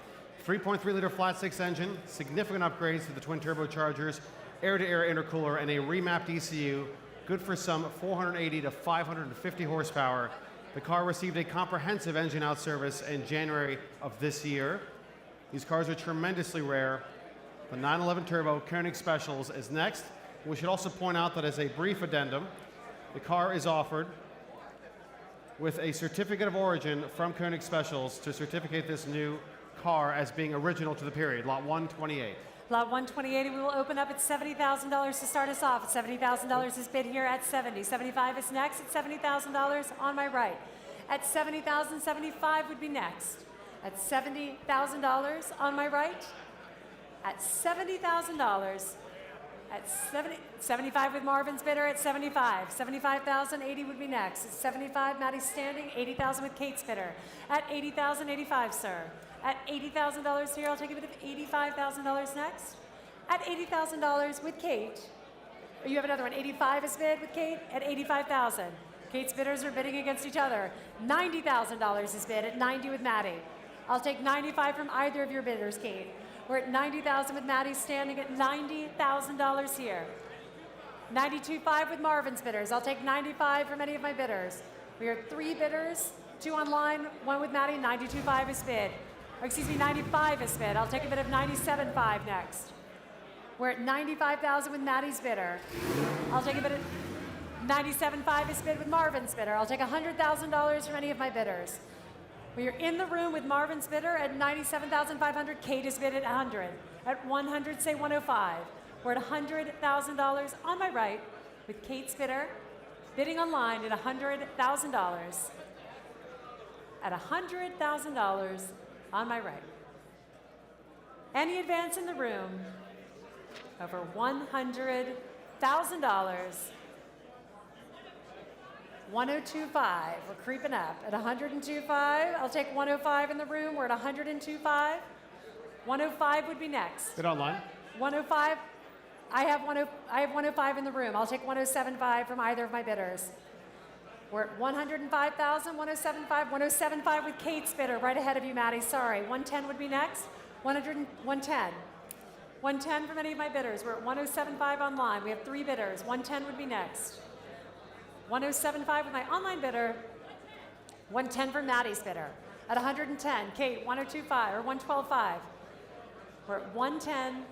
3.3-liter flat-six engine, significant upgrades to the twin turbochargers, air-to-air intercooler, and a remapped ECU, good for some 480 to 550 horsepower. The car received a comprehensive engine out service in January of this year. These cars are tremendously rare. The 911 Turbo Koenig Specials is next. We should also point out that as a brief addendum, the car is offered with a certificate of origin from Koenig Specials to certificate this new car as being original to the period, lot 128. Lot 128, we will open up at $70,000 to start us off. $70,000 is bid here at 70. 75 is next at $70,000 on my right. At $70,000, 75 would be next. At $70,000 on my right. At $70,000, At 75 with Marvin's bidder at 75. 75,000, 80 would be next. At 75, Maddie's standing. 80,000 with Kate's bidder. At 80,000, 85, sir. At $80,000 here, I'll take a bid of $85,000 next. At $80,000 with Kate. You have another one. 85 is bid with Kate at 85,000. Kate's bidders are bidding against each other. $90,000 is bid at 90 with Maddie. I'll take 95 from either of your bidders, Kate. We're at 90,000 with Maddie standing at $90,000 here. 92.5 with Marvin's bidders. I'll take 95 from any of my bidders. We are 3 bidders, 2 online, 1 with Maddie. 92.5 is bid. Or excuse me, 95 is bid. I'll take a bid of 97.5 next. We're at 95,000 with Maddie's bidder. I'll take a bid of 97.5 is bid with Marvin's bidder. I'll take $100,000 from any of my bidders. We are in the room with Marvin's bidder at 97,500. Kate is bid at 100. At 100, say 105. We're at $100,000 on my right with Kate's bidder bidding online at $100,000. At $100,000 on my right. Any advance in the room over $100,000. 102.5, we're creeping up. At 102.5, I'll take 105 in the room. We're at 102.5. 105 would be next. Bid online. 105, I have 105 in the room. I'll take 107.5 from either of my bidders. We're at 105,000, 107.5, 107.5 with Kate's bidder right ahead of you, Maddie. Sorry, 110 would be next. 110. 110 from any of my bidders. We're at 107.5 online. We have 3 bidders. 110 would be next. 107.5 with my online bidder. 110 from Maddie's bidder. At 110, Kate, 102.5 or 112.5. We're at 110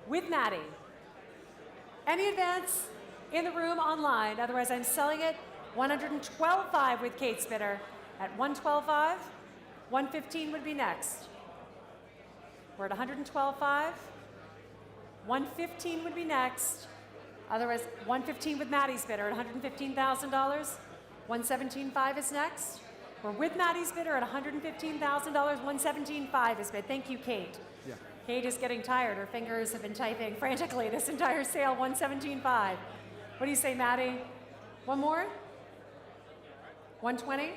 with Maddie. Any advance in the room online? Otherwise, I'm selling it. 112.5 with Kate's bidder. At 112.5, 115 would be next. We're at 112.5. 115 would be next. Otherwise, 115 with Maddie's bidder at $115,000. 117.5 is next. We're with Maddie's bidder at $115,000. 117.5 is bid. Thank you, Kate. Yeah. Kate is getting tired. Her fingers have been typing frantically this entire sale. 117.5. What do you say, Maddie? One more? 120?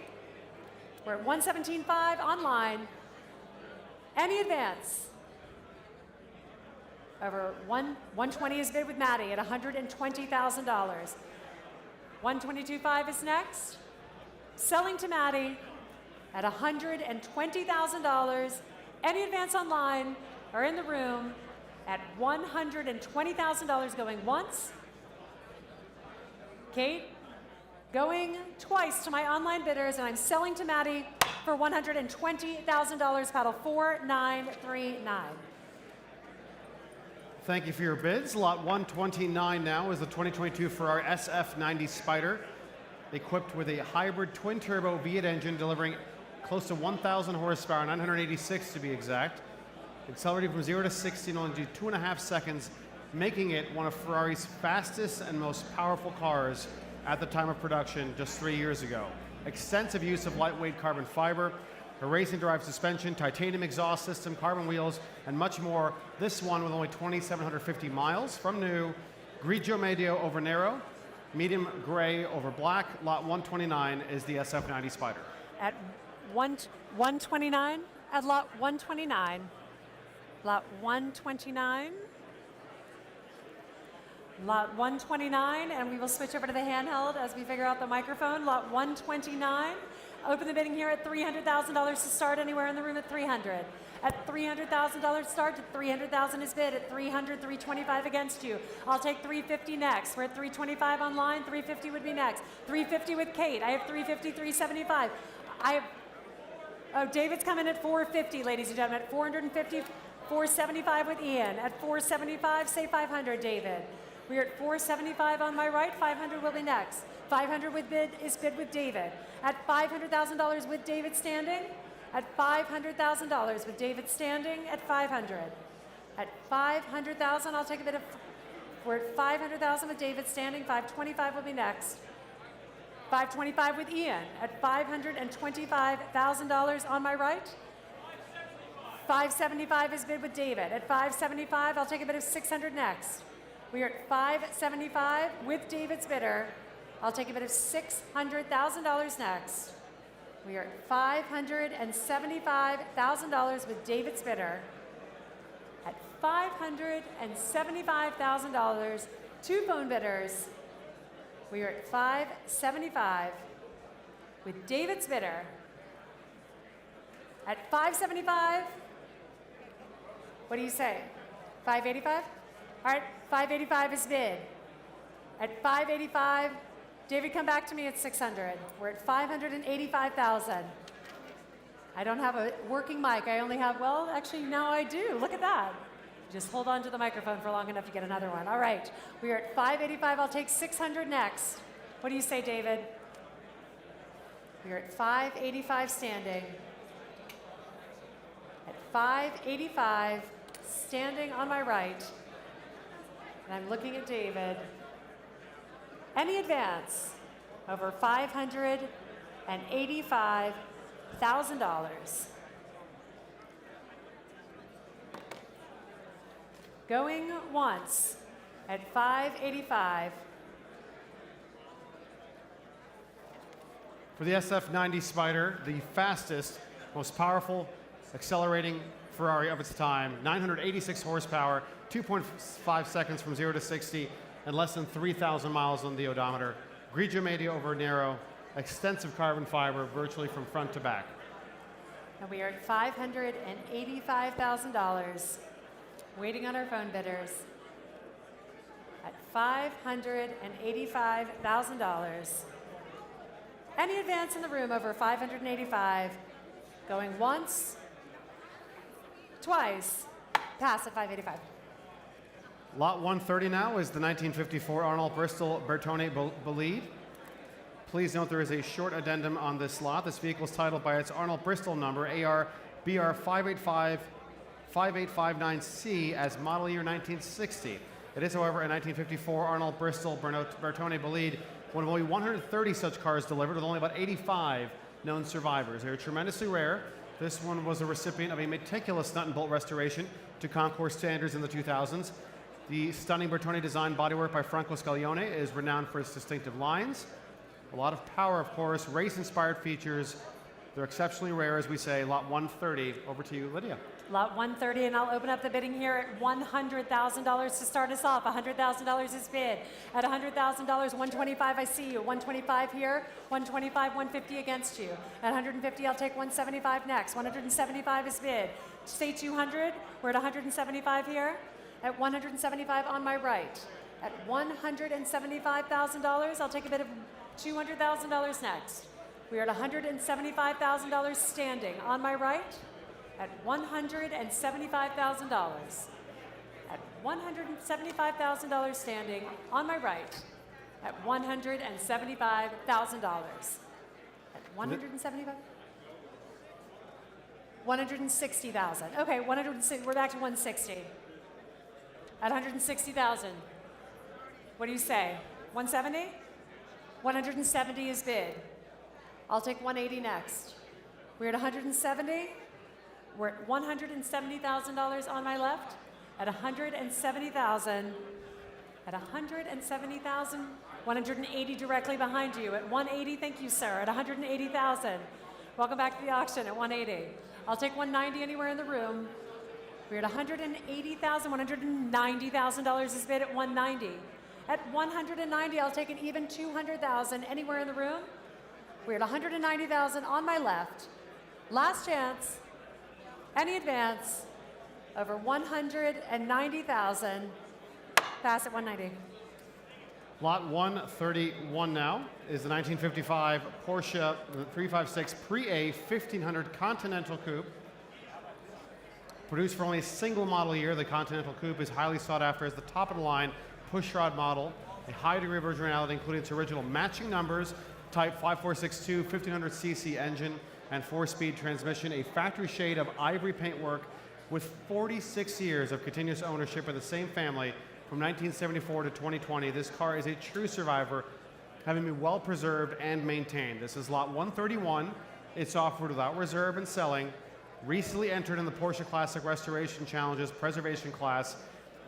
We're at 117.5 online. Any advance? Over 120 is bid with Maddie at $120,000. 122.5 is next. Selling to Maddie at $120,000. Any advance online or in the room at $120,000 going once. Kate, going twice to my online bidders, and I'm selling to Maddie for $120,000. Paddle 4939. Thank you for your bids. Lot 129 now is the 2022 Ferrari SF90 Spyder, equipped with a hybrid twin-turbo V8 engine delivering close to 1,000 horsepower, 986 to be exact. Accelerating from 0 to 60 in only 2.5 seconds, making it one of Ferrari's fastest and most powerful cars at the time of production just 3 years ago. Extensive use of lightweight carbon fiber, a racing-derived suspension, titanium exhaust system, carbon wheels, and much more. This one with only 2,750 miles from new, grigio medio over narrow, medium gray over black. Lot 129 is the SF90 Spyder. At 129, at lot 129, lot 129, lot 129, and we will switch over to the handheld as we figure out the microphone. Lot 129. Open the bidding here at $300,000 to start. Anywhere in the room at 300. At $300,000 start, to 300,000 is bid. At 300, 325 against you. I'll take 350 next. We're at 325 online. 350 would be next. 350 with Kate. I have 350, 375. David's coming at 450, ladies and gentlemen. At 450, 475 with Ian. At 475, say 500, David. We are at 475 on my right. 500 will be next. 500 with bid is bid with David. At $500,000 with David standing. At $500,000 with David standing. At 500. At 500,000, I'll take a bit of. We're at 500,000 with David standing. 525 will be next. 525 with Ian. At $525,000 on my right. 575 is bid with David. At 575, I'll take a bid of 600 next. We are at 575 with David's bidder. I'll take a bid of $600,000 next. We are at $575,000 with David's bidder. At $575,000, two phone bidders. We are at 575 with David's bidder. At 575, what do you say? 585? All right, 585 is bid. At 585, David, come back to me at 600. We're at 585,000. I don't have a working mic. I only have, well, actually, now I do. Look at that. Just hold on to the microphone for long enough to get another one. All right, we are at 585. I'll take 600 next. What do you say, David? We are at 585 standing. At 585, standing on my right. And I'm looking at David. Any advance over $585,000. Going once at 585. For the SF90 Spyder, the fastest, most powerful, accelerating Ferrari of its time, 986 horsepower, 2.5 seconds from 0 to 60, and less than 3,000 miles on the odometer. Grigio medio over narrow, extensive carbon fiber virtually from front to back. And we are at $585,000, waiting on our phone bidders. At $585,000. Any advance in the room over 585, going once, twice, pass at 585. Lot 130 now is the 1954 Arnold Bristol Bertone Bolide. Please note there is a short addendum on this lot. This vehicle is titled by its Arnold Bristol number, AR BR 5859C, as model year 1960. It is, however, a 1954 Arnold Bristol Bertone Bolide, one of only 130 such cars delivered, with only about 85 known survivors. They're tremendously rare. This one was a recipient of a meticulous nut and bolt restoration to concours standards in the 2000s. The stunning Bertone design bodywork by Franco Scaglione is renowned for its distinctive lines. A lot of power, of course, race-inspired features. They're exceptionally rare, as we say. Lot 130. Over to you, Lydia. Lot 130, and I'll open up the bidding here at $100,000 to start us off. $100,000 is bid. At $100,000, 125, I see you. 125 here, 125, 150 against you. At 150, I'll take 175 next. 175 is bid. Say 200, we're at 175 here. At 175 on my right. At $175,000, I'll take a bid of $200,000 next. We are at $175,000 standing on my right. At $175,000. At $175,000 standing on my right. At $175,000. At 175. 160,000. Okay, 160. We're back to 160. At 160,000. What do you say? 170? 170 is bid. I'll take 180 next. We're at 170. We're at $170,000 on my left. At 170,000. At 170,000. 180 directly behind you. At 180, thank you, sir. At 180,000. Welcome back to the auction at 180. I'll take 190 anywhere in the room. We're at 180,000. $190,000 is bid at 190. At 190, I'll take an even 200,000 anywhere in the room. We're at 190,000 on my left. Last chance. Any advance over 190,000. Pass at 190. Lot 131 now is the 1955 Porsche 356 Pre-A 1500 Continental Coupe. Produced for only a single model year, the Continental Coupe is highly sought after as the top-of-the-line pushrod model. A high degree of originality, including its original matching numbers, Type 5462 1500cc engine, and 4-speed transmission, a factory shade of ivory paintwork with 46 years of continuous ownership in the same family from 1974 to 2020. This car is a true survivor, having been well preserved and maintained. This is lot 131. It's offered without reserve and selling recently entered in the Porsche Classic Restoration Challenges Preservation class.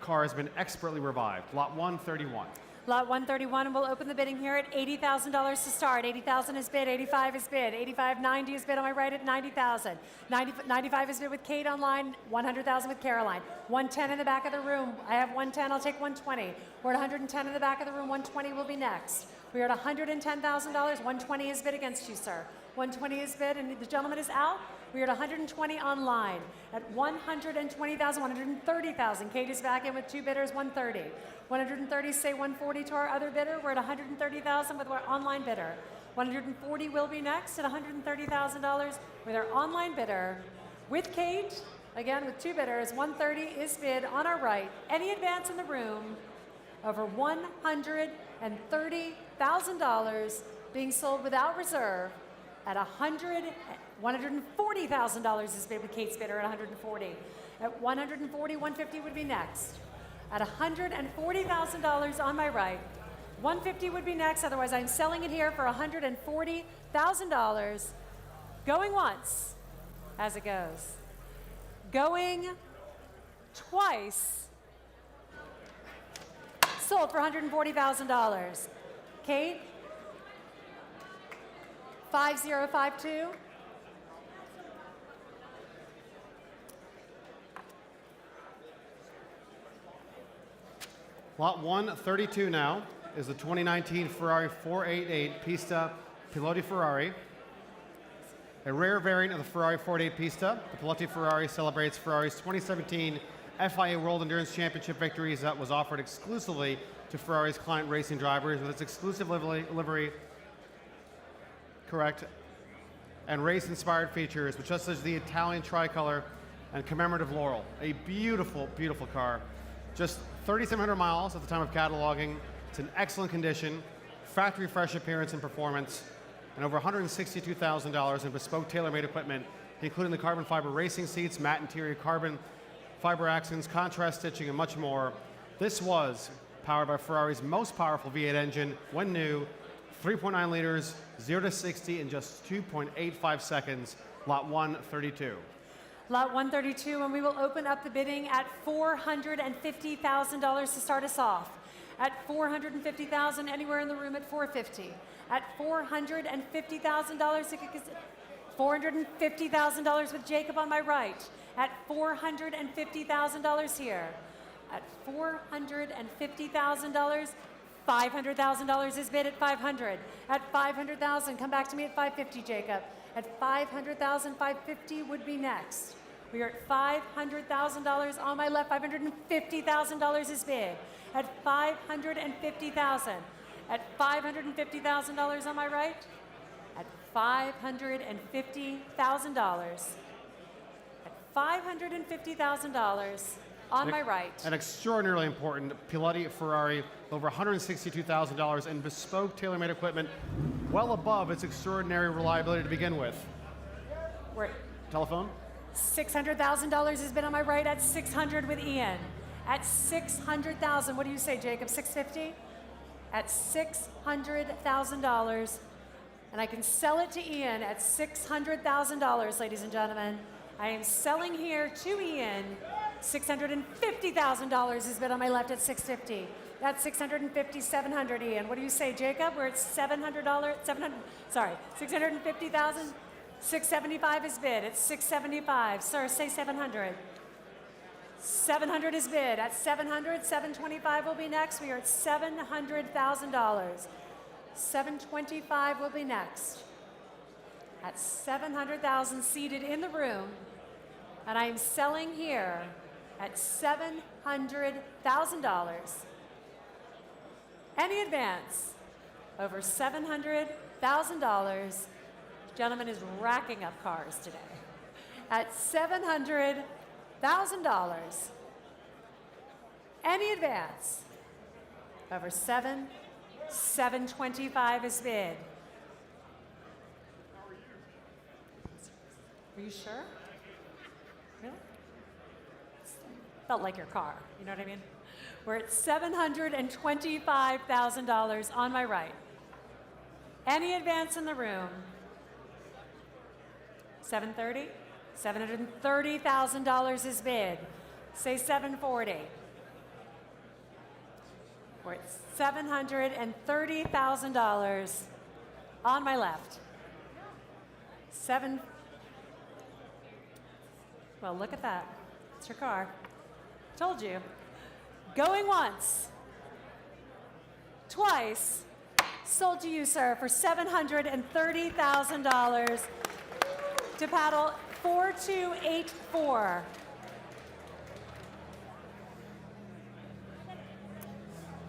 Car has been expertly revived. Lot 131. Lot 131, and we'll open the bidding here at $80,000 to start. 80,000 is bid, 85 is bid, 85.90 is bid on my right at 90,000. 95 is bid with Kate online, 100,000 with Caroline. 110 in the back of the room. I have 110, I'll take 120. We're at 110 in the back of the room, 120 will be next. We are at $110,000, 120 is bid against you, sir. 120 is bid, and the gentleman is out. We are at 120 online. At 120,000, 130,000. Kate is back in with two bidders, 130. 130, say 140 to our other bidder. We're at 130,000 with our online bidder. 140 will be next at $130,000 with our online bidder. With Kate, again with two bidders, 130 is bid on our right. Any advance in the room over $130,000 being sold without reserve at $140,000 is bid with Kate's bidder at 140. At 140, 150 would be next. At $140,000 on my right, 150 would be next. Otherwise, I'm selling it here for $140,000. Going once, as it goes. Going twice. Sold for $140,000. Kate? 5052. Lot 132 now is the 2019 Ferrari 488 Pista Piloti Ferrari. A rare variant of the Ferrari 488 Pista, the Piloti Ferrari celebrates Ferrari's 2017 FIA World Endurance Championship victories that was offered exclusively to Ferrari's client racing drivers with its exclusive livery, correct, and race-inspired features, which such as the Italian tricolor and commemorative laurel. A beautiful, beautiful car. Just 3,700 miles at the time of cataloging. It's in excellent condition, factory fresh appearance and performance, and over $162,000 in bespoke tailor-made equipment, including the carbon fiber racing seats, matte interior carbon fiber accents, contrast stitching, and much more. This was powered by Ferrari's most powerful V8 engine when new, 3.9 liters, 0 to 60 in just 2.85 seconds, lot 132. Lot 132, and we will open up the bidding at $450,000 to start us off. At $450,000, anywhere in the room at $450. At $450,000, $450,000 with Jacob on my right. At $450,000 here. At $450,000, $500,000 is bid at $500. At $500,000, come back to me at $550, Jacob. At $500,000, $550 would be next. We are at $500,000 on my left. $550,000 is bid. At $550,000. At $550,000 on my right. At $550,000. At $550,000 on my right. An extraordinarily important Piloti Ferrari, over $162,000 in bespoke tailor-made equipment, well above its extraordinary reliability to begin with. We're Telephone? $600,000 has been on my right at 600 with Ian. At 600,000, what do you say, Jacob? 650? At $600,000, and I can sell it to Ian at $600,000, ladies and gentlemen. I am selling here to Ian. $650,000 has been on my left at 650. That's 650, 700, Ian. What do you say, Jacob? We're at $700, 650,000. 675 is bid at 675. Sir, say 700. 700 is bid at 700. 725 will be next. We are at $700,000. 725 will be next. At 700,000 seated in the room, and I am selling here at $700,000. Any advance over $700,000. Gentleman is racking up cars today. At $700,000. Any advance over 725 is bid. Are you sure? Really? Felt like your car, you know what I mean? We're at $725,000 on my right. Any advance in the room? 730? $730,000 is bid. Say 740. We're at $730,000 on my left. Well, look at that. It's your car. Told you. Going once. Twice. Sold to you, sir, for $730,000 to paddle 4284.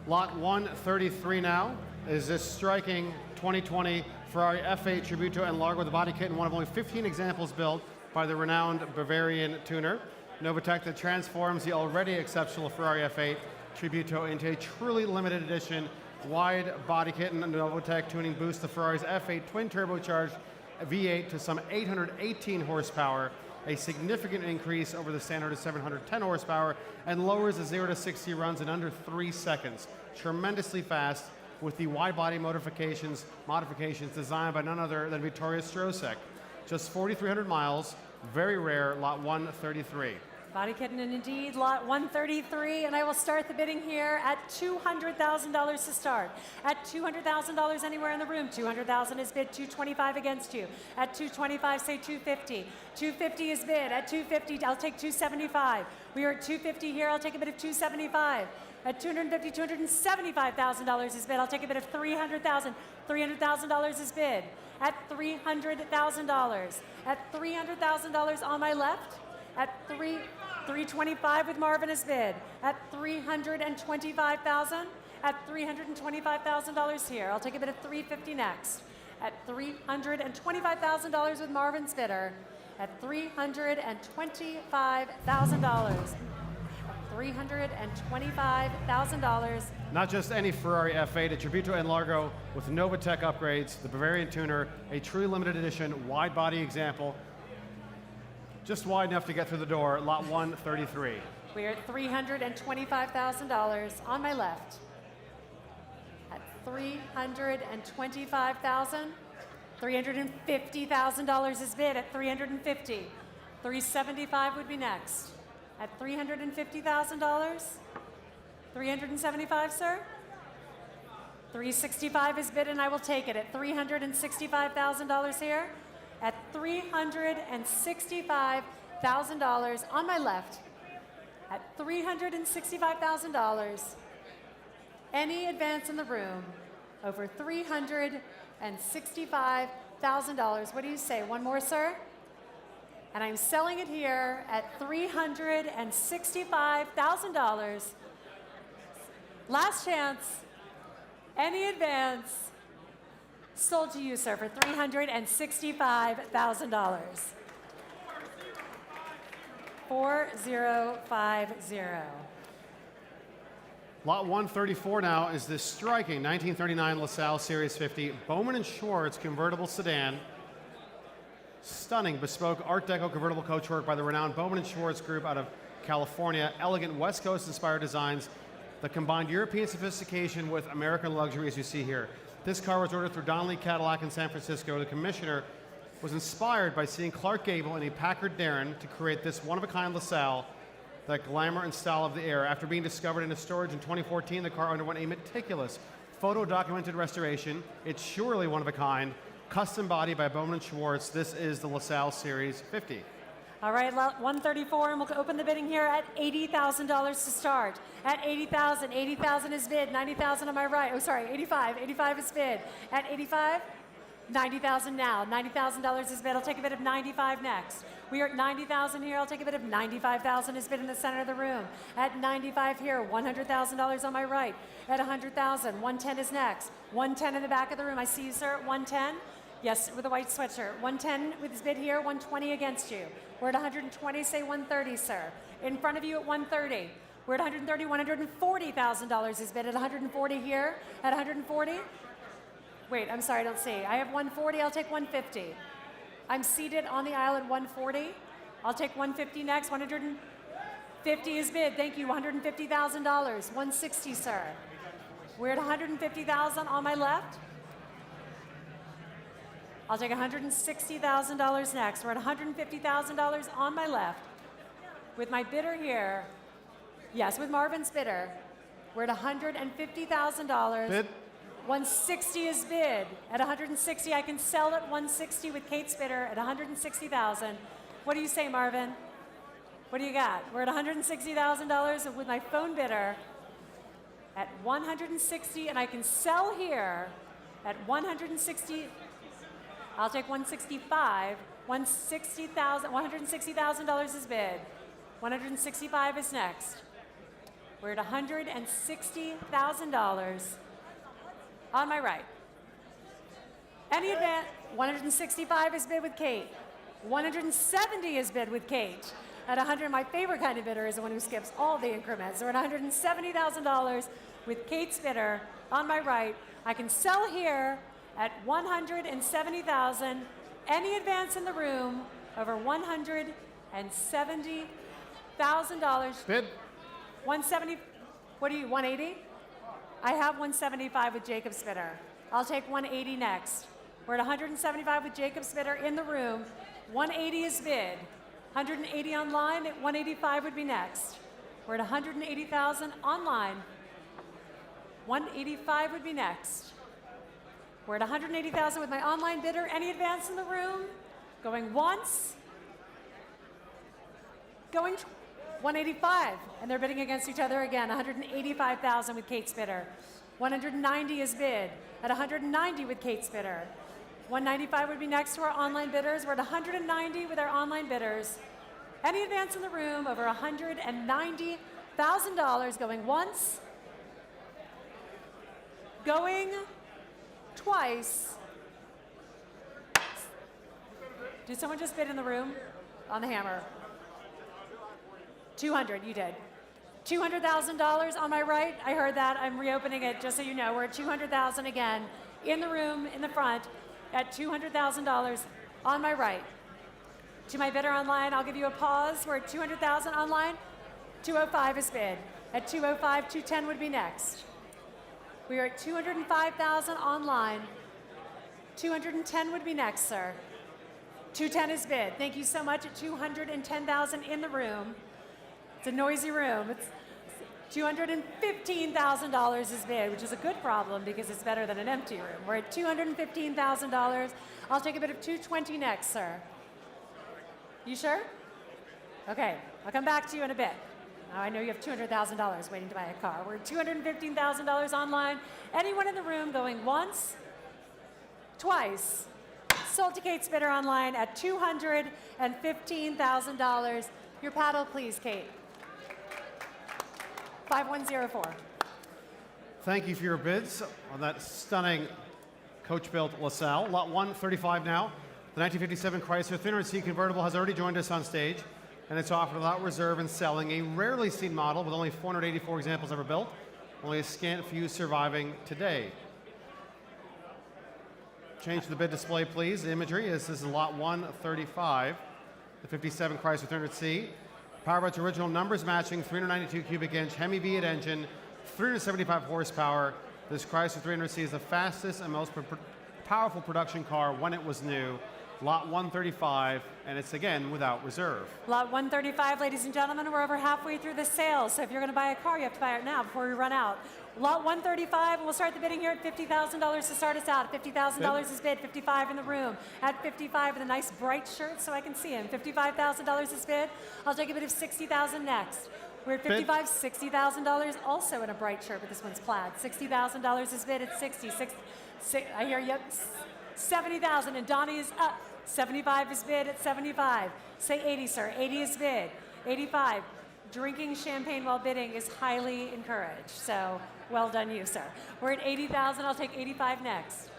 Lot 133 now is this striking 2020 Ferrari F8 Tributo and Largo with a body kit and one of only 15 examples built by the renowned Bavarian tuner. Novatech that transforms the already exceptional Ferrari F8 Tributo into a truly limited edition wide body kit, and Novatech tuning boosts the Ferrari's F8 twin turbocharged V8 to some 818 horsepower, a significant increase over the standard of 710 horsepower, and lowers the 0 to 60 runs in under 3 seconds. Tremendously fast with the wide body modifications designed by none other than Vittorio Strosek. Just 4,300 miles, very rare, lot 133. Body kit and indeed lot 133, and I will start the bidding here at $200,000 to start. At $200,000 anywhere in the room, $200,000 is bid, $225 against you. At $225, say $250. $250 is bid. At $250, I'll take $275. We are at $250 here, I'll take a bid of $275. At $250, $275,000 is bid. I'll take a bid of $300,000. $300,000 is bid. At $300,000. At $300,000 on my left. At $325 with Marvin is bid. At $325,000. At $325,000 here. I'll take a bid of $350 next. At $325,000 with Marvin's bidder. At $325,000. $325,000. Not just any Ferrari F8, a Tributo and Largo with Novatech upgrades, the Bavarian tuner, a truly limited edition wide body example, just wide enough to get through the door, lot 133. We are at $325,000 on my left. At $325,000. $350,000 is bid at $350. $375 would be next. At $350,000. $375, sir. $365 is bid, and I will take it at $365,000 here. At $365,000 on my left. At $365,000. Any advance in the room over $365,000. What do you say? One more, sir? And I'm selling it here at $365,000. Last chance. Any advance. Sold to you, sir, for $365,000. 4050. Lot 134 now is this striking 1939 LaSalle Series 50 Bowman & Schwartz convertible sedan. Stunning bespoke Art Deco convertible coachwork by the renowned Bowman & Schwartz group out of California. Elegant West Coast inspired designs that combined European sophistication with American luxury, as you see here. This car was ordered through Donnelly Cadillac in San Francisco. The commissioner was inspired by seeing Clark Gable in a Packard Darren to create this one-of-a-kind LaSalle, that glamour and style of the era. After being discovered in a storage in 2014, the car underwent a meticulous, photo-documented restoration. It's surely one of a kind. Custom body by Bowman & Schwartz. This is the LaSalle Series 50. All right, lot 134, and we'll open the bidding here at $80,000 to start. At $80,000, $80,000 is bid. $90,000 on my right. Oh, sorry, $85,000. $85,000 is bid. At $85,000, $90,000 now. $90,000 is bid. I'll take a bid of $95,000 next. We are at $90,000 here. I'll take a bid of $95,000 is bid in the center of the room. At $95,000 here, $100,000 on my right. At $100,000, $110,000 is next. $110,000 in the back of the room. I see you, sir. $110,000. Yes, with a white sweatshirt. $110,000 with his bid here. $120,000 against you. We're at $120,000. Say $130,000, sir. In front of you at $130,000. We're at $130,000. $140,000 is bid at $140,000 here. At $140,000. Wait, I'm sorry, I don't see. I have $140,000. I'll take $150,000. I'm seated on the aisle at $140,000. I'll take $150,000 next. $150,000 is bid. Thank you. $150,000. $160,000, sir. We're at $150,000 on my left. I'll take $160,000 next. We're at $150,000 on my left. With my bidder here, yes, with Marvin's bidder, we're at $150,000. Bid. 160 is bid. At 160, I can sell at 160 with Kate's bidder at 160,000. What do you say, Marvin? What do you got? We're at $160,000 with my phone bidder at 160, and I can sell here at 160. I'll take 165. $160,000 is bid. 165 is next. We're at $160,000 on my right. Any advance? 165 is bid with Kate. 170 is bid with Kate. At 100, my favorite kind of bidder is the one who skips all the increments. So we're at $170,000 with Kate's bidder on my right. I can sell here at $170,000. Any advance in the room over $170,000. Bid. 170. What are you? 180? I have 175 with Jacob's bidder. I'll take 180 next. We're at 175 with Jacob's bidder in the room. 180 is bid. 180 online. At 185 would be next. We're at 180,000 online. 185 would be next. We're at 180,000 with my online bidder. Any advance in the room? Going once. Going 185, and they're bidding against each other again. 185,000 with Kate's bidder. 190 is bid. At 190 with Kate's bidder. 195 would be next to our online bidders. We're at 190 with our online bidders. Any advance in the room over $190,000 going once, going twice. Did someone just bid in the room on the hammer? 200, you did. $200,000 on my right. I heard that. I'm reopening it just so you know. We're at 200,000 again in the room in the front at $200,000 on my right. To my bidder online, I'll give you a pause. We're at 200,000 online. 205 is bid. At 205, 210 would be next. We are at 205,000 online. 210 would be next, sir. 210 is bid. Thank you so much. At 210,000 in the room. It's a noisy room. It's $215,000 is bid, which is a good problem because it's better than an empty room. We're at $215,000. I'll take a bid of 220 next, sir. You sure? Okay, I'll come back to you in a bit. Now I know you have $200,000 waiting to buy a car. We're at $215,000 online. Anyone in the room going once, twice? Sold to Kate's bidder online at $215,000. Your paddle, please, Kate. 5104. Thank you for your bids on that stunning coach-built LaSalle. Lot 135 now. The 1957 Chrysler 300C convertible has already joined us on stage, and it's offered without reserve and selling. A rarely seen model with only 484 examples ever built. Only a scant few surviving today. Change to the bid display, please. The imagery is this is lot 135, the 57 Chrysler 300C. Power by its original numbers matching 392 cubic inch Hemi V8 engine, 375 horsepower. This Chrysler 300C is the fastest and most powerful production car when it was new. Lot 135, and it's again without reserve. Lot 135, ladies and gentlemen, we're over halfway through the sale. So if you're going to buy a car, you have to buy it now before we run out. Lot 135, and we'll start the bidding here at $50,000 to start us out. $50,000 is bid, 55 in the room. At 55 with a nice bright shirt so I can see him. $55,000 is bid. I'll take a bid of $60,000 next. We're at 55, $60,000 also in a bright shirt, but this one's plaid. $60,000 is bid at 60. I hear you. 70,000, and Donnie is up. 75 is bid at 75. Say 80, sir. 80 is bid. 85. Drinking champagne while bidding is highly encouraged. So well done you, sir. We're at 80,000. I'll take 85 next.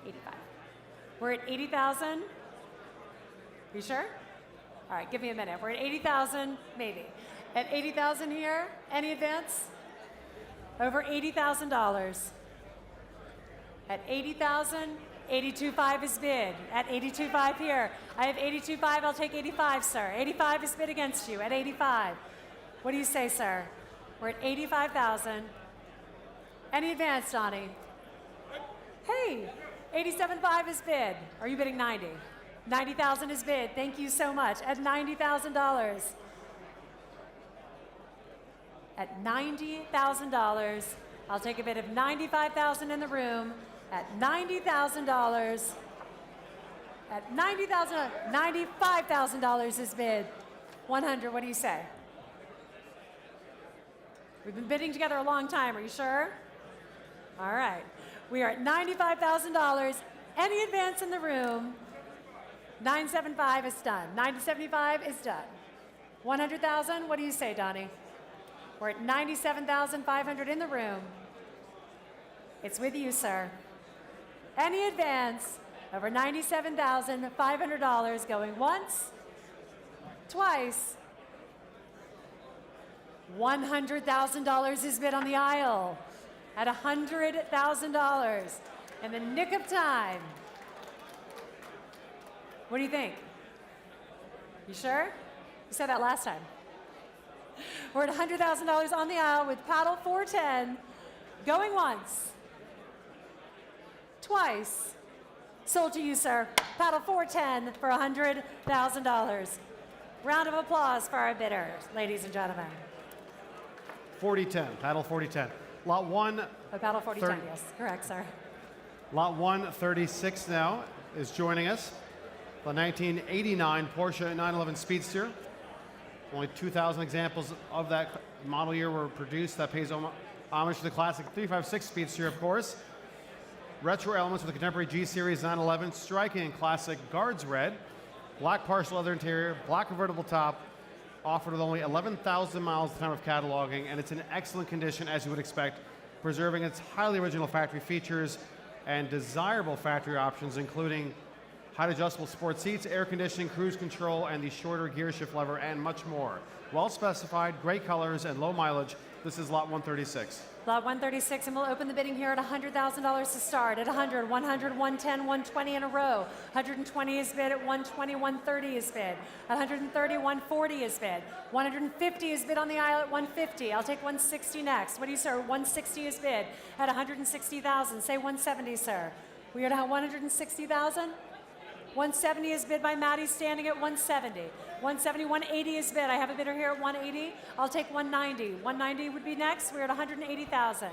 85. We're at 80,000. You sure? All right, give me a minute. We're at 80,000, maybe. At 80,000 here, any advance? Over $80,000. At 80,000, 82.5 is bid. At 82.5 here. I have 82.5, I'll take 85, sir. 85 is bid against you at 85. What do you say, sir? We're at 85,000. Any advance, Donnie? Hey, 87.5 is bid. Are you bidding 90? 90,000 is bid. Thank you so much. At $90,000. At $90,000, I'll take a bid of $95,000 in the room. At $90,000. At $90,000, $95,000 is bid. 100, what do you say? We've been bidding together a long time, are you sure? All right, we are at $95,000. Any advance in the room, 975 is done. 975 is done. 100,000, what do you say, Donnie? We're at 97,500 in the room. It's with you, sir. Any advance over $97,500 going once, twice. $100,000 is bid on the aisle at $100,000 in the nick of time. What do you think? You sure? You said that last time. We're at $100,000 on the aisle with paddle 410 going once, twice. Sold to you, sir. Paddle 410 for $100,000. Round of applause for our bidders, ladies and gentlemen. 4010, paddle 4010. Lot 1. Oh, paddle 4010, yes, correct, sir. Lot 136 now is joining us. The 1989 Porsche 911 Speedster. Only 2,000 examples of that model year were produced. That pays homage to the classic 356 Speedster, of course. Retro elements with the contemporary G-Series 911, striking in classic Guards red, black partial leather interior, black convertible top, offered with only 11,000 miles at the time of cataloging, and it's in excellent condition as you would expect, preserving its highly original factory features and desirable factory options, including height adjustable sport seats, air conditioning, cruise control, and the shorter gear shift lever, and much more. Well specified, great colors, and low mileage. This is lot 136. Lot 136, and we'll open the bidding here at $100,000 to start. At 100, 100, 110, 120 in a row. 120 is bid. At 120, 130 is bid. At 130, 140 is bid. 150 is bid on the aisle at 150. I'll take 160 next. What do you, sir? 160 is bid at 160,000. Say 170, sir. We are at 160,000. 170 is bid by Maddie, standing at 170. 170, 180 is bid. I have a bidder here at 180. I'll take 190. 190 would be next. We're at 180,000.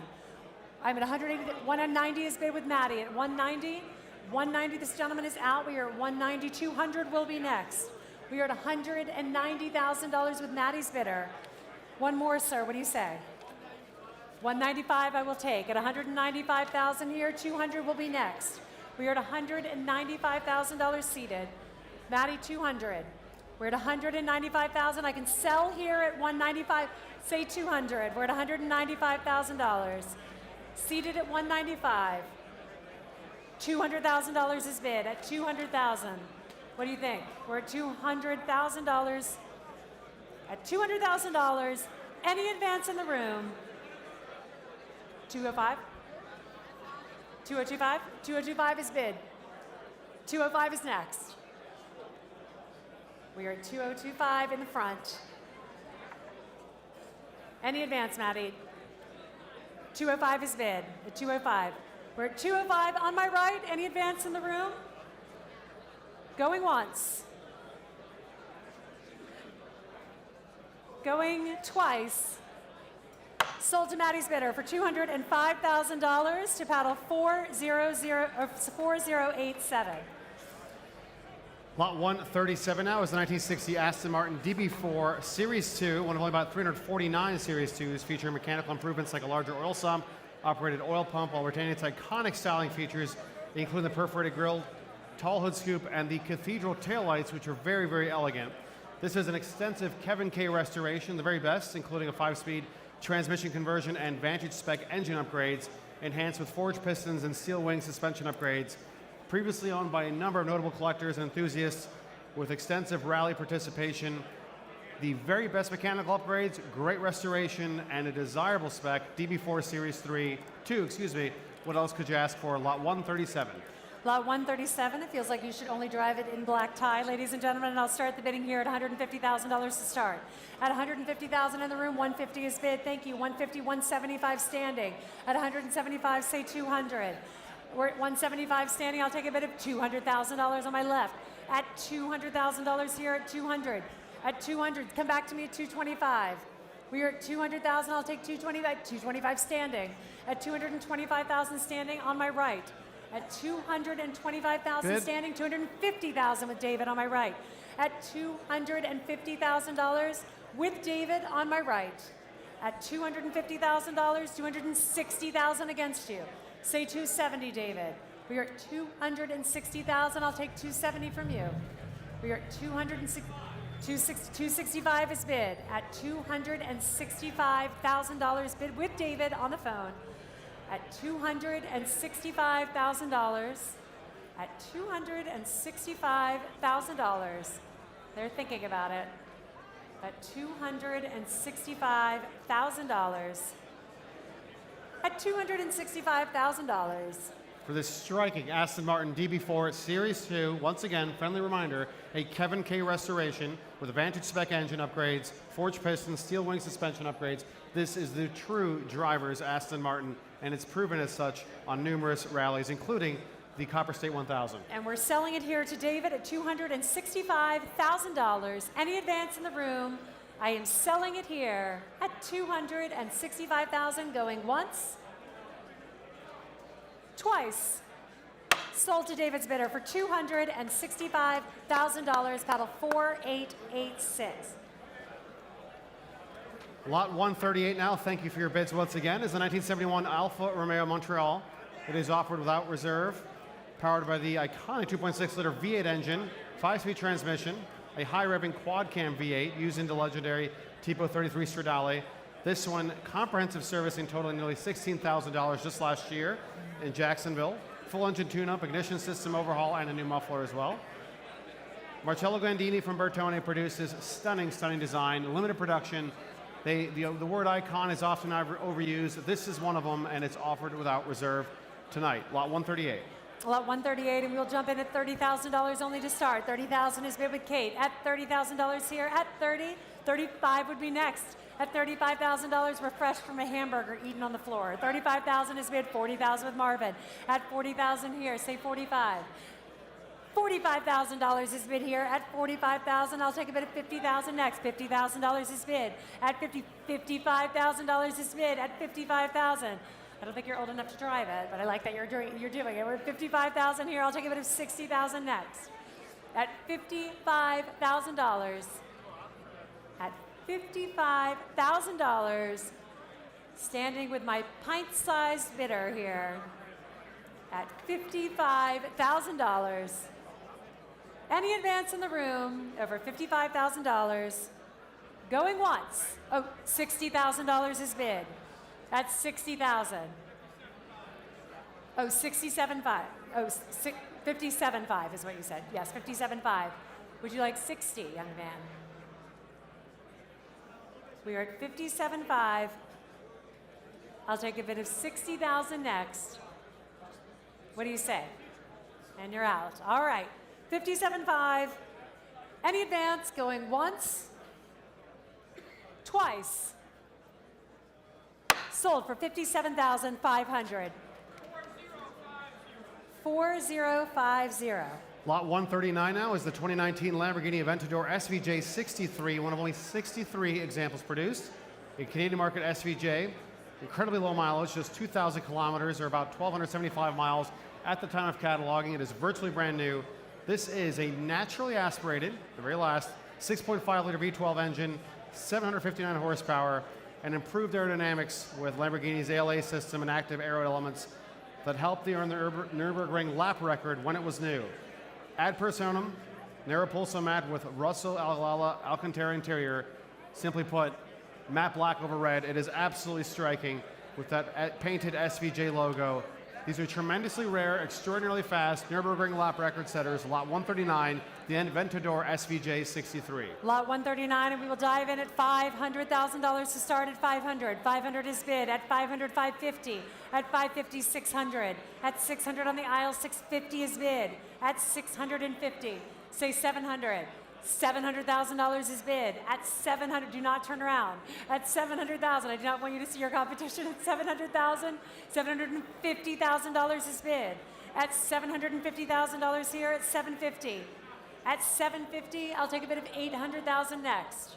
I'm at 180. 190 is bid with Maddie at 190. 190, this gentleman is out. We are at 190. 200 will be next. We are at $190,000 with Maddie's bidder. One more, sir. What do you say? 195 I will take. At 195,000 here, 200 will be next. We are at $195,000 seated. Maddie, 200. We're at 195,000. I can sell here at 195. Say 200. We're at $195,000. Seated at 195. $200,000 is bid at 200,000. What do you think? We're at $200,000. At $200,000, any advance in the room? 205? 2025? 2025 is bid. 205 is next. We are at 2025 in the front. Any advance, Maddie? 205 is bid. At 205. We're at 205 on my right. Any advance in the room? Going once. Going twice. Sold to Maddie's bidder for $205,000 to paddle 4087. Lot 137 now is the 1960 Aston Martin DB4 Series 2, one of only about 349 Series 2s, featuring mechanical improvements like a larger oil sump, operated oil pump, while retaining its iconic styling features, including the perforated grille, tall hood scoop, and the cathedral taillights, which are very, very elegant. This is an extensive Kevin K restoration, the very best, including a 5-speed transmission conversion and Vantage spec engine upgrades, enhanced with forged pistons and steel wing suspension upgrades. Previously owned by a number of notable collectors and enthusiasts with extensive rally participation. The very best mechanical upgrades, great restoration, and a desirable spec, DB4 Series 2, What else could you ask for? Lot 137. Lot 137, it feels like you should only drive it in black tie, ladies and gentlemen, and I'll start the bidding here at $150,000 to start. At $150,000 in the room, 150 is bid. Thank you. 150, 175 standing. At 175, say 200. We're at 175 standing. I'll take a bid of $200,000 on my left. At $200,000 here at 200. At 200, come back to me at 225. We are at 200,000. I'll take 225. 225 standing. At 225,000 standing on my right. At 225,000 standing. 250,000 with David on my right. At $250,000 with David on my right. At $250,000, 260,000 against you. Say 270, David. We are at 260,000. I'll take 270 from you. We are at 265 is bid. At $265,000 bid with David on the phone. At $265,000. At $265,000. They're thinking about it. At $265,000. At $265,000. For this striking Aston Martin DB4 Series 2, once again, friendly reminder, a Kevin K restoration with Advantage spec engine upgrades, forged pistons, steel wing suspension upgrades. This is the true driver's Aston Martin, and it's proven as such on numerous rallies, including the Copper State 1000. And we're selling it here to David at $265,000. Any advance in the room, I am selling it here at $265,000, going once, twice. Sold to David's bidder for $265,000, paddle 4886. Lot 138 now, thank you for your bids once again, is the 1971 Alfa Romeo Montreal. It is offered without reserve, powered by the iconic 2.6-liter V8 engine, 5-speed transmission, a high-revving quad-cam V8 used in the legendary Tipo 33 Stradale. This one, comprehensive servicing totaling nearly $16,000 just last year in Jacksonville. Full engine tune-up, ignition system overhaul, and a new muffler as well. Marcello Gandini from Bertone produces stunning, stunning design, limited production. The word icon is often overused. This is one of them, and it's offered without reserve tonight. Lot 138. Lot 138, and we'll jump in at $30,000 only to start. $30,000 is bid with Kate. At $30,000 here, at 30, 35 would be next. At $35,000, refreshed from a hamburger eaten on the floor. $35,000 is bid, $40,000 with Marvin. At $40,000 here, say 45. $45,000 is bid here. At $45,000, I'll take a bid of $50,000 next. $50,000 is bid. At $55,000 is bid. At $55,000. I don't think you're old enough to drive it, but I like that you're doing it. We're at $55,000 here. I'll take a bid of $60,000 next. At $55,000. At $55,000, standing with my pint-sized bidder here. At $55,000. Any advance in the room over $55,000. Going once. Oh, $60,000 is bid. At $60,000. Oh, 67.5. Oh, 57.5 is what you said. Yes, 57.5. Would you like 60, young man? We are at 57.5. I'll take a bid of 60,000 next. What do you say? And you're out. All right. 57.5. Any advance going once, twice. Sold for $57,500. 4050. Lot 139 now is the 2019 Lamborghini Aventador SVJ 63, one of only 63 examples produced. A Canadian market SVJ, incredibly low mileage, just 2,000 kilometers or about 1,275 miles at the time of cataloging. It is virtually brand new. This is a naturally aspirated, the very last, 6.5-liter V12 engine, 759 horsepower, and improved aerodynamics with Lamborghini's ALA system and active aero elements that helped earn the Nürburgring lap record when it was new. Ad personam, narrow pulso mat with Russell Alala Alcantara interior. Simply put, matte black over red. It is absolutely striking with that painted SVJ logo. These are tremendously rare, extraordinarily fast Nürburgring lap record setters. Lot 139, the Aventador SVJ 63. Lot 139, and we will dive in at $500,000 to start at 500. 500 is bid. At 500, 550. At 550, 600. At 600 on the aisle, 650 is bid. At 650, say 700. $700,000 is bid. At 700, do not turn around. At 700,000, I do not want you to see your competition. At 700,000, $750,000 is bid. At $750,000 here, at 750. At 750, I'll take a bid of 800,000 next.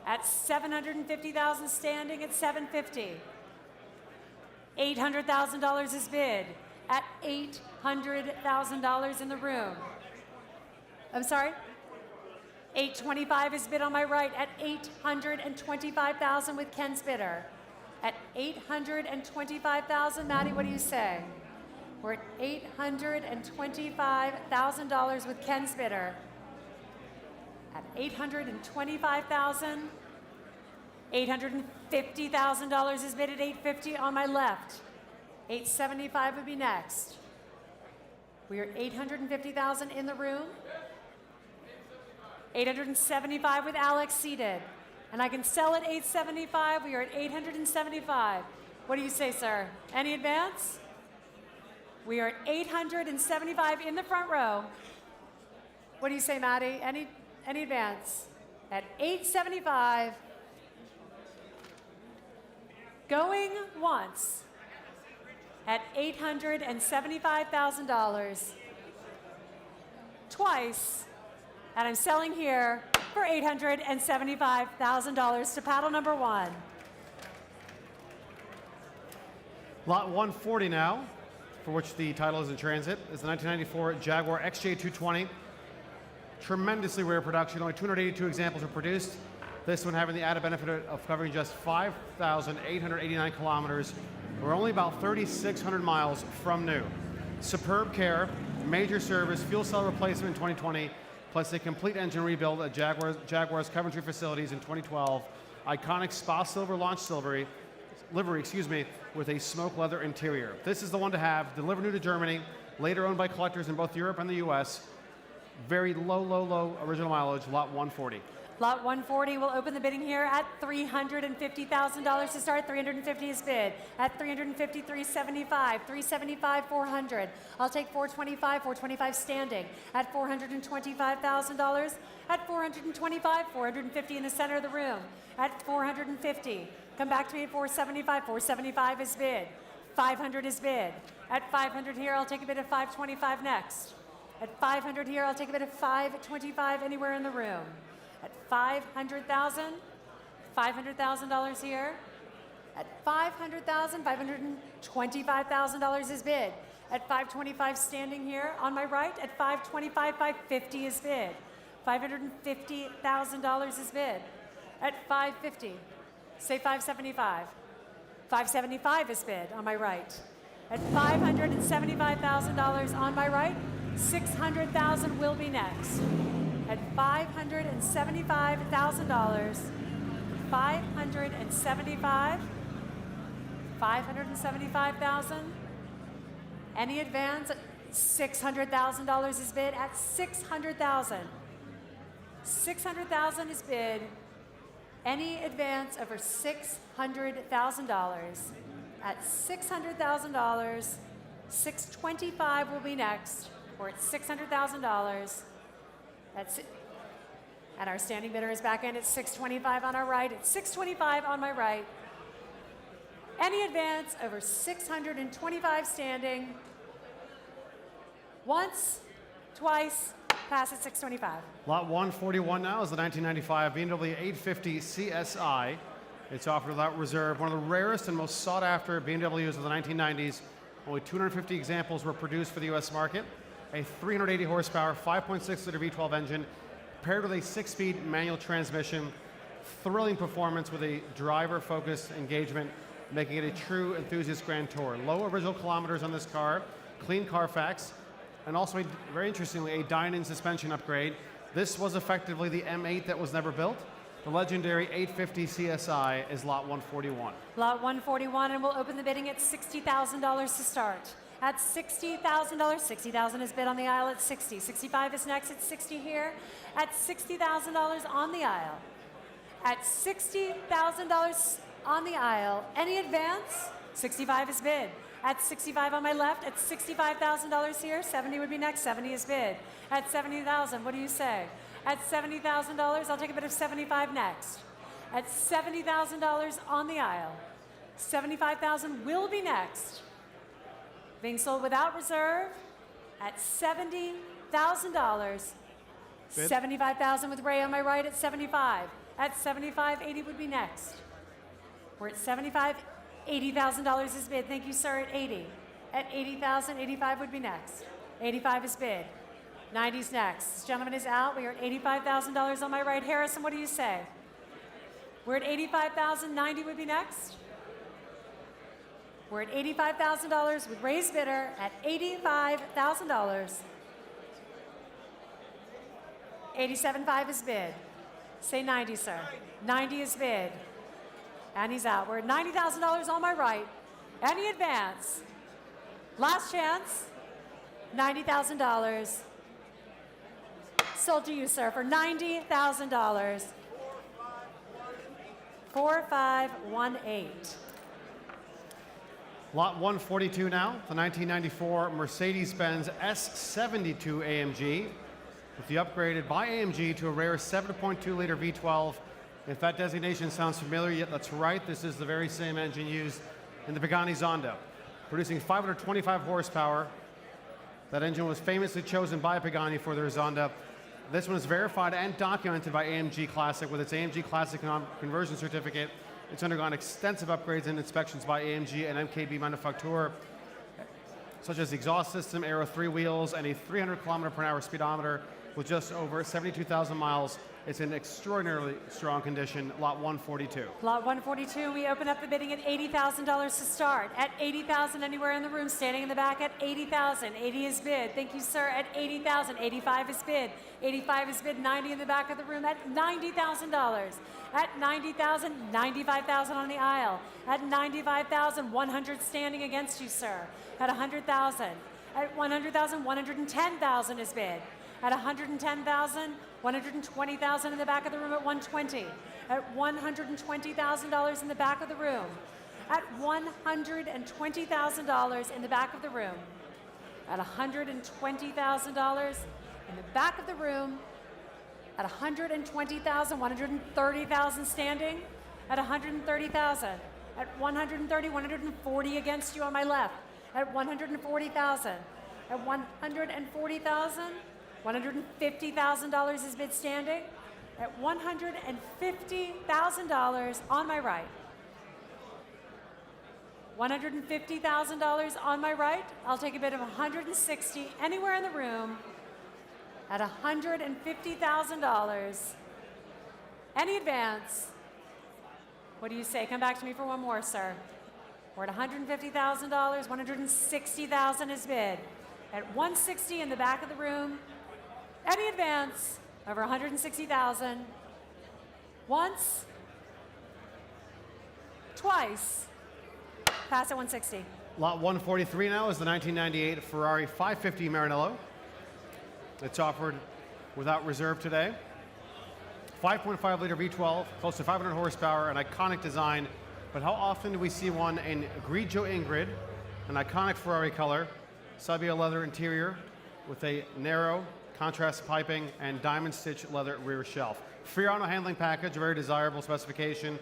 At 750,000 standing at 750. $800,000 is bid. At $800,000 in the room. I'm sorry? 825 is bid on my right at 825,000 with Ken's bidder. At 825,000, Maddie, what do you say? We're at $825,000 with Ken's bidder. At 825,000, $850,000 is bid at 850 on my left. 875 would be next. We are at 850,000 in the room. 875 with Alex seated. And I can sell at 875. We are at 875. What do you say, sir? Any advance? We are at 875 in the front row. What do you say, Maddie? Any advance? At 875. Going once. At $875,000. Twice. And I'm selling here for $875,000 to paddle number one. Lot 140 now, for which the title is in transit, is the 1994 Jaguar XJ220. Tremendously rare production. Only 282 examples were produced. This one having the added benefit of covering just 5,889 kilometers. We're only about 3,600 miles from new. Superb care, major service, fuel cell replacement in 2020, plus a complete engine rebuild at Jaguar's Coventry facilities in 2012. Iconic Spa Silver launch livery, with a smoke leather interior. This is the one to have, delivered new to Germany, later owned by collectors in both Europe and the US. Very low original mileage, lot 140. Lot 140 will open the bidding here at $350,000 to start. 350 is bid. At 350, 375, 375, 400. I'll take 425, 425 standing. At $425,000. At 425, 450 in the center of the room. At 450. Come back to me at 475. 475 is bid. 500 is bid. At 500 here, I'll take a bid of 525 next. At 500 here, I'll take a bid of 525 anywhere in the room. At $500,000, $500,000 here. At $500,000, $525,000 is bid. At 525 standing here on my right. At 525, 550 is bid. $550,000 is bid. At 550, say 575. 575 is bid on my right. At $575,000 on my right, $600,000 will be next. At $575,000, 575,000. Any advance? $600,000 is bid at $600,000. $600,000 is bid. Any advance over $600,000 at $600,000. $625,000 will be next. We're at $600,000. That's it. And our standing bidder is back in at $625,000 on our right. At $625,000 on my right. Any advance over $625,000 standing. Once, twice, pass at $625,000. Lot 141 now is the 1995 BMW 850 CSI. It's offered without reserve. One of the rarest and most sought after BMWs of the 1990s. Only 250 examples were produced for the US market. A 380 horsepower, 5.6 liter V12 engine, paired with a 6-speed manual transmission. Thrilling performance with a driver-focused engagement, making it a true enthusiast grand tour. Low original kilometers on this car, clean Carfax, and also, very interestingly, a dine-in suspension upgrade. This was effectively the M8 that was never built. The legendary 850 CSI is lot 141. Lot 141, and we'll open the bidding at $60,000 to start. At $60,000, $60,000 is bid on the aisle at 60. 65 is next at 60 here. At $60,000 on the aisle. At $60,000 on the aisle. Any advance? 65 is bid. At 65 on my left, at $65,000 here. 70 would be next. 70 is bid. At $70,000, what do you say? At $70,000, I'll take a bid of 75 next. At $70,000 on the aisle. 75,000 will be next. Being sold without reserve at $70,000. 75,000 with Ray on my right at 75. At 75, 80 would be next. We're at 75, $80,000 is bid. Thank you, sir, at 80. At 80,000, 85 would be next. 85 is bid. 90's next. This gentleman is out. We are at $85,000 on my right. Harrison, what do you say? We're at 85,000, 90 would be next. We're at $85,000 with raised bidder at $85,000. 87.5 is bid. Say 90, sir. 90 is bid. And he's out. We're at $90,000 on my right. Any advance? Last chance. $90,000. Sold to you, sir, for $90,000. 4518. Lot 142 now, the 1994 Mercedes-Benz S72 AMG, with the upgraded by AMG to a rare 7.2-liter V12. If that designation sounds familiar, yet that's right. This is the very same engine used in the Pagani Zonda, producing 525 horsepower. That engine was famously chosen by Pagani for their Zonda. This one is verified and documented by AMG Classic with its AMG Classic conversion certificate. It's undergone extensive upgrades and inspections by AMG and MKB Manufacture, such as the exhaust system, Aero 3 wheels, and a 300 km/h speedometer with just over 72,000 miles. It's in extraordinarily strong condition. Lot 142. Lot 142, we open up the bidding at $80,000 to start. At $80,000, anywhere in the room, standing in the back at $80,000. 80 is bid. Thank you, sir, at $80,000. 85 is bid. 85 is bid. 90 in the back of the room at $90,000. At $90,000, $95,000 on the aisle. At $95,000, 100 standing against you, sir. At $100,000. At $100,000, $110,000 is bid. At $110,000, $120,000 in the back of the room at $120. At $120,000 in the back of the room. At $120,000 in the back of the room. At $120,000 in the back of the room. At $120,000, $130,000 standing. At $130,000. At $130,000, $140,000 against you on my left. At $140,000. At $140,000. $150,000 is bid standing. At $150,000 on my right. $150,000 on my right. I'll take a bid of $160,000 anywhere in the room. At $150,000. Any advance? What do you say? Come back to me for one more, sir. We're at $150,000. $160,000 is bid. At $160,000 in the back of the room. Any advance over $160,000. Once, twice, pass at $160,000. Lot 143 now is the 1998 Ferrari 550 Maranello. It's offered without reserve today. 5.5-liter V12, close to 500 horsepower, an iconic design. But how often do we see one in Grigio Ingrid, an iconic Ferrari color, Sabia leather interior with a narrow contrast piping and diamond stitch leather rear shelf. Fiorano handling package, a very desirable specification,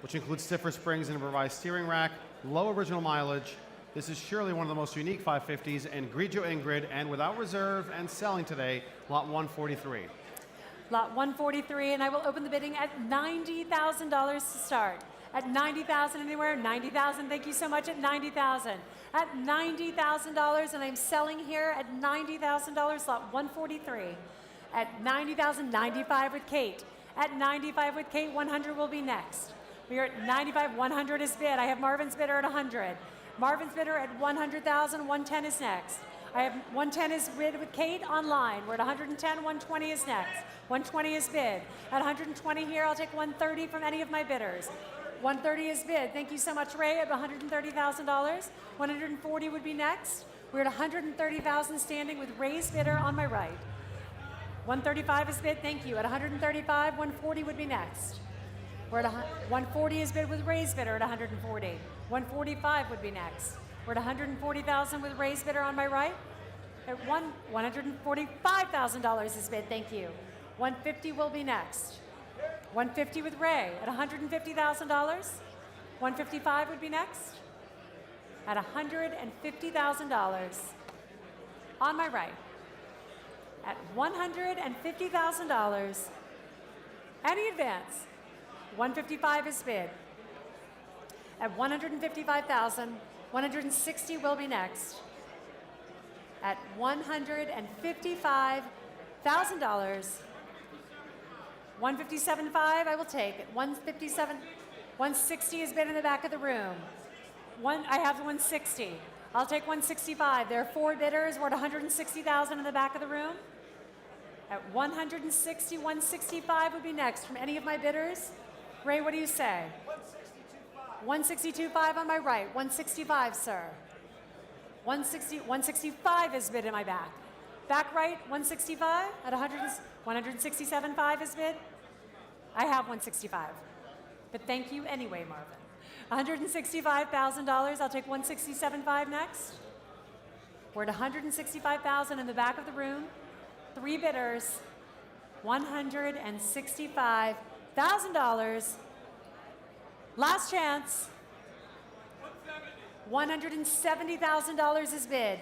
which includes stiffer springs and a revised steering rack, low original mileage. This is surely one of the most unique 550s in Grigio Ingrid and without reserve and selling today, lot 143. Lot 143, and I will open the bidding at $90,000 to start. At $90,000 anywhere, $90,000, thank you so much, at $90,000. At $90,000, and I'm selling here at $90,000, lot 143. At $90,000, 95 with Kate. At 95 with Kate, 100 will be next. We are at 95, 100 is bid. I have Marvin's bidder at 100. Marvin's bidder at 100,000, 110 is next. I have 110 is bid with Kate online. We're at 110, 120 is next. 120 is bid. At 120 here, I'll take 130 from any of my bidders. 130 is bid. Thank you so much, Ray, at $130,000. 140 would be next. We're at 130,000 standing with Ray's bidder on my right. 135 is bid. Thank you. At 135, 140 would be next. We're at 140 is bid with Ray's bidder at 140. 145 would be next. We're at 140,000 with Ray's bidder on my right. At $145,000 is bid. Thank you. 150 will be next. 150 with Ray at $150,000. 155 would be next at $150,000. On my right, at $150,000. Any advance? 155 is bid. At $155,000, 160 will be next. At $155,000, 157.5 I will take. At 157, 160 is bid in the back of the room. I have 160. I'll take 165. There are 4 bidders. We're at 160,000 in the back of the room. At 160, 165 would be next from any of my bidders. Ray, what do you say? 162.5 on my right. 165, sir. 165 is bid in my back. Back right, 165 at 167.5 is bid. I have 165, but thank you anyway, Marvin. $165,000. I'll take 167.5 next. We're at 165,000 in the back of the room. 3 bidders. $165,000. Last chance. $170,000 is bid.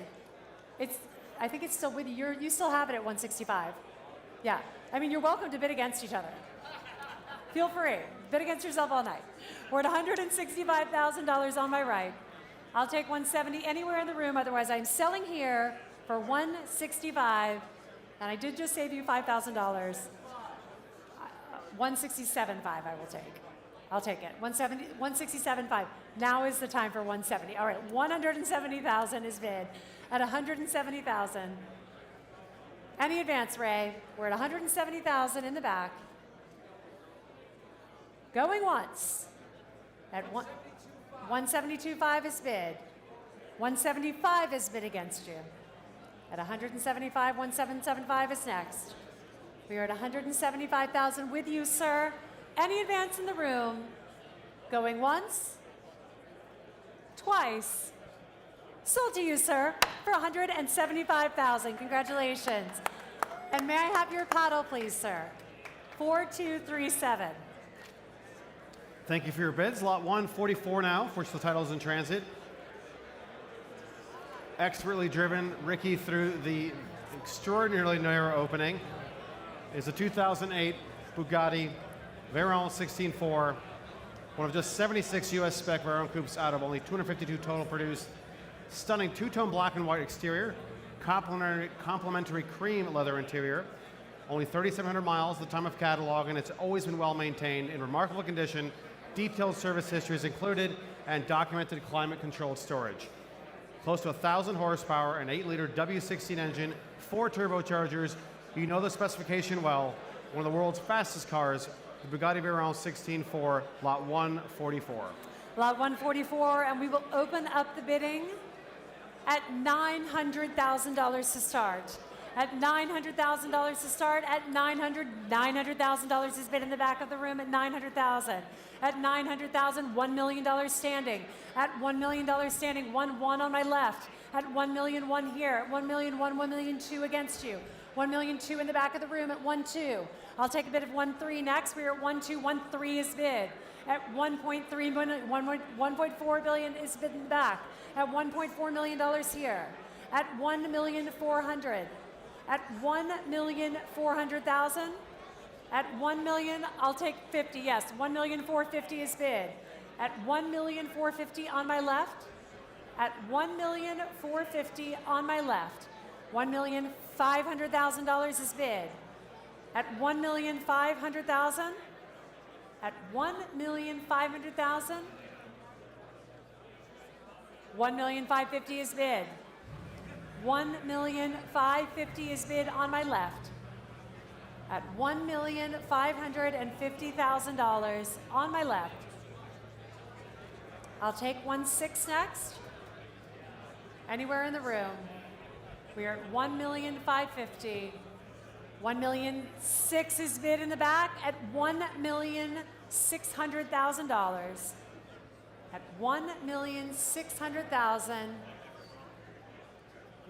I think it's still with you. You still have it at 165. Yeah. I mean, you're welcome to bid against each other. Feel free. Bid against yourself all night. We're at $165,000 on my right. I'll take 170 anywhere in the room. Otherwise, I'm selling here for 165. And I did just save you $5,000. 167.5 I will take. I'll take it. 167.5. Now is the time for 170. All right, 170,000 is bid at 170,000. Any advance, Ray? We're at 170,000 in the back. Going once at 172.5 is bid. 175 is bid against you. At 175, 1775 is next. We are at 175,000 with you, sir. Any advance in the room? Going once, twice. Sold to you, sir, for 175,000. Congratulations. And may I have your paddle, please, sir? 4237. Thank you for your bids. Lot 144 now, for which the title is in transit. Expertly driven Ricky through the extraordinarily narrow opening is a 2008 Bugatti Veyron 16.4, one of just 76 US spec Veyron coupes out of only 252 total produced. Stunning two-tone black and white exterior, complementary cream leather interior. Only 3,700 miles at the time of catalog, and it's always been well maintained, in remarkable condition. Detailed service history is included, and documented climate-controlled storage. Close to 1,000 horsepower, an 8-liter W16 engine, 4 turbochargers. You know the specification well. One of the world's fastest cars, the Bugatti Veyron 16.4, lot 144. Lot 144, and we will open up the bidding at $900,000 to start. At $900,000 to start. At $900,000 is bid in the back of the room at $900,000. At $900,000, $1 million standing. At $1 million standing, 1-1 on my left. At $1 million, 1 here. At $1 million, 1, $1 million, 2 against you. $1 million, 2 in the back of the room at 1-2. I'll take a bid of 1-3 next. We are at 1-2, 1-3 is bid. At 1.4 billion is bid in the back. At $1.4 million here. At $1,400,000. At $1,400,000. At 1 million, I'll take 50. Yes, 1,450,000 is bid. At 1,450,000 on my left. At 1,450,000 on my left. $1,500,000 is bid. At 1,500,000. At 1,500,000. 1,550,000 is bid. 1,550,000 is bid on my left. At $1,550,000 on my left. I'll take 1.6 next. Anywhere in the room. We are at 1,550,000. 1,600,000 is bid in the back at $1,600,000. At $1,600,000.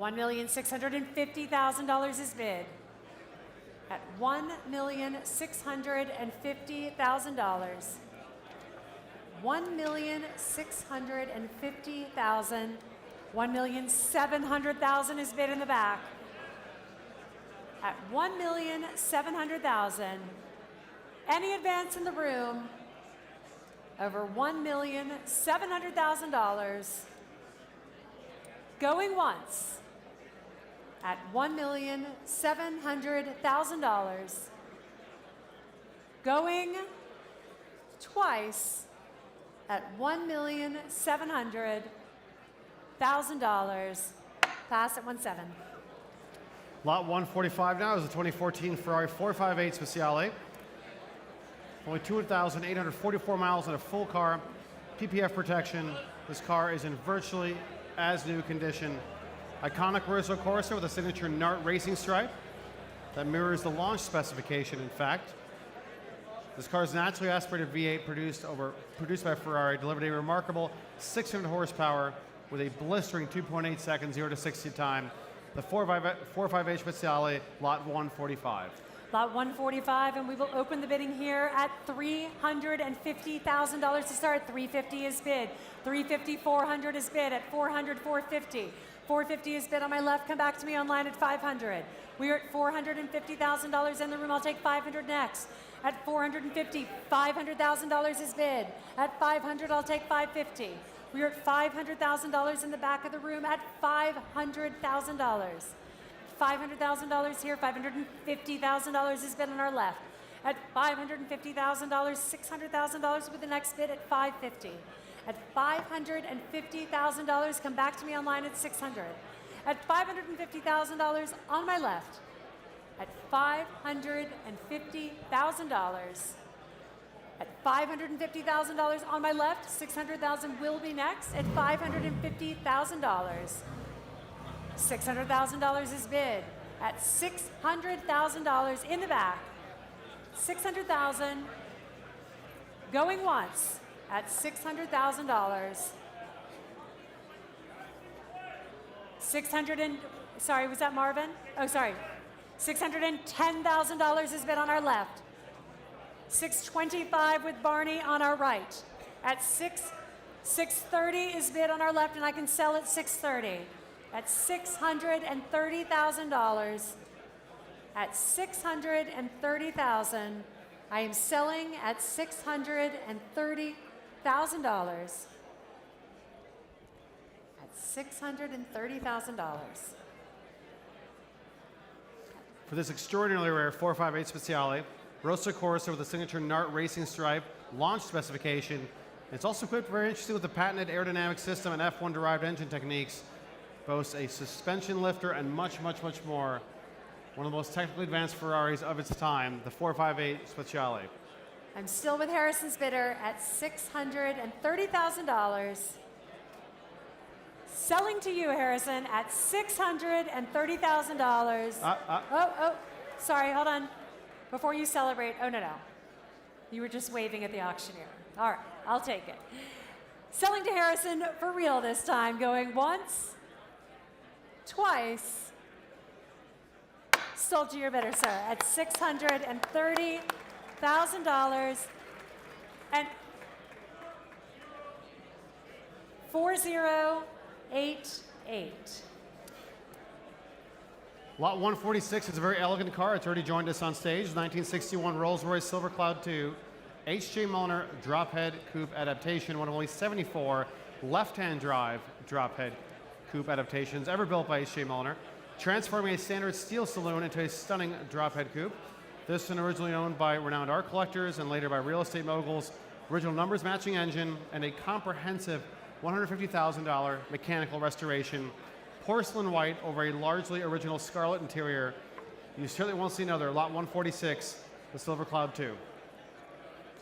$1,650,000 is bid. at $1,650,000. $1,650,000. $1,700,000 is bid in the back. At $1,700,000. Any advance in the room over $1,700,000. Going once at $1,700,000. Going twice at $1,700,000. Pass at 1.7. Lot 145 now is a 2014 Ferrari 458 Speciale. Only 200,844 miles in a full car. PPF protection. This car is in virtually as new condition. Iconic Rosso Corsa with a signature Nart racing stripe that mirrors the launch specification, in fact. This car's naturally aspirated V8 produced by Ferrari delivered a remarkable 600 horsepower with a blistering 2.8 seconds 0 to 60 time. The 458 Speciale, lot 145. Lot 145, and we will open the bidding here at $350,000 to start. $350 is bid. $350, $400 is bid. At $400, $450. $450 is bid on my left. Come back to me online at $500. We are at $450,000 in the room. I'll take $500 next. At $450, $500,000 is bid. At $500, I'll take $550. We are at $500,000 in the back of the room at $500,000. $500,000 here, $550,000 is bid on our left. At $550,000, $600,000 with the next bid at $550. At $550,000, come back to me online at $600. At $550,000 on my left. At $550,000. At $550,000 on my left, $600,000 will be next at $550,000. $600,000 is bid at $600,000 in the back. $600,000 going once at $600,000. 600 and, sorry, was that Marvin? Oh, sorry. $610,000 is bid on our left. $625 with Barney on our right. At $630 is bid on our left, and I can sell at $630. At $630,000. At $630,000, I am selling at $630,000. At $630,000. For this extraordinarily rare 458 Speciale, Rosso Corsa with a signature Nart racing stripe, launch specification. It's also equipped, very interesting, with the patented aerodynamic system and F1 derived engine techniques. Boasts a suspension lifter and much, much, much more. One of the most technically advanced Ferraris of its time, the 458 Speciale. I'm still with Harrison's bidder at $630,000. Selling to you, Harrison, at $630,000. Oh, sorry, hold on. Before you celebrate, oh, no. You were just waving at the auctioneer. All right, I'll take it. Selling to Harrison for real this time, going once, twice. Sold to your bidder, sir, at $630,000 and 4088. Lot 146 is a very elegant car. It's already joined us on stage. 1961 Rolls-Royce Silver Cloud 2, H.J. Mulliner drophead coupe adaptation, one of only 74 left-hand drive drophead coupe adaptations ever built by H.J. Mulliner, transforming a standard steel saloon into a stunning drophead coupe. This one originally owned by renowned art collectors and later by real estate moguls. Original numbers matching engine and a comprehensive $150,000 mechanical restoration. Porcelain white over a largely original scarlet interior. You certainly won't see another. Lot 146, the Silver Cloud 2.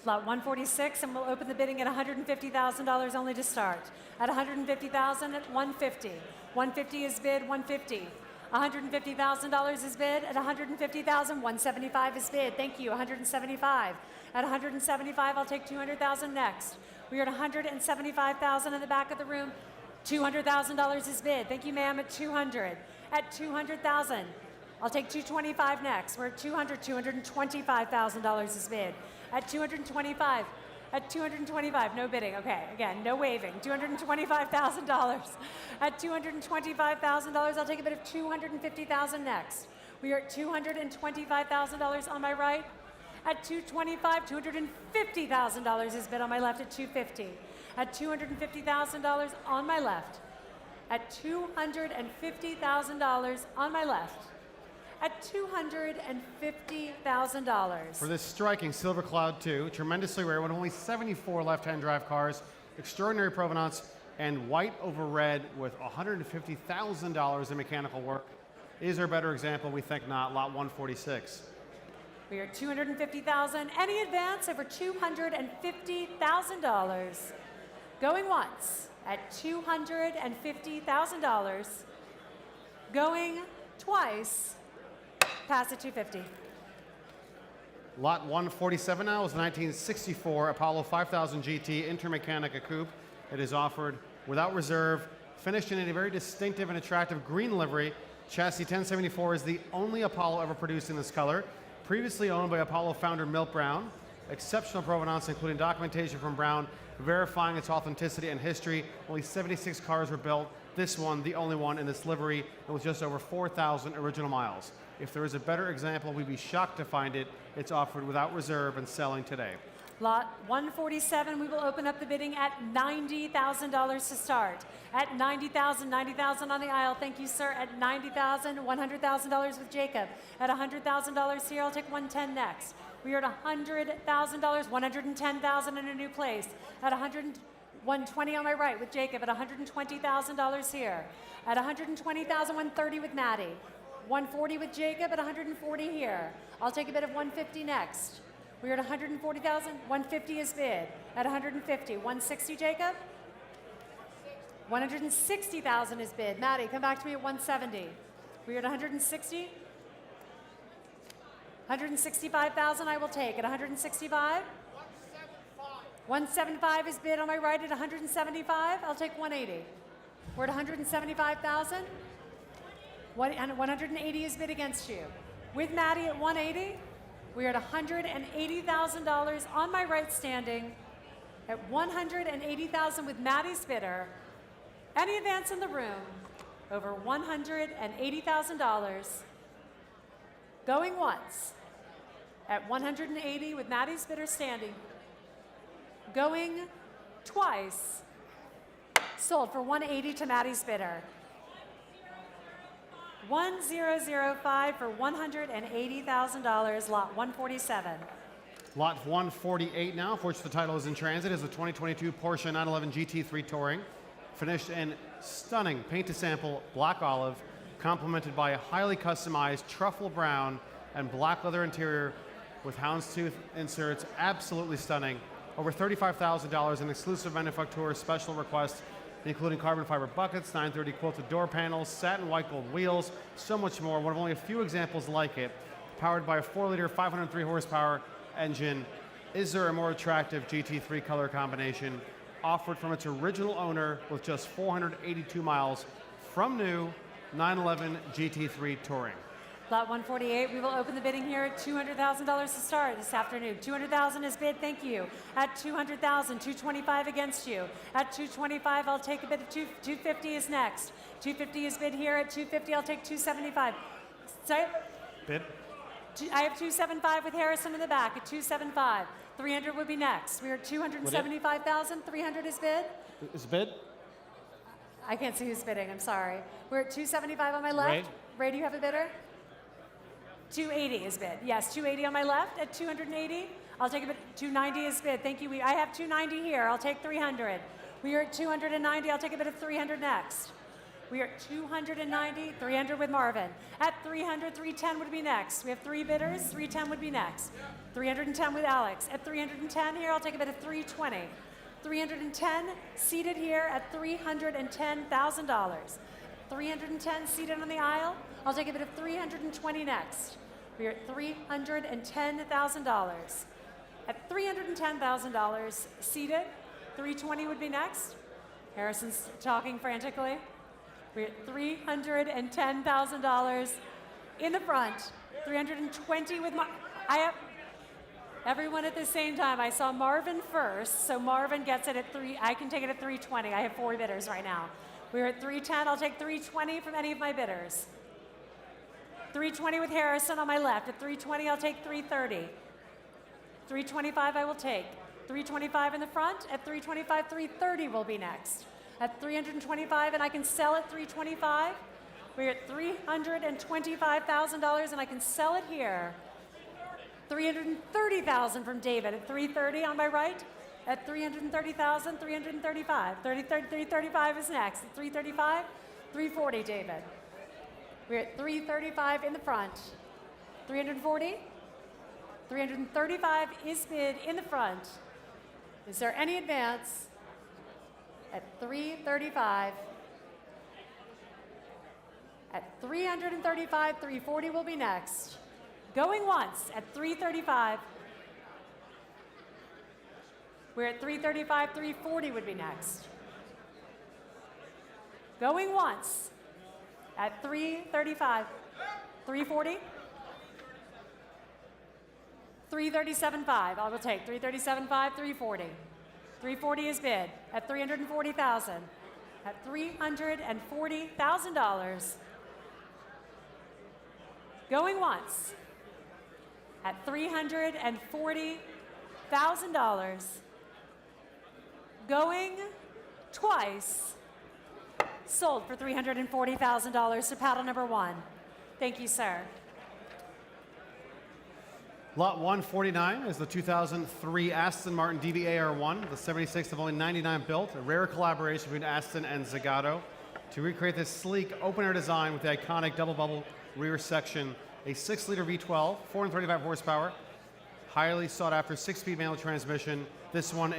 Lot 146, and we'll open the bidding at $150,000 only to start. At $150,000 at $150. $150 is bid, $150. $150,000 is bid at $150,000. $175 is bid. Thank you. $175. At $175, I'll take $200,000 next. We are at $175,000 in the back of the room. $200,000 is bid. Thank you, ma'am. At $200. At $200,000. I'll take 225 next. We're at 200, $225,000 is bid. At 225, at 225, no bidding. Okay, again, no waving. $225,000. At $225,000, I'll take a bid of $250,000 next. We are at $225,000 on my right. At 225, $250,000 is bid on my left at 250. At $250,000 on my left. At $250,000 on my left. At $250,000. For this striking Silver Cloud 2, tremendously rare, with only 74 left-hand drive cars, extraordinary provenance, and white over red with $150,000 in mechanical work. Is there a better example? We think not. Lot 146. We are at $250,000. Any advance over $250,000. Going once at $250,000. Going twice past at 250. Lot 147 now is the 1964 Apollo 5000 GT Intermechanica Coupe. It is offered without reserve, finished in a very distinctive and attractive green livery. Chassis 1074 is the only Apollo ever produced in this color. Previously owned by Apollo founder Milt Brown. Exceptional provenance, including documentation from Brown verifying its authenticity and history. Only 76 cars were built. This one, the only one in this livery, and with just over 4,000 original miles. If there is a better example, we'd be shocked to find it. It's offered without reserve and selling today. Lot 147, we will open up the bidding at $90,000 to start. At $90,000, $90,000 on the aisle. Thank you, sir. At $90,000, $100,000 with Jacob. At $100,000 here, I'll take 110 next. We are at $100,000, $110,000 in a new place. At 120 on my right with Jacob. At $120,000 here. At $120,000, $130 with Maddie. 140 with Jacob. At $140 here. I'll take a bid of $150 next. We are at $140,000. $150 is bid. At $150, $160, Jacob. $160,000 is bid. Maddie, come back to me at $170. We are at $160. $165,000 I will take. At $165. $175 is bid on my right. At $175, I'll take $180. We're at $175,000. And $180 is bid against you. With Maddie at $180. We are at $180,000 on my right standing at $180,000 with Maddie's bidder. Any advance in the room over $180,000. Going once at $180 with Maddie's bidder standing. Going twice. Sold for $180 to Maddie's bidder. 1005 for $180,000, lot 147. Lot 148 now, for which the title is in transit, is the 2022 Porsche 911 GT3 Touring. Finished in stunning paint-to-sample black olive, complemented by a highly customized truffle brown and black leather interior with houndstooth inserts. Absolutely stunning. Over $35,000 in exclusive manufacturer special requests, including carbon fiber buckets, 930 quilted door panels, satin white gold wheels, so much more. One of only a few examples like it. Powered by a 4-liter, 503 horsepower engine. Is there a more attractive GT3 color combination? Offered from its original owner with just 482 miles from new 911 GT3 Touring. Lot 148, we will open the bidding here at $200,000 to start this afternoon. $200,000 is bid, thank you. At $200,000, $225 against you. At $225, I'll take a bid of $250 is next. $250 is bid here. At $250, I'll take $275. Sorry? Bid? I have $275 with Harrison in the back at $275. $300 would be next. We are at $275,000. $300 is bid. Is bid? I can't see who's bidding, I'm sorry. We're at $275 on my left. Ray, do you have a bidder? 280 is bid. Yes, 280 on my left. At 280, I'll take a bid. 290 is bid. Thank you. I have 290 here. I'll take 300. We are at 290. I'll take a bid of 300 next. We are at 290, 300 with Marvin. At 300, 310 would be next. We have 3 bidders. 310 would be next. 310 with Alex. At 310 here, I'll take a bid of 320. 310 seated here at $310,000. 310 seated on the aisle. I'll take a bid of 320 next. We are at $310,000. At $310,000 seated, 320 would be next. Harrison's talking frantically. We're at $310,000 in the front. 320 with I have everyone at the same time. I saw Marvin first, so Marvin gets it at 3. I can take it at 320. I have 4 bidders right now. We're at 310. I'll take 320 from any of my bidders. 320 with Harrison on my left. At 320, I'll take 330. 325 I will take. 325 in the front. At 325, 330 will be next. At 325, and I can sell at 325. We're at $325,000, and I can sell it here. 330,000 from David at 330 on my right. At 330,000, 335. 335 is next. At 335, 340, David. We're at 335 in the front. 340. 335 is bid in the front. Is there any advance? At 335. At 335, 340 will be next. Going once at 335. We're at 335, 340 would be next. Going once at 335, 340. 337.5, I will take 337.5, 340. 340 is bid at 340,000. At $340,000. Going once at $340,000. Going twice. Sold for $340,000 to paddle number 1. Thank you, sir. Lot 149 is the 2003 Aston Martin DB AR1, the 76th of only 99 built, a rare collaboration between Aston and Zagato to recreate this sleek open-air design with the iconic double-bubble rear section, a 6-liter V12, 435 horsepower, highly sought-after 6-speed manual transmission. This one,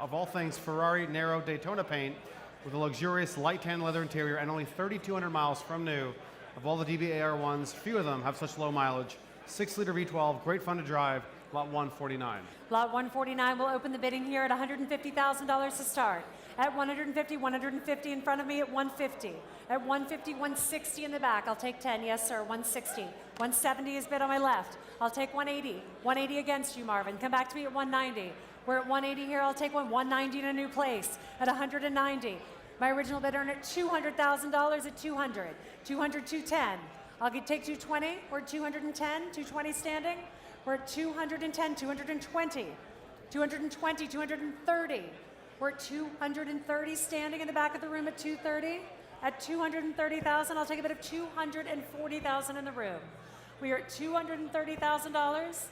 of all things, Ferrari narrow Daytona paint with a luxurious light tan leather interior and only 3,200 miles from new. Of all the DB AR1s, few of them have such low mileage. 6-liter V12, great fun to drive, lot 149. Lot 149 will open the bidding here at $150,000 to start. At 150, 150 in front of me at 150. At 150, 160 in the back. I'll take 10, yes sir, 160. 170 is bid on my left. I'll take 180. 180 against you, Marvin. Come back to me at 190. We're at 180 here, I'll take 190 in a new place. At 190. My original bid earned at $200,000 at 200. 200, 210. I'll take 220. We're at 210, 220 standing. We're at 210, 220. 220, 230. We're at 230 standing in the back of the room at 230. At 230,000, I'll take a bid of 240,000 in the room. We are at $230,000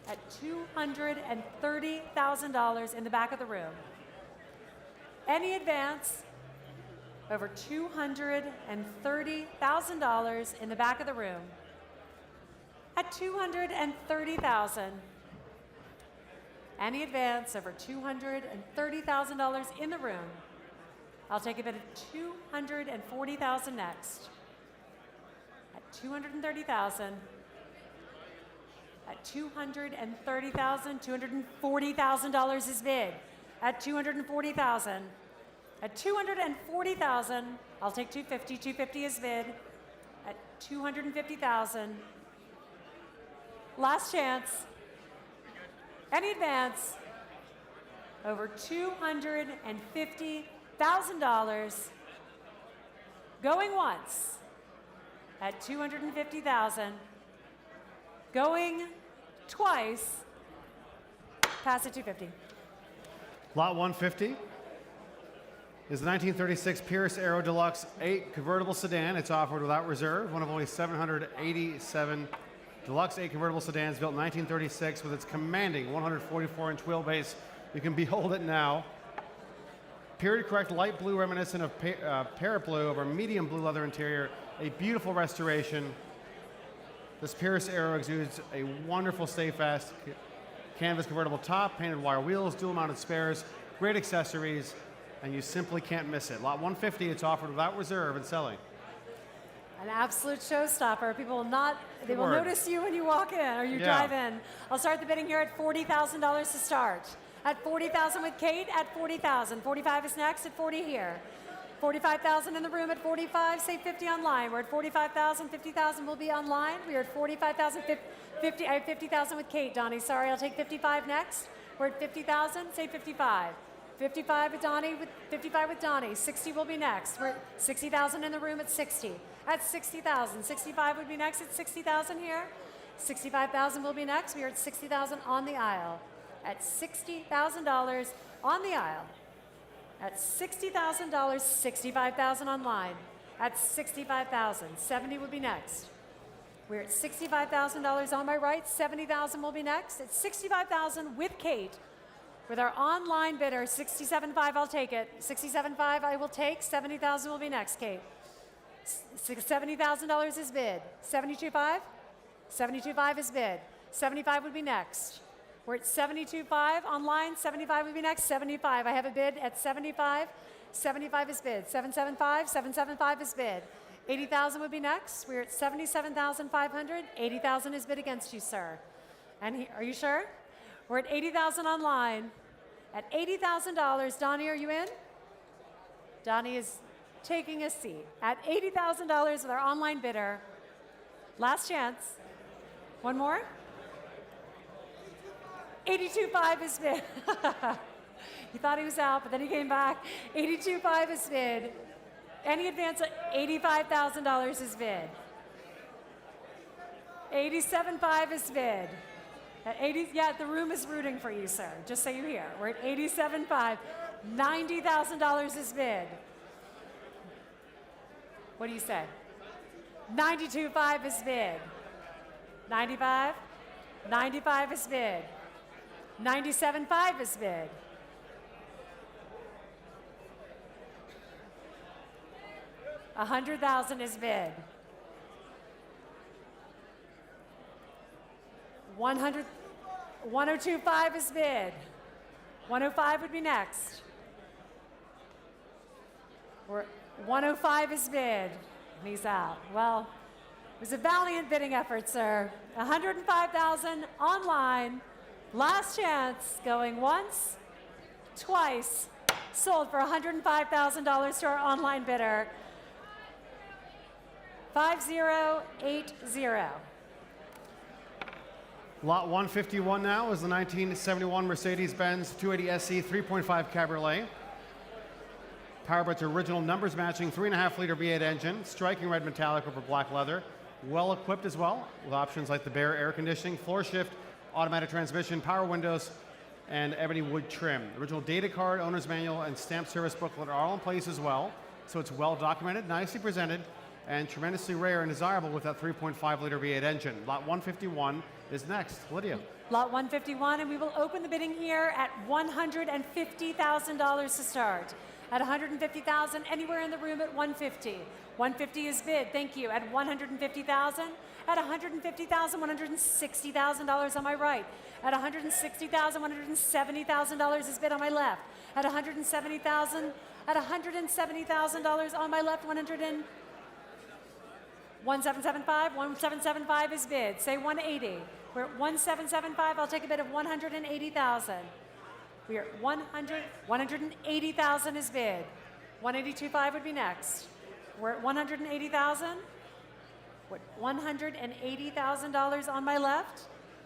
at $230,000 in the back of the room. Any advance over $230,000 in the back of the room at $230,000. Any advance over $230,000 in the room. I'll take a bid of $240,000 next. At $230,000. At $230,000, $240,000 is bid. At $240,000. At $240,000, I'll take 250. 250 is bid. At $250,000. Last chance. Any advance over $250,000. Going once at $250,000. Going twice. Pass at 250. Lot 150 is the 1936 Pierce Aero Deluxe 8 convertible sedan. It's offered without reserve, one of only 787 Deluxe 8 convertible sedans built in 1936 with its commanding 144-inch wheelbase. You can behold it now. Period correct light blue reminiscent of parrot blue over medium blue leather interior. A beautiful restoration. This Pierce Aero exudes a wonderful stay fast canvas convertible top, painted wire wheels, dual mounted spares, great accessories, and you simply can't miss it. Lot 150, it's offered without reserve and selling. An absolute showstopper. People will not, they will notice you when you walk in or you drive in. I'll start the bidding here at $40,000 to start. At $40,000 with Kate, at $40,000. 45 is next, at 40 here. 45,000 in the room at 45, say 50 online. We're at 45,000, 50,000 will be online. We are at 45,000, 50, I have 50,000 with Kate, Donnie. Sorry, I'll take 55 next. We're at 50,000, say 55. 55 with Donnie, 55 with Donnie. 60 will be next. We're at 60,000 in the room at 60. At 60,000. 65 would be next at 60,000 here. 65,000 will be next. We are at 60,000 on the aisle. At $60,000 on the aisle. At $60,000, 65,000 online. At 65,000, 70 would be next. We're at $65,000 on my right. 70,000 will be next. At 65,000 with Kate. With our online bidder, 67.5, I'll take it. 67.5, I will take. 70,000 will be next, Kate. $70,000 is bid. 72.5? 72.5 is bid. 75 would be next. We're at 72.5 online. 75 would be next. 75. I have a bid at 75. 75 is bid. 775. 775 is bid. 80,000 would be next. We're at 77,500. 80,000 is bid against you, sir. And are you sure? We're at 80,000 online. At $80,000, Donnie, are you in? Donnie is taking a seat. At $80,000 with our online bidder. Last chance. One more? 82.5 is bid. He thought he was out, but then he came back. 82.5 is bid. Any advance at $85,000 is bid. 87.5 is bid. At 80, yeah, the room is rooting for you, sir, just so you hear. We're at 87.5. $90,000 is bid. What do you say? 92.5 is bid. 95? 95 is bid. 97.5 is bid. $100,000 is bid. 102.5 is bid. 105 would be next. 105 is bid. And he's out. Well, it was a valiant bidding effort, sir. 105,000 online. Last chance, going once, twice. Sold for $105,000 to our online bidder. 5080. Lot 151 now is the 1971 Mercedes-Benz 280 SE 3.5 Cabriolet. Powered by its original numbers matching 3.5-liter V8 engine, striking red metallic over black leather. Well equipped as well, with options like the Bear air conditioning, floor shift, automatic transmission, power windows, and ebony wood trim. Original data card, owner's manual, and stamp service booklet are all in place as well. So it's well documented, nicely presented, and tremendously rare and desirable with that 3.5-liter V8 engine. Lot 151 is next. Lydia. Lot 151, and we will open the bidding here at $150,000 to start. At $150,000, anywhere in the room at $150. $150 is bid, thank you. At $150,000, at $150,000, $160,000 on my right. At $160,000, $170,000 is bid on my left. At $170,000, at $170,000 on my left, 1775, 1775 is bid. Say 180. We're at 1775. I'll take a bid of 180,000. We are at 180,000 is bid. 182.5 would be next. We're at 180,000. What? $180,000 on my left.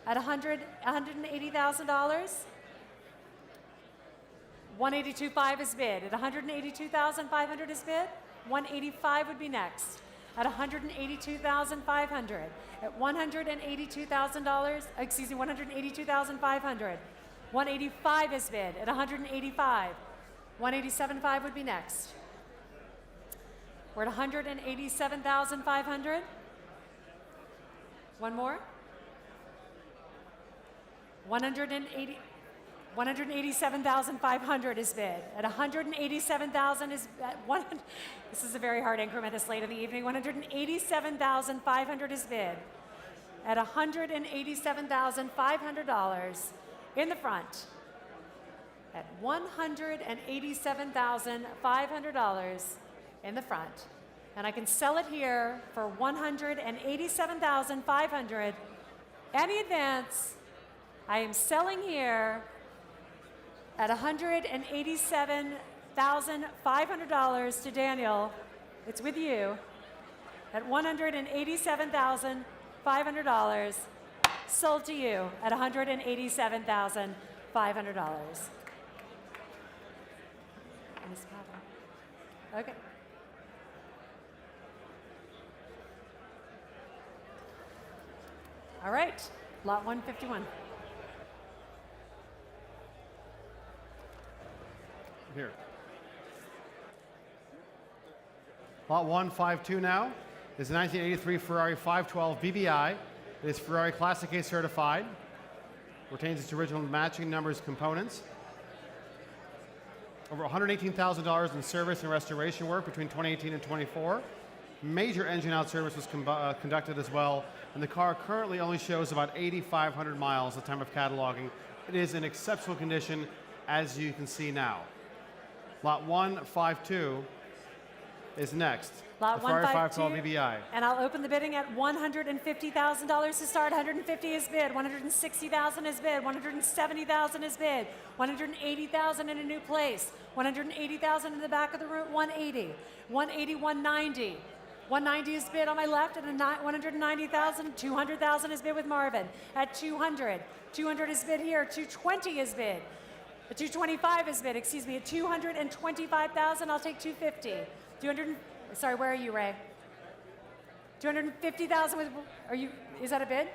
At $180,000. 182.5 is bid. At 182,500 is bid. 185 would be next. At $182,500. At $182,000, excuse me, $182,500. 185 is bid at 185. 187.5 would be next. We're at 187,500. One more. 187,500 is bid. At 187,000 is at one. This is a very hard increment this late in the evening. 187,500 is bid. At $187,500 in the front. At $187,500 in the front. And I can sell it here for $187,500. Any advance, I am selling here at $187,500 $187,500 to Daniel. It's with you at $187,500. Sold to you at $187,500. Okay. All right, lot 151. Here. Lot 152 now is a 1983 Ferrari 512 BBI. It is Ferrari Classic A certified. Retains its original matching numbers components. Over $118,000 in service and restoration work between 2018 and 24. Major engine out service was conducted as well, and the car currently only shows about 8,500 miles at the time of cataloging. It is in exceptional condition, as you can see now. Lot 152 is next. Lot the Ferrari 152, 512 BBI. And I'll open the bidding at $150,000 to start. $150 is bid. $160,000 is bid. $170,000 is bid. $180,000 in a new place. $180,000 in the back of the room. $180. $180. $190. $190 is bid on my left, and $190,000. $200,000 is bid with Marvin at $200. $200 is bid here. $220 is bid. A $225 is bid. Excuse me. At $225,000, I'll take $250. Sorry, where are you, Ray? $250,000 with, is that a bid?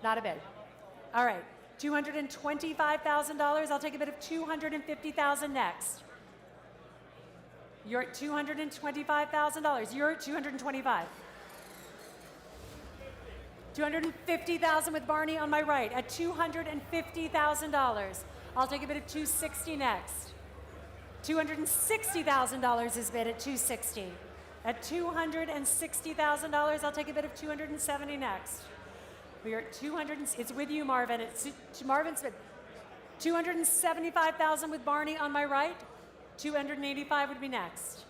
Not a bid. All right, $225,000. I'll take a bid of $250,000 next. You're at $225,000. You're at $225. $250,000 with Barney on my right at $250,000. I'll take a bid of $260 next. $260,000 is bid at $260. At $260,000, I'll take a bid of $270 next. We are at it's with you, Marvin. It's Marvin's bid. $275,000 with Barney on my right. $285 would be next.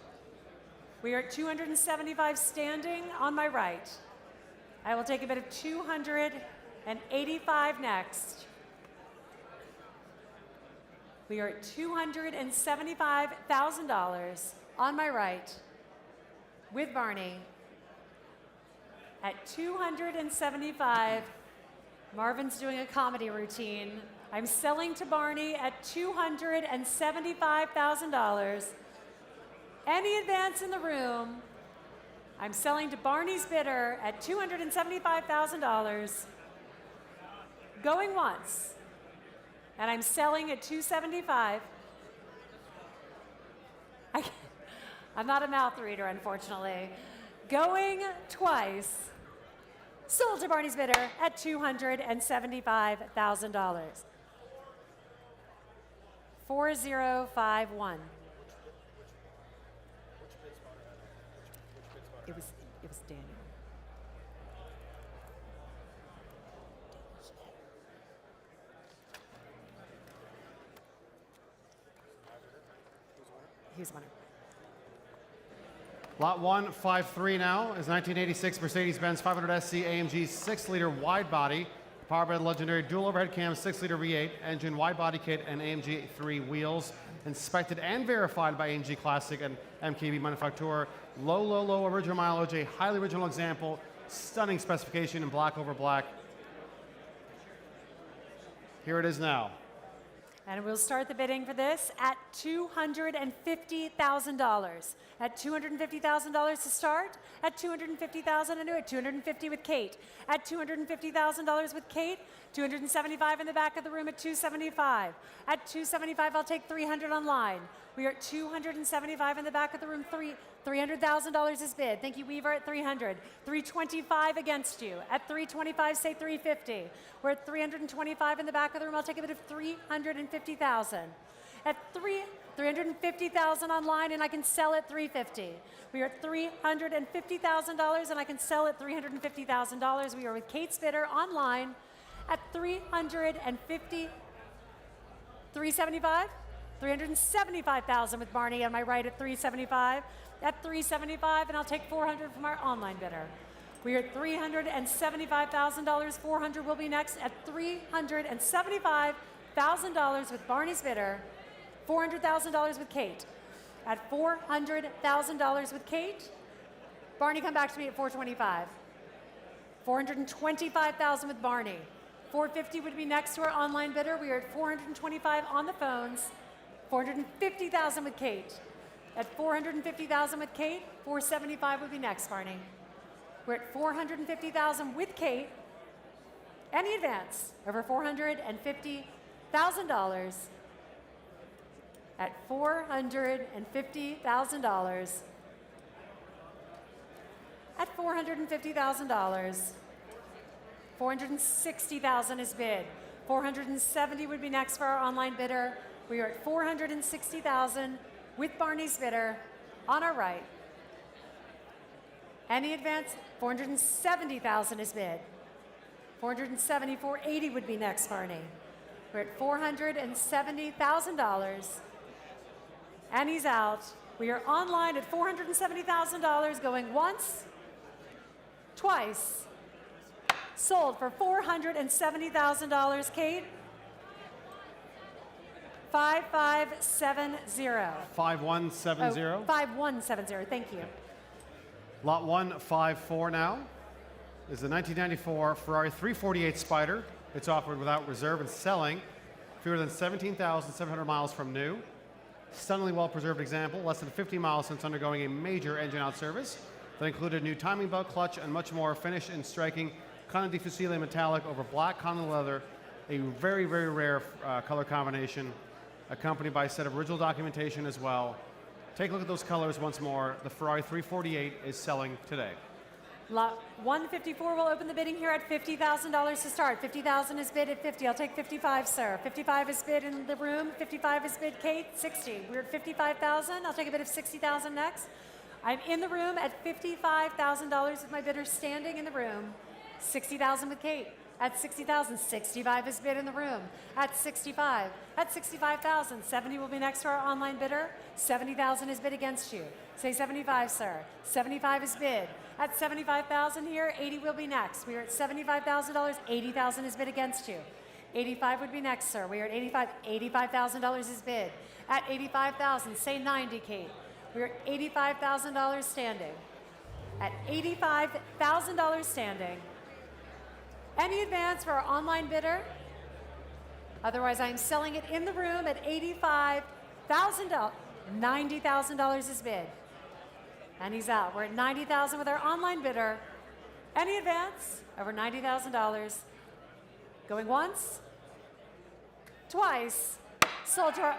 We are at $275 standing on my right. I will take a bid of $285 next. We are at $275,000 on my right with Barney. At $275, Marvin's doing a comedy routine. I'm selling to Barney at $275,000. Any advance in the room, I'm selling to Barney's bidder at $275,000. Going once. And I'm selling at $275. I'm not a mouth reader, unfortunately. Going twice. Sold to Barney's bidder at $275,000. 4051. It was Daniel. He's winner. Lot 153 now is 1986 Mercedes-Benz 500 SC AMG 6-liter wide body, powered by the legendary dual overhead cam 6-liter V8 engine, wide body kit, and AMG 3 wheels. Inspected and verified by AMG Classic and MKB Manufacture. Low original mileage, a highly original example, stunning specification in black over black. Here it is now. And we'll start the bidding for this at $250,000. At $250,000 to start. At $250,000 into it. $250 with Kate. At $250,000 with Kate. $275 in the back of the room at $275. At $275, I'll take $300 online. We are at $275 in the back of the room. $300,000 is bid. Thank you, Weaver, at $300. $325 against you. At $325, say $350. We're at $325 in the back of the room. I'll take a bid of $350,000. At $350,000 online, and I can sell at $350. We are at $350,000, and I can sell at $350,000. We are with Kate's bidder online at $375. $375,000 with Barney on my right at $375. At $375, and I'll take $400 from our online bidder. We are at $375,000. $400 will be next at $375,000 with Barney's bidder. $400,000 with Kate. at $400,000 with Kate. Barney, come back to me at 425. 425,000 with Barney. 450 would be next to our online bidder. We are at 425 on the phones. 450,000 with Kate. At 450,000 with Kate, 475 would be next, Barney. We're at 450,000 with Kate. Any advance over $450,000 at $450,000 at $450,000. 460,000 is bid. 470 would be next for our online bidder. We are at 460,000 with Barney's bidder on our right. Any advance? 470,000 is bid. 470, 480 would be next, Barney. We're at $470,000. And he's out. We are online at $470,000, going once, twice. Sold for $470,000, Kate. 5570. 5170. Oh, 5170, thank you. Lot 154 now is the 1994 Ferrari 348 Spyder. It's offered without reserve and selling fewer than 17,700 miles from new. Stunningly well-preserved example, less than 50 miles since undergoing a major engine-out service that included new timing belt, clutch, and much more, finished in striking Conde di Fucile metallic over black Conde leather, a very, very rare color combination, accompanied by a set of original documentation as well. Take a look at those colors once more. The Ferrari 348 is selling today. Lot 154 will open the bidding here at $50,000 to start. 50,000 is bid at 50. I'll take 55, sir. 55 is bid in the room. 55 is bid, Kate. 60. We're at 55,000. I'll take a bid of 60,000 next. I'm in the room at $55,000 with my bidder standing in the room. 60,000 with Kate. At 60,000, 65 is bid in the room. At 65, at 65,000, 70 will be next to our online bidder. 70,000 is bid against you. Say 75, sir. 75 is bid. At 75,000 here, 80 will be next. We are at $75,000. 80,000 is bid against you. 85 would be next, sir. We are at 85. $85,000 is bid. At 85,000, say 90, Kate. We are at $85,000 standing. At $85,000 standing. Any advance for our online bidder? Otherwise, I'm selling it in the room at $85,000. $90,000 is bid. And he's out. We're at $90,000 with our online bidder. Any advance? Over $90,000. Going once, twice. Sold to our,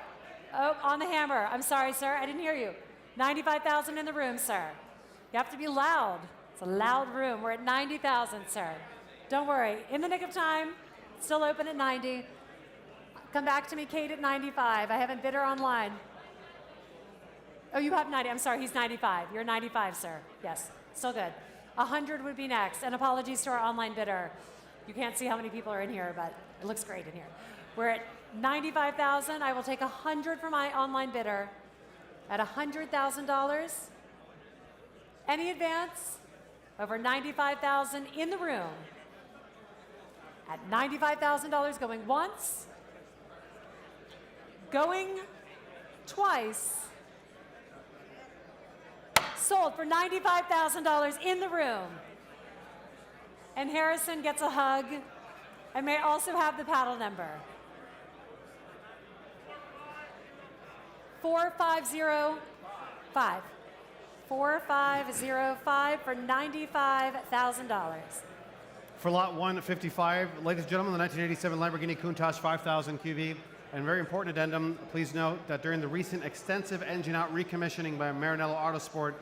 oh, on the hammer. I'm sorry, sir. I didn't hear you. 95,000 in the room, sir. You have to be loud. It's a loud room. We're at 90,000, sir. Don't worry, in the nick of time, still open at 90. Come back to me, Kate, at 95. I haven't bid her online. Oh, you have 90. I'm sorry, he's 95. You're 95, sir. Yes, still good. 100 would be next. And apologies to our online bidder. You can't see how many people are in here, but it looks great in here. We're at 95,000. I will take 100 for my online bidder at $100,000. Any advance? Over 95,000 in the room. At $95,000, going once, going twice, sold for $95,000 in the room. And Harrison gets a hug. I may also have the paddle number. 4505. 4505 for $95,000. For lot 155, ladies and gentlemen, the 1987 Lamborghini Countach 5000 QV. And very important addendum, please note that during the recent extensive engine-out recommissioning by Maranello Autosport,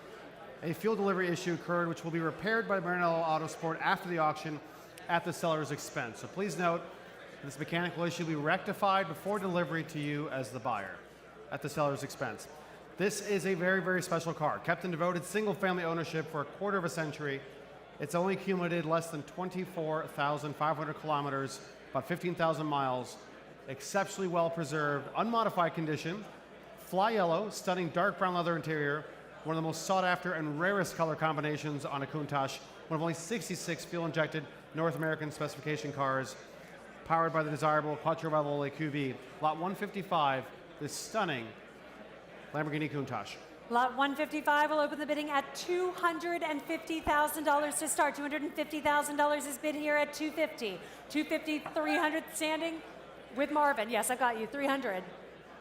a fuel delivery issue occurred which will be repaired by Maranello Autosport after the auction at the seller's expense. So please note, this mechanical issue will be rectified before delivery to you as the buyer at the seller's expense. This is a very, very special car, kept in devoted single-family ownership for a quarter of a century. It's only accumulated less than 24,500 kilometers, about 15,000 miles, exceptionally well preserved, unmodified condition, fly yellow, stunning dark brown leather interior, one of the most sought after and rarest color combinations on a Countach, one of only 66 fuel-injected North American specification cars, powered by the desirable Quattro Valvole QV. Lot 155, this stunning Lamborghini Countach. Lot 155 will open the bidding at $250,000 to start. $250,000 is bid here at 250. 250, 300 standing with Marvin. Yes, I've got you. 300.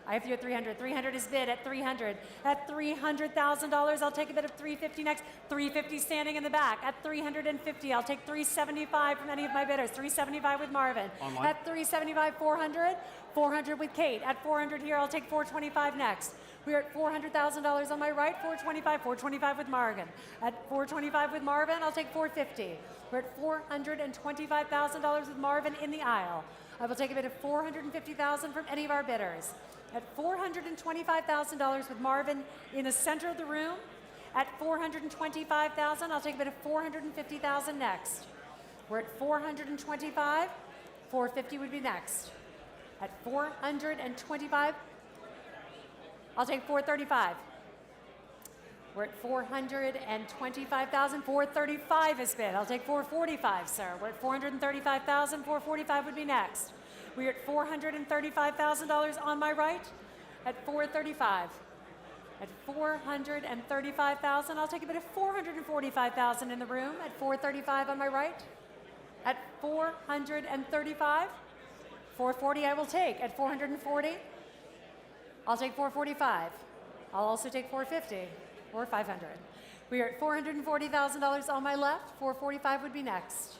I have you at 300. 300 is bid at 300. At $300,000, I'll take a bid of 350 next. 350 standing in the back. At 350, I'll take 375 from any of my bidders. 375 with Marvin. Online. At 375, 400. 400 with Kate. At 400 here, I'll take 425 next. We're at $400,000 on my right, 425, 425 with Marvin. At 425 with Marvin, I'll take 450. We're at $425,000 with Marvin in the aisle. I will take a bid of $450,000 from any of our bidders. At $425,000 with Marvin in the center of the room. At $425,000, I'll take a bid of $450,000 next. We're at $425, $450 would be next. At $425, I'll take $435. We're at $425,000, $435 is bid. I'll take $445, sir. We're at $435,000, $445 would be next. We're at $435,000 on my right at $435. At $435,000, I'll take a bid of $445,000 in the room at $435 on my right. At $435, $440 I will take. At $440, I'll take $445. I'll also take $450 or $500. We are at $440,000 on my left. $445 would be next.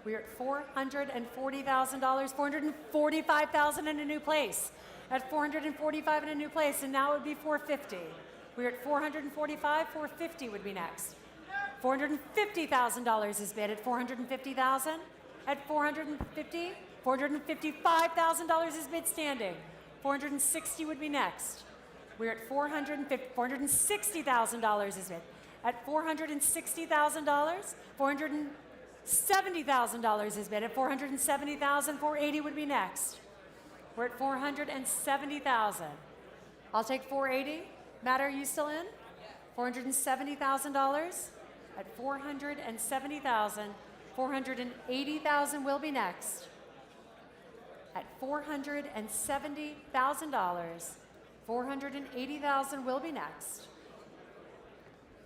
We are at $440,000, $445,000 in a new place. At $445 in a new place, and now it would be $450. We are at $445, $450 would be next. $450,000 is bid at $450,000. At $450, $455,000 is bid standing. $460 would be next. We're at $460,000 is bid. At $460,000, $470,000 is bid. At $470,000, $480 would be next. We're at $470,000. I'll take $480. Matt, are you still in? $470,000. At $470,000, $480,000 will be next. At $470,000, $480,000 will be next.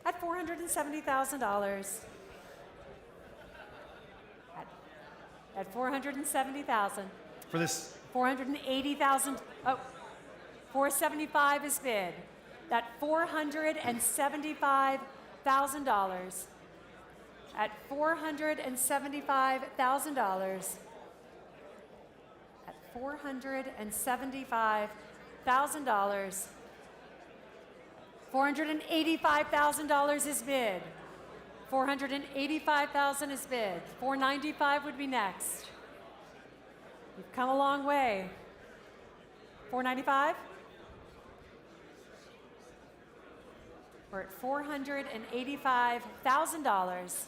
At $470,000, at $470,000. For this, $480,000. Oh, $475 is bid. At $475,000. At $475,000. At $475,000. $485,000 is bid. $485,000 is bid. $495 would be next. You've come a long way. $495? We're at $485,000.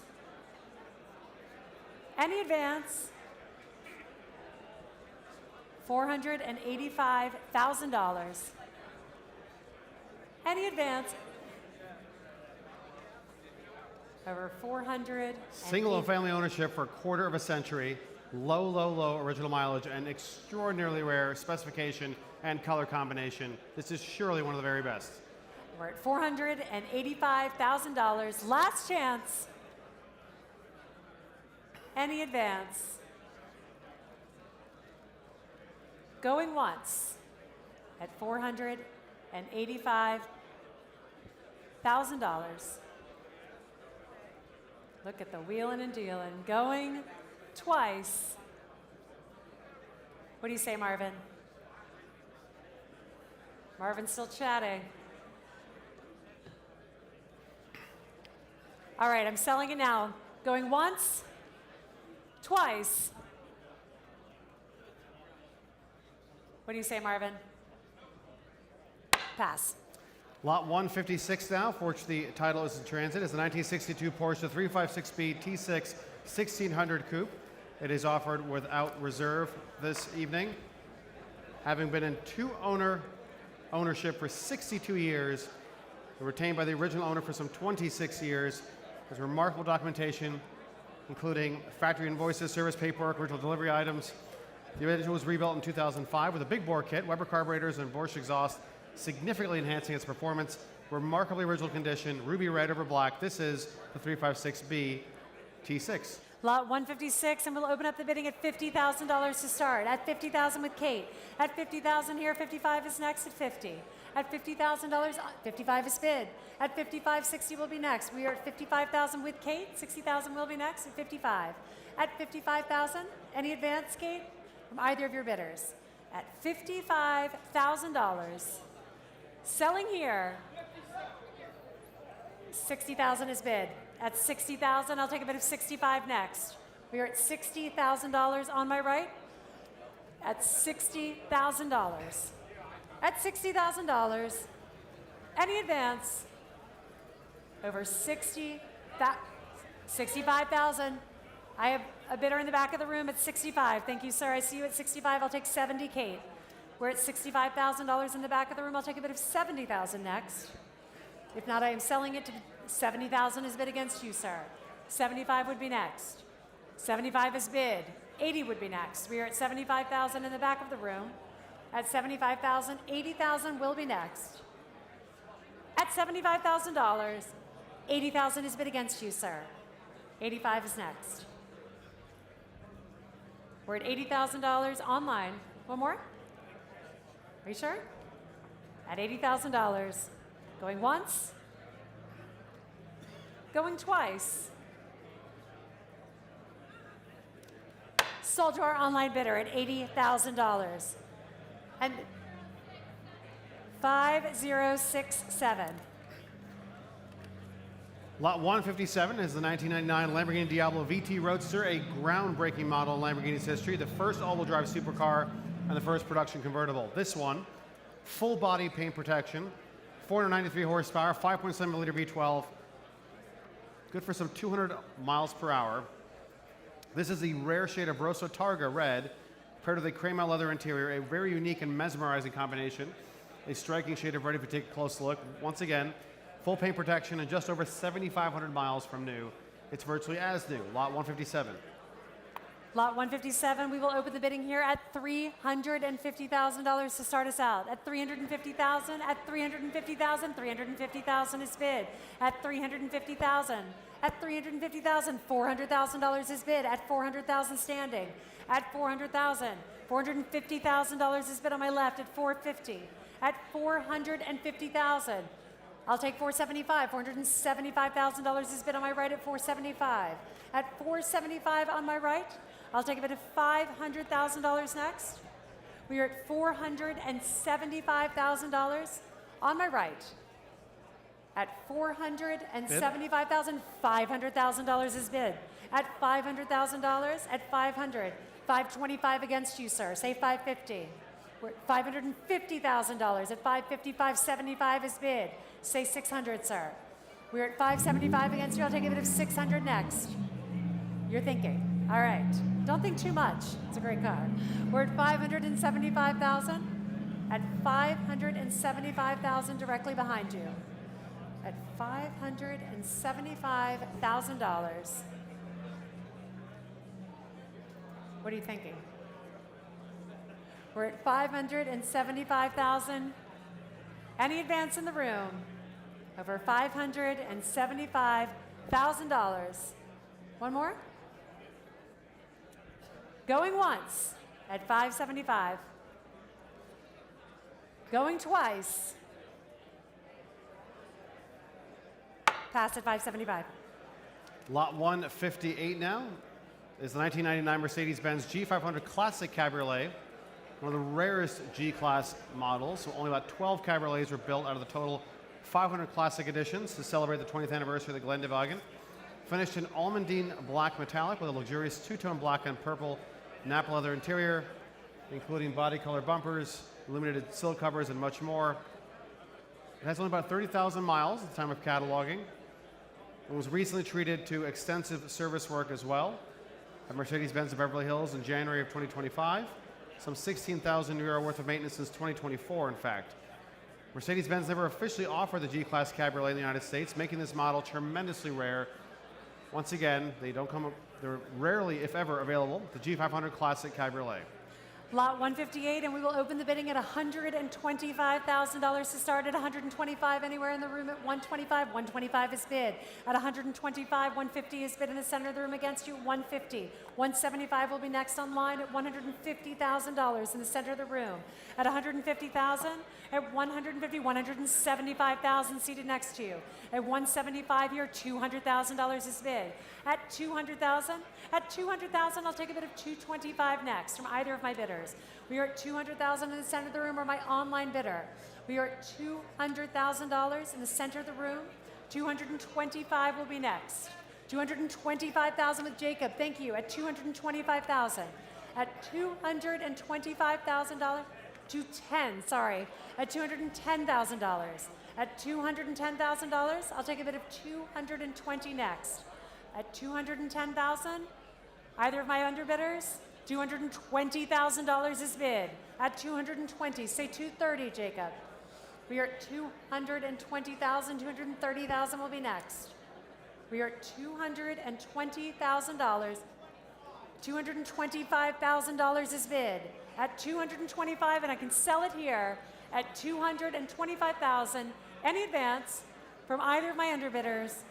Any advance? $485,000. Any advance? Over 400. single and family ownership for a quarter of a century, low original mileage, and extraordinarily rare specification and color combination. This is surely one of the very best. We're at $485,000. Last chance. Any advance? Going once at $485,000. Look at the wheeling and dealing. Going twice. What do you say, Marvin? Marvin's still chatting. All right, I'm selling it now. Going once, twice. What do you say, Marvin? Pass. Lot 156 now, for which the title is in transit, is the 1962 Porsche 356B T6 1600 Coupe. It is offered without reserve this evening. Having been in ownership for 62 years, retained by the original owner for some 26 years, there's remarkable documentation, including factory invoices, service paperwork, original delivery items. The original was rebuilt in 2005 with a big bore kit, Weber carburetors, and Porsche exhaust, significantly enhancing its performance. Remarkably original condition, ruby red over black. This is the 356B T6. Lot 156, and we'll open up the bidding at $50,000 to start. At $50,000 with Kate. At $50,000 here, 55 is next at 50. At $50,000, 55 is bid. At 55, 60 will be next. We are at 55,000 with Kate. 60,000 will be next at 55. At 55,000, any advance, Kate, from either of your bidders? At $55,000, selling here, 60,000 is bid. At 60,000, I'll take a bid of 65 next. We are at $60,000 on my right. At $60,000. At $60,000, any advance over 65,000. I have a bidder in the back of the room at 65. Thank you, sir. I see you at 65. I'll take 70, Kate. We're at $65,000 in the back of the room. I'll take a bid of 70,000 next. If not, I am selling it to 70,000 is bid against you, sir. 75 would be next. 75 is bid. 80 would be next. We are at 75,000 in the back of the room. At 75,000, 80,000 will be next. At $75,000, 80,000 is bid against you, sir. 85 is next. We're at $80,000 online. One more? Are you sure? At $80,000. Going once. Going twice. Sold to our online bidder at $80,000. And 5067. Lot 157 is the 1999 Lamborghini Diablo VT Roadster, a groundbreaking model in Lamborghini's history, the first all-wheel drive supercar and the first production convertible. This one, full body paint protection, 493 horsepower, 5.7 liter V12, good for some 200 miles per hour. This is the rare shade of Rosso Targa red, paired with a crema leather interior, a very unique and mesmerizing combination. A striking shade of red if you take a close look. Once again, full paint protection and just over 7,500 miles from new. It's virtually as new. Lot 157. Lot 157, we will open the bidding here at $350,000 to start us out. At $350,000, at $350,000, $350,000 is bid. At $350,000, at $350,000, $400,000 is bid. At $400,000 standing. At $400,000, $450,000 is bid on my left. At $450,000, at $450,000. I'll take $475,000. $475,000 is bid on my right at $475,000. At $475,000 on my right, I'll take a bid of $500,000 next. We are at $475,000 on my right. At $475,000, $500,000 is bid. At $500,000, at $500,000, $525,000 against you, sir. Say $550,000. We're at $550,000. At $550,000, $575,000 is bid. Say $600,000, sir. We're at $575,000 against you. I'll take a bid of $600,000 next. You're thinking. All right. Don't think too much. It's a great car. We're at $575,000. At $575,000 directly behind you. At $575,000. What are you thinking? We're at $575,000. Any advance in the room? Over $575,000. One more? Going once at $575,000. Going twice. Pass at $575,000. Lot 158 now is the 1999 Mercedes-Benz G500 Classic Cabriolet, one of the rarest G-Class models. So only about 12 Cabriolets were built out of the total 500 Classic editions to celebrate the 20th anniversary of the Glendewagen. Finished in almondine black metallic with a luxurious two-tone black and purple Napa leather interior, including body color bumpers, illuminated sill covers, and much more. It has only about 30,000 miles at the time of cataloging and was recently treated to extensive service work as well at Mercedes-Benz of Beverly Hills in January of 2025. Some 16,000 euro worth of maintenance since 2024, in fact. Mercedes-Benz never officially offered the G-Class Cabriolet in the United States, making this model tremendously rare. Once again, they're rarely, if ever, available, the G500 Classic Cabriolet. Lot 158, and we will open the bidding at $125,000 to start. At 125, anywhere in the room at 125. 125 is bid. At 125, 150 is bid in the center of the room against you. 150. 175 will be next online at $150,000 in the center of the room. At 150,000, at 150, 175,000 seated next to you. At 175 here, $200,000 is bid. At 200,000, I'll take a bid of 225 next from either of my bidders. We are at 200,000 in the center of the room, or my online bidder. We are at $200,000 in the center of the room. 225 will be next. 225,000 with Jacob, thank you, at 225,000. At $225,000, at $210,000. At $210,000, I'll take a bid of 220 next. At 210,000, either of my underbidders, $220,000 is bid. At 220, say 230, Jacob. We are at 220,000, 230,000 will be next. We are at $220,000. $225,000 is bid. At 225, and I can sell it here at 225,000. Any advance from either of my underbidders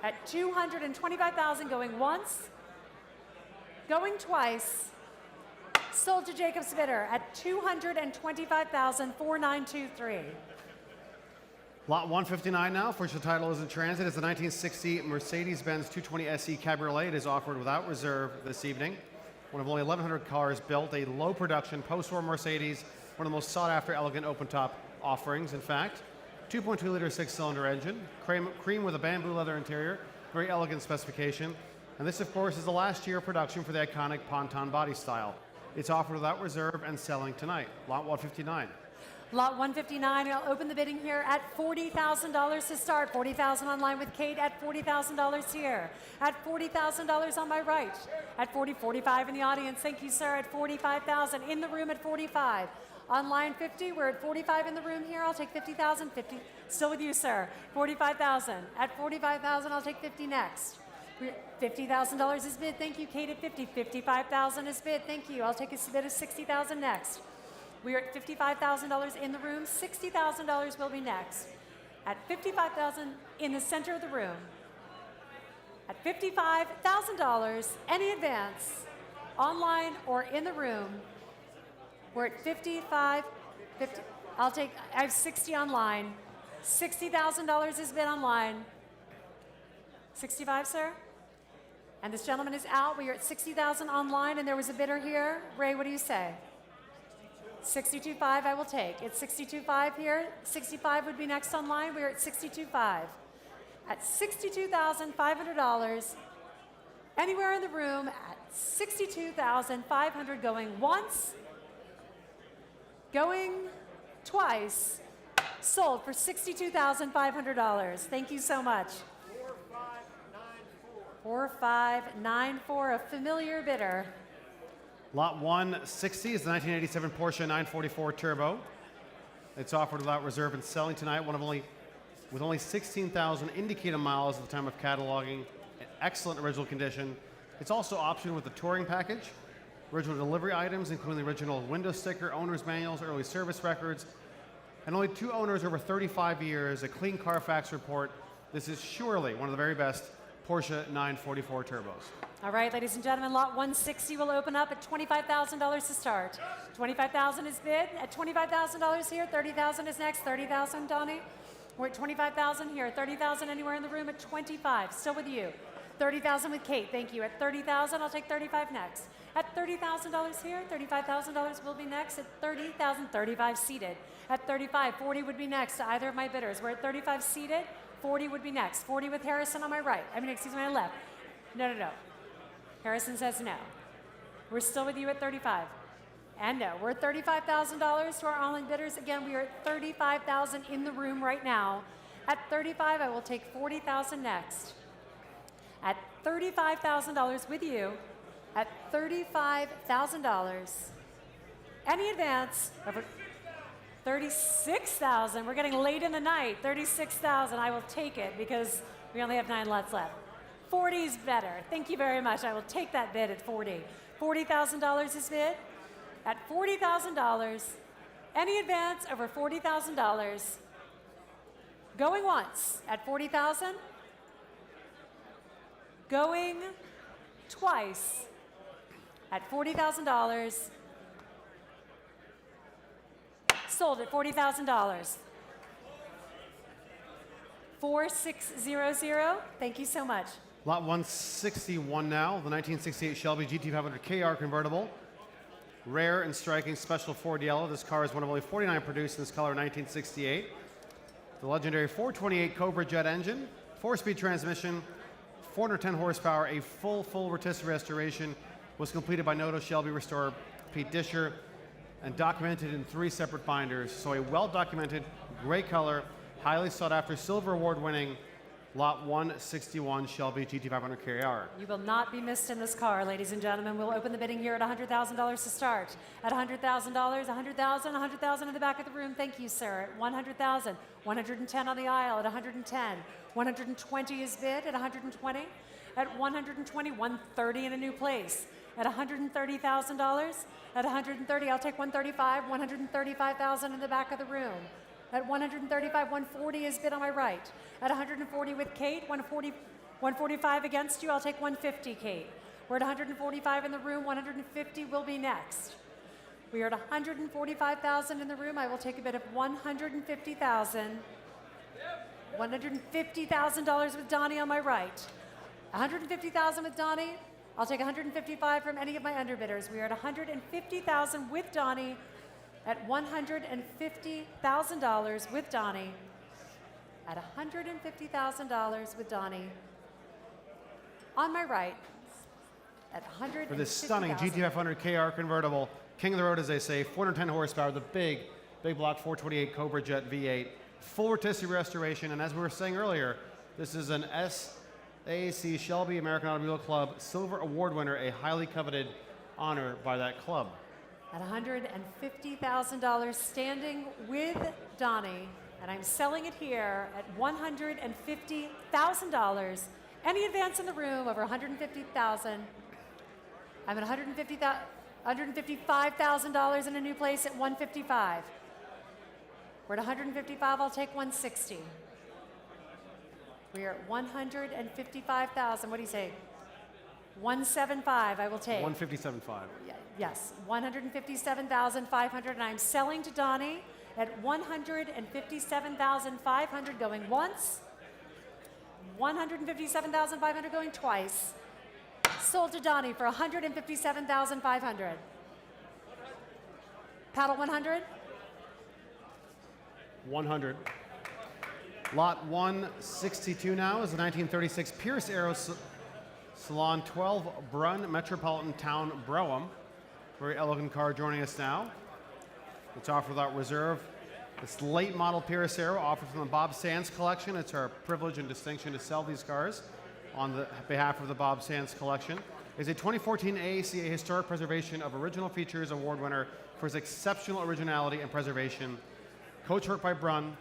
at 225,000, going once, going twice. Sold to Jacob's bidder at 225,000, 4923. Lot 159 now. First title is in transit. It's the 1960 Mercedes-Benz 220 SE Cabriolet. It is offered without reserve this evening. One of only 1,100 cars built, a low production post-war Mercedes, one of the most sought-after elegant open-top offerings, in fact. 2.2-liter six-cylinder engine, cream with a bamboo leather interior, very elegant specification. And this, of course, is the last year of production for the iconic ponton body style. It's offered without reserve and selling tonight. Lot 159. Lot 159, I'll open the bidding here at $40,000 to start. $40,000 online with Kate, at $40,000 here. At $40,000 on my right. At 40, 45 in the audience. Thank you, sir. At 45,000 in the room at 45. Online 50, we're at 45 in the room here. I'll take 50,000, 50. Still with you, sir. 45,000. At 45,000, I'll take 50 next. $50,000 is bid. Thank you, Kate, at 50. 55,000 is bid. Thank you. I'll take a bid of 60,000 next. We are at $55,000 in the room. $60,000 will be next. At $55,000 in the center of the room. At $55,000, any advance, online or in the room. We're at 55, 50. I have 60 online. $60,000 is bid online. 65, sir? And this gentleman is out. We are at 60,000 online, and there was a bidder here. Ray, what do you say? 62.5 I will take. It's 62.5 here. 65 would be next online. We are at 62.5. At $62,500, anywhere in the room at $62,500, going once, going twice, sold for $62,500. Thank you so much. 4594, a familiar bidder. Lot 160 is the 1987 Porsche 944 Turbo. It's offered without reserve and selling tonight, with only 16,000 indicated miles at the time of cataloging, in excellent original condition. It's also optioned with the touring package, original delivery items, including the original window sticker, owner's manuals, early service records, and only 2 owners over 35 years, a clean Carfax report. This is surely one of the very best Porsche 944 Turbos. All right, ladies and gentlemen, lot 160 will open up at $25,000 to start. $25,000 is bid. At $25,000 here, $30,000 is next. $30,000, Donnie. We're at $25,000 here. $30,000 anywhere in the room at $25. Still with you. $30,000 with Kate. Thank you. At $30,000, I'll take $35 next. At $30,000 here, $35,000 will be next. At $30,000, 35 seated. At $35, 40 would be next to either of my bidders. We're at 35 seated. 40 would be next. 40 with Harrison on my right. Excuse me, on my left. No. Harrison says no. We're still with you at 35. And no, we're at $35,000 to our online bidders. Again, we are at $35,000 in the room right now. At 35, I will take 40,000 next. At $35,000 with you, at $35,000. Any advance over 36,000. We're getting late in the night. 36,000. I will take it because we only have 9 lots left. 40 is better. Thank you very much. I will take that bid at 40. $40,000 is bid. at $40,000. Any advance over $40,000. Going once at $40,000. Going twice at $40,000. Sold at $40,000. 4600. Thank you so much. Lot 161 now, the 1968 Shelby GT500 KR convertible. Rare and striking special Ford yellow. This car is one of only 49 produced in this color in 1968. The legendary 428 Cobra jet engine, 4-speed transmission, 410 horsepower, a full rotisserie restoration was completed by Noto Shelby restorer Pete Disher and documented in 3 separate binders. So a well-documented, great color, highly sought after, silver award winning Lot 161 Shelby GT500 KR. You will not be missed in this car, ladies and gentlemen. We'll open the bidding here at $100,000 to start. At $100,000, $100,000, $100,000 in the back of the room. Thank you, sir. At $100,000, 110 on the aisle at 110. 120 is bid at 120. At 120, 130 in a new place. At $130,000, at 130, I'll take 135, 135,000 in the back of the room. At 135, 140 is bid on my right. At 140 with Kate, 145 against you, I'll take 150, Kate. We're at 145 in the room, 150 will be next. We are at 145,000 in the room, I will take a bid of 150,000. $150,000 with Donnie on my right. 150,000 with Donnie, I'll take 155 from any of my underbidders. We are at 150,000 with Donnie. At $150,000 with Donnie. At $150,000 with Donnie. On my right, at 150,000. For this stunning GT500 KR convertible, king of the road as they say, 410 horsepower, the big block 428 Cobra Jet V8, full rotisserie restoration, and as we were saying earlier, this is an SAC Shelby American Automobile Club Silver Award winner, a highly coveted honor by that club. At $150,000 standing with Donnie, and I'm selling it here at $150,000. Any advance in the room over $150,000. I'm at $155,000 in a new place at $155. We're at $155, I'll take $160. We are at $155,000. What do you say? $175, I will take. $157.5. Yes, $157,500, and I'm selling to Donnie at $157,500 going once, $157,500 going twice. Sold to Donnie for $157,500. Paddle 100. 100. Lot 162 now is the 1936 Pierce Aero Salon 12 Brunn Metropolitan Town Brougham. Very elegant car joining us now. It's offered without reserve. This late model Pierce Aero offered from the Bob Sands collection. It's our privilege and distinction to sell these cars on the behalf of the Bob Sands collection. It's a 2014 AACA Historic Preservation of Original Features Award winner for his exceptional originality and preservation. Coachwork by Brunn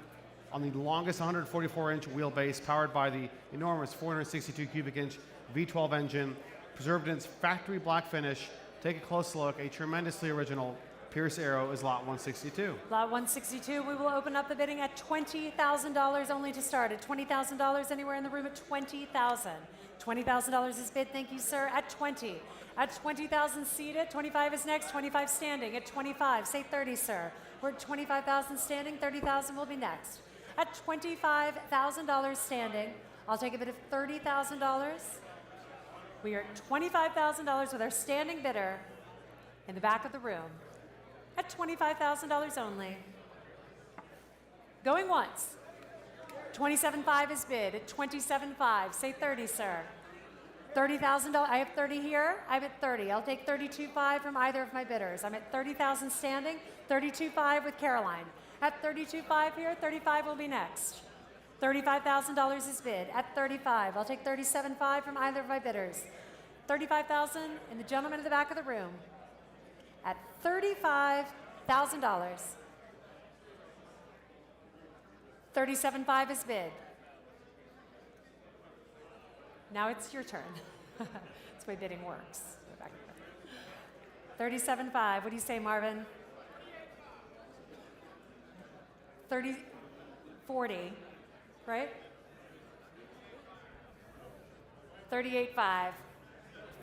on the longest 144-inch wheelbase, powered by the enormous 462 cubic inch V12 engine, preserved in its factory black finish. Take a close look. A tremendously original Pierce Aero is lot 162. Lot 162, we will open up the bidding at $20,000 only to start. At $20,000 anywhere in the room at $20,000. $20,000 is bid, thank you, sir, at 20. At 20,000 seated, 25 is next, 25 standing. At 25, say 30, sir. We're at 25,000 standing, 30,000 will be next. At $25,000 standing, I'll take a bid of $30,000. We are at $25,000 with our standing bidder in the back of the room at $25,000 only. Going once. 27.5 is bid at 27.5. Say 30, sir. $30,000. I have 30 here. I'm at 30. I'll take 32.5 from either of my bidders. I'm at 30,000 standing. 32.5 with Caroline. At 32.5 here, 35 will be next. $35,000 is bid at 35. I'll take 37.5 from either of my bidders. 35,000 and the gentleman in the back of the room at $35,000. 37.5 is bid. Now it's your turn. That's the way bidding works. 37.5. What do you say, Marvin? 40, right? 38.5.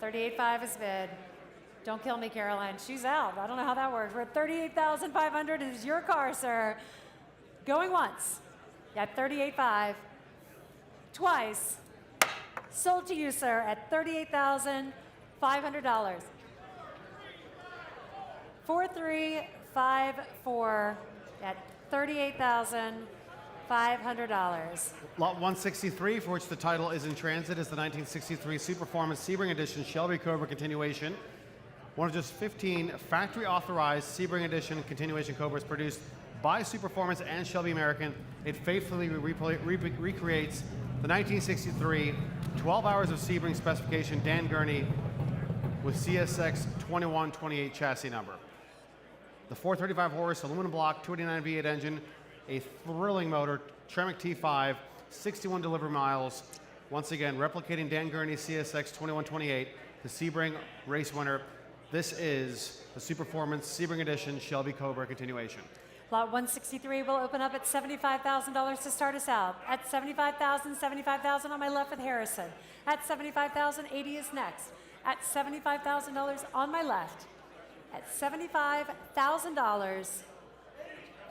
38.5 is bid. Don't kill me, Caroline. She's out. I don't know how that works. We're at 38,500 is your car, sir. Going once at 38.5. Twice. Sold to you, sir, at $38,500. 4354 at $38,500. Lot 163, for which the title is in transit, is the 1963 Superformance Sebring Edition Shelby Cobra continuation. One of just 15 factory-authorized Sebring Edition continuation Cobras produced by Superformance and Shelby American. It faithfully recreates the 1963 12 hours of Sebring specification Dan Gurney with CSX 2128 chassis number. The 435 horse aluminum block 289 V8 engine, a thrilling motor, Tremec T5, 61 delivered miles. Once again, replicating Dan Gurney's CSX 2128, the Sebring race winner. This is the Superformance Sebring Edition Shelby Cobra continuation. Lot 163 will open up at $75,000 to start us out. At $75,000, $75,000 on my left with Harrison. At $75,000, 80 is next. At $75,000 on my left. At $75,000,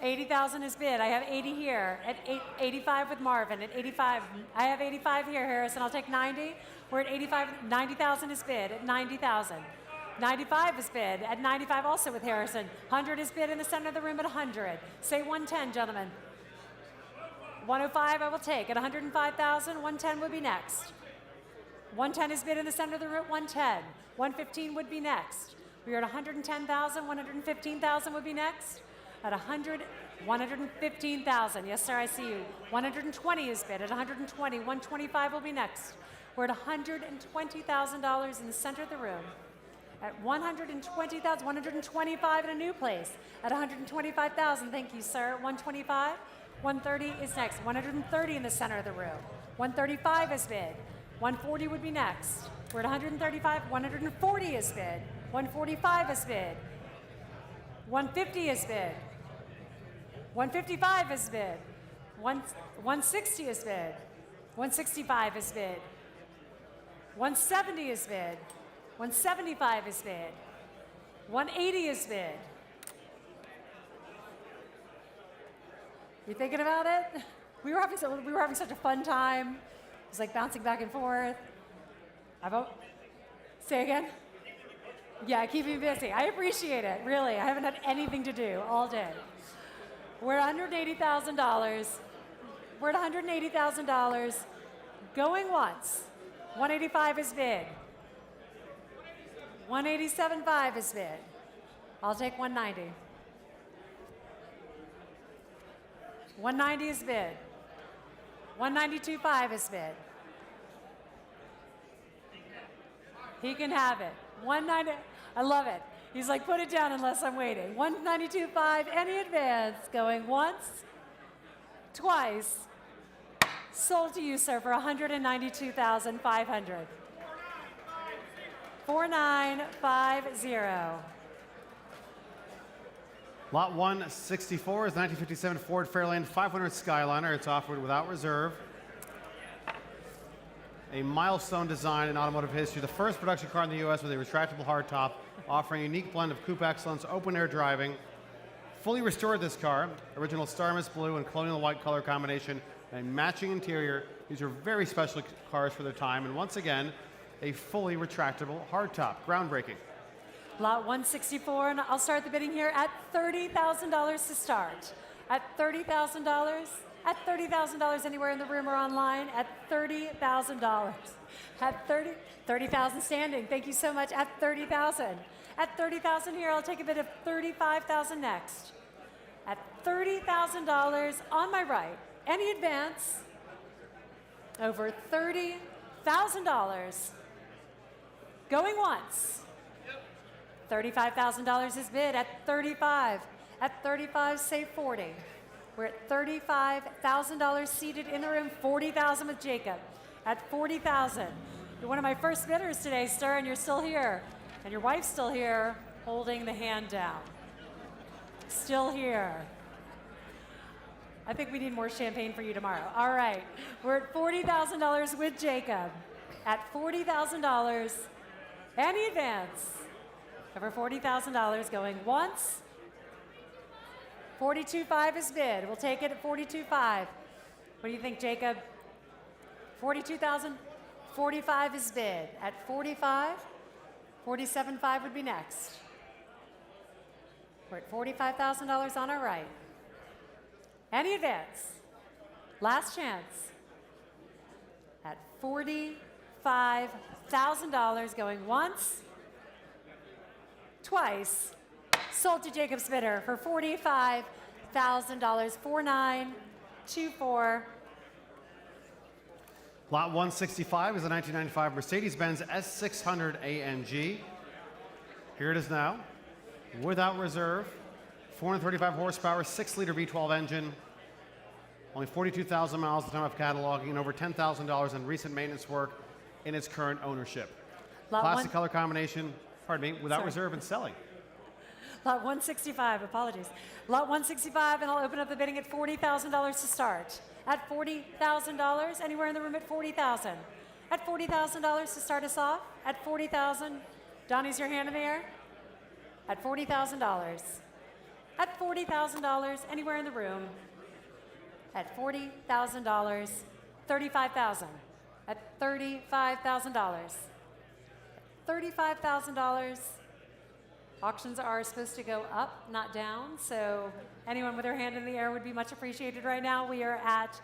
80,000 is bid. I have 80 here. At 85 with Marvin. At 85, I have 85 here, Harrison. I'll take 90. We're at 85. 90,000 is bid. At 90,000. 95 is bid. At 95 also with Harrison. 100 is bid in the center of the room at 100. Say 110, gentlemen. 105 I will take. At 105,000, 110 would be next. 110 is bid in the center of the room at 110. 115 would be next. We are at 110,000, 115,000 would be next. At 115,000. Yes, sir, I see you. 120 is bid. At 120, 125 will be next. We're at $120,000 in the center of the room. At 120,000, 125 in a new place. At 125,000, thank you, sir. 125, 130 is next. 130 in the center of the room. 135 is bid. 140 would be next. We're at 135, 140 is bid. 145 is bid. 150 is bid. 155 is bid. 160 is bid. 165 is bid. 170 is bid. 175 is bid. 180 is bid. You thinking about it? We were having such a fun time. It was like bouncing back and forth. Say again? Yeah, keep me busy. I appreciate it, really. I haven't had anything to do all day. We're at $180,000. We're at $180,000. Going once. 185 is bid. 187.5 is bid. I'll take 190. 190 is bid. 192.5 is bid. He can have it. 190. I love it. He's like, put it down unless I'm waiting. 192.5, any advance. Going once, twice. Sold to you, sir, for $192,500. 4950. Lot 164 is 1957 Ford Fairlane 500 Skyliner. It's offered without reserve. A milestone design in automotive history. The first production car in the U.S. with a retractable hardtop, offering a unique blend of coupe excellence, open-air driving. Fully restored this car. Original Star Mist Blue and Colonial White color combination, and matching interior. These are very special cars for their time. And once again, a fully retractable hardtop. Groundbreaking. Lot 164, and I'll start the bidding here at $30,000 to start. At $30,000. At $30,000 anywhere in the room or online. At $30,000. At 30,000 standing. Thank you so much. At 30,000. At 30,000 here, I'll take a bid of 35,000 next. At $30,000 on my right. Any advance over $30,000. Going once. $35,000 is bid at 35. At 35, say 40. We're at $35,000 seated in the room, 40,000 with Jacob. At 40,000. You're one of my first bidders today, sir, and you're still here. And your wife's still here. holding the hand down. Still here. I think we need more champagne for you tomorrow. All right, we're at $40,000 with Jacob. At $40,000, any advance? Over $40,000 going once. 42.5 is bid. We'll take it at 42.5. What do you think, Jacob? 42,000? 45 is bid. At 45, 47.5 would be next. We're at $45,000 on our right. Any advance? Last chance. At $45,000 going once, twice. Sold to Jacob's bidder for $45,000, 4924. Lot 165 is a 1995 Mercedes-Benz S600 AMG. Here it is now, without reserve, 435 horsepower, 6-liter V12 engine, only 42,000 miles at the time of cataloging, and over $10,000 in recent maintenance work in its current ownership. Classic color combination, pardon me, without reserve and selling. Lot 165, apologies. Lot 165, and I'll open up the bidding at $40,000 to start. At $40,000, anywhere in the room at $40,000. At $40,000 to start us off. At $40,000, Donnie's your hand in the air. At $40,000. At $40,000, anywhere in the room. At $40,000, $35,000. At $35,000. $35,000. Auctions are supposed to go up, not down, so anyone with their hand in the air would be much appreciated right now. We are at,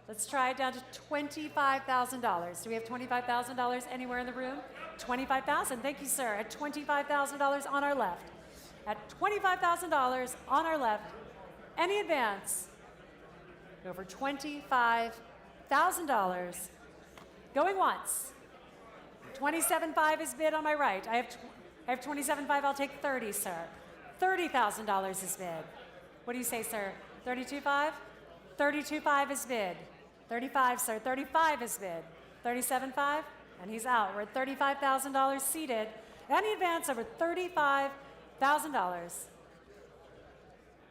let's try it down to $25,000. Do we have $25,000 anywhere in the room? $25,000, thank you, sir. At $25,000 on our left. At $25,000 on our left. Any advance? Over $25,000. Going once. 27.5 is bid on my right. I have 27.5, I'll take 30, sir. $30,000 is bid. What do you say, sir? 32.5? 32.5 is bid. 35, sir. 35 is bid. 37.5, and he's out. We're at $35,000 seated. Any advance over $35,000.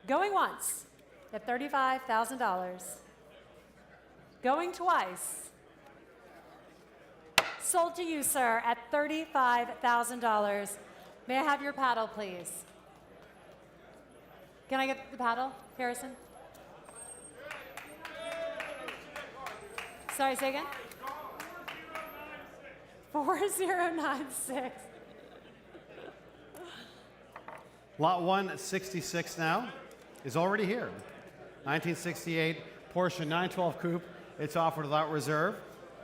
Going once at $35,000. Going twice. Sold to you, sir, at $35,000. May I have your paddle, please? Can I get the paddle, Harrison? Sorry, say again? 4096. Lot 166 now is already here. 1968 Porsche 912 Coupe. It's offered without reserve.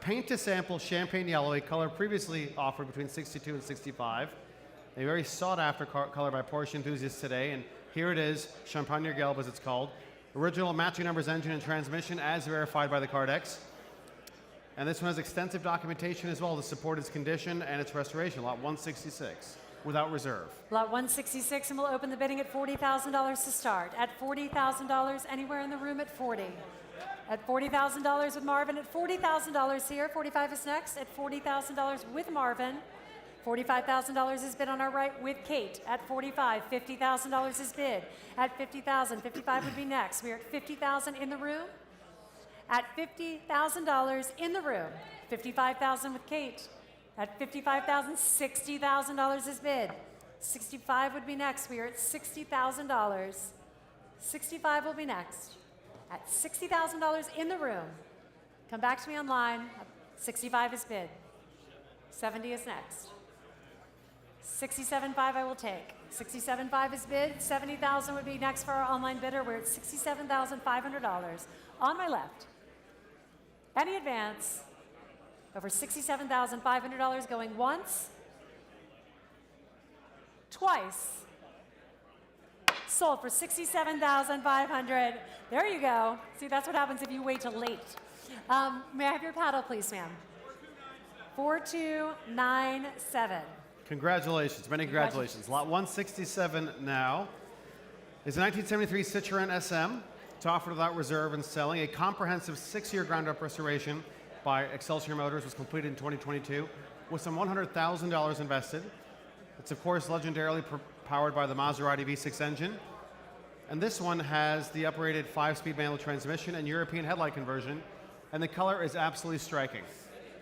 Paint to sample champagne yellow, a color previously offered between 62 and 65. A very sought after color by Porsche enthusiasts today, and here it is, Champagne Gelb as it's called. Original matching numbers, engine, and transmission as verified by the Cardex. And this one has extensive documentation as well to support its condition and its restoration. Lot 166, without reserve. Lot 166, and we'll open the bidding at $40,000 to start. At $40,000, anywhere in the room at 40. At $40,000 with Marvin, at $40,000 here. 45 is next. At $40,000 with Marvin. $45,000 is bid on our right with Kate. At 45, $50,000 is bid. At 50,000, 55 would be next. We are at 50,000 in the room. At $50,000 in the room. 55,000 with Kate. At 55,000, $60,000 is bid. 65 would be next. We are at $60,000. 65 will be next. At $60,000 in the room. Come back to me online. 65 is bid. 70 is next. 67.5 I will take. 67.5 is bid. 70,000 would be next for our online bidder. We're at $67,500. On my left. Any advance over $67,500 going once, twice. Sold for $67,500. There you go. See, that's what happens if you wait till late. May I have your paddle, please, ma'am? 4297. Congratulations, many congratulations. Lot 167 now is a 1973 Citroën SM. It's offered without reserve and selling. A comprehensive 6-year ground-up restoration by Excelsior Motors was completed in 2022 with some $100,000 invested. It's, of course, legendarily powered by the Maserati V6 engine. And this one has the uprated 5-speed manual transmission and European headlight conversion. And the color is absolutely striking.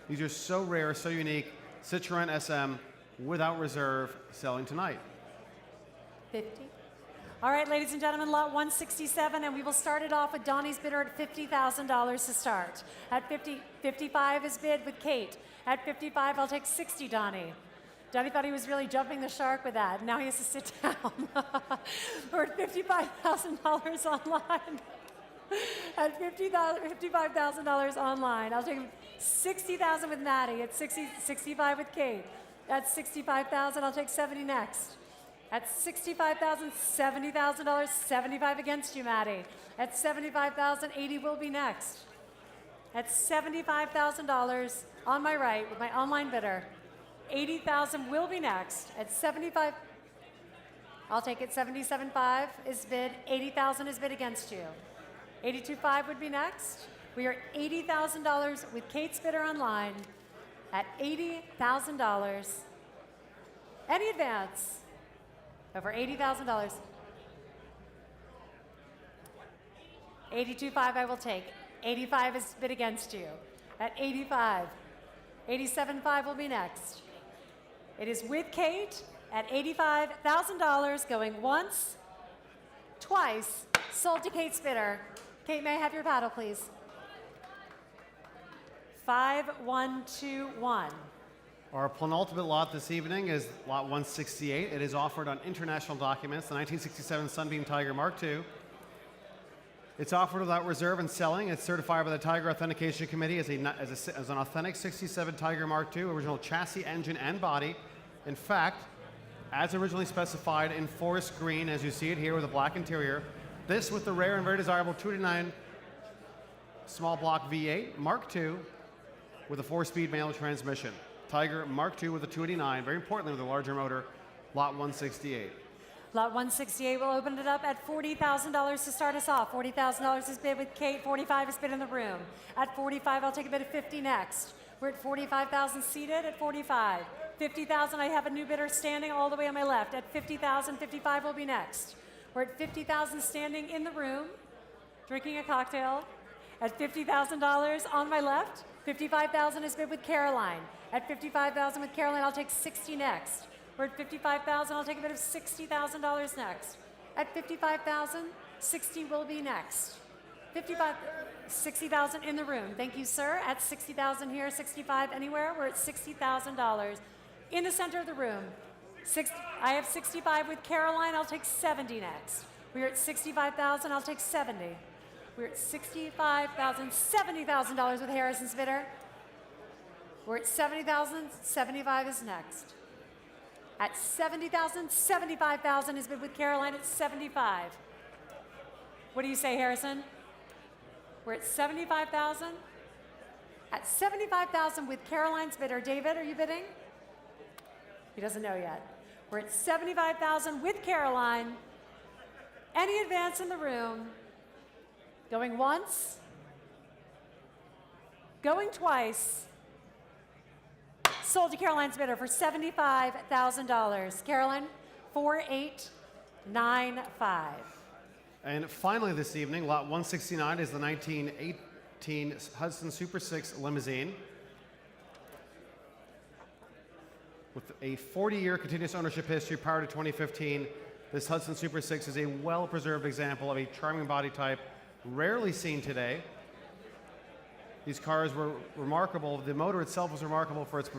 These are so rare, so unique. Citroën SM without reserve, selling tonight. 50. All right, ladies and gentlemen, lot 167, and we will start it off with Donnie's bidder at $50,000 to start. At 50, 55 is bid with Kate. At 55, I'll take 60, Donnie. Donnie thought he was really jumping the shark with that. Now he has to sit down. We're at $55,000 online. At $55,000 online. I'll take $60,000 with Maddie. At 65 with Kate. At $65,000, I'll take 70 next. At $65,000, $70,000, 75 against you, Maddie. At $75,000, 80 will be next. At $75,000 on my right with my online bidder, 80,000 will be next. At 75, I'll take it. 77.5 is bid. 80,000 is bid against you. 82.5 would be next. We are $80,000 with Kate's bidder online at $80,000. Any advance? Over $80,000. 82.5 I will take. 85 is bid against you. At 85. 87.5 will be next. It is with Kate at $85,000, going once, twice, sold to Kate's bidder. Kate, may I have your paddle, please? 5121. Our penultimate lot this evening is lot 168. It is offered on international documents, the 1967 Sunbeam Tiger Mark II. It's offered without reserve and selling. It's certified by the Tiger Authentication Committee as an authentic 67 Tiger Mark II, original chassis, engine, and body. In fact, as originally specified in forest green, as you see it here with a black interior, this with the rare and very desirable 289 small block V8 Mark II with a 4-speed manual transmission. Tiger Mark II with a 289, very importantly with a larger motor, lot 168. Lot 168 will open it up at $40,000 to start us off. $40,000 is bid with Kate. 45 is bid in the room. At 45, I'll take a bid of 50 next. We're at 45,000 seated at 45. 50,000, I have a new bidder standing all the way on my left. At 50,000, 55 will be next. We're at 50,000 standing in the room, drinking a cocktail. At $50,000 on my left, 55,000 is bid with Caroline. At 55,000 with Caroline, I'll take 60 next. We're at 55,000, I'll take a bid of $60,000 next. At 55,000, 60 will be next. 60,000 in the room. Thank you, sir. At 60,000 here, 65 anywhere. We're at $60,000 in the center of the room. I have 65 with Caroline, I'll take 70 next. We're at 65,000, I'll take 70. We're at 65,000, $70,000 with Harrison's bidder. We're at 70,000, 75 is next. At 70,000, 75,000 is bid with Caroline at 75. What do you say, Harrison? We're at 75,000. At 75,000 with Caroline's bidder. David, are you bidding? He doesn't know yet. We're at 75,000 with Caroline. Any advance in the room? Going once? Going twice? Sold to Caroline's bidder for $75,000. Caroline, 4895. And finally this evening, lot 169 is the 1918 Hudson Super 6 limousine. With a 40-year continuous ownership history prior to 2015, this Hudson Super 6 is a well-preserved example of a charming body type, rarely seen today. These cars were remarkable. The motor itself was remarkable for its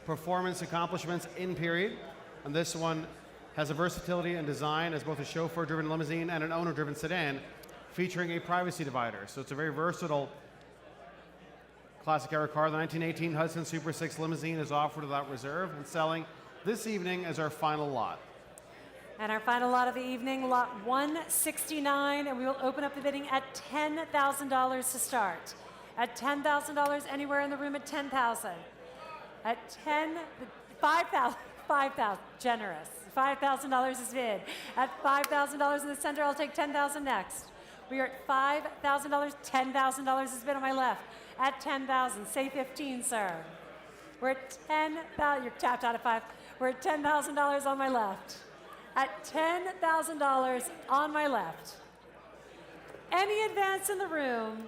performance accomplishments in period. And this one has a versatility and design as both a chauffeur-driven limousine and an owner-driven sedan, featuring a privacy divider. So it's a very versatile classic era car. The 1918 Hudson Super 6 limousine is offered without reserve and selling this evening as our final lot. And our final lot of the evening, lot 169, and we will open up the bidding at $10,000 to start. At $10,000, anywhere in the room at 10,000. At 10, 5,000, 5,000, generous. $5,000 is bid. At $5,000 in the center, I'll take 10,000 next. We are at $5,000, $10,000 is bid on my left. At 10,000, say 15, sir. We're at 10,000, you're tapped out of 5. We're at $10,000 on my left. at $10,000 on my left. Any advance in the room,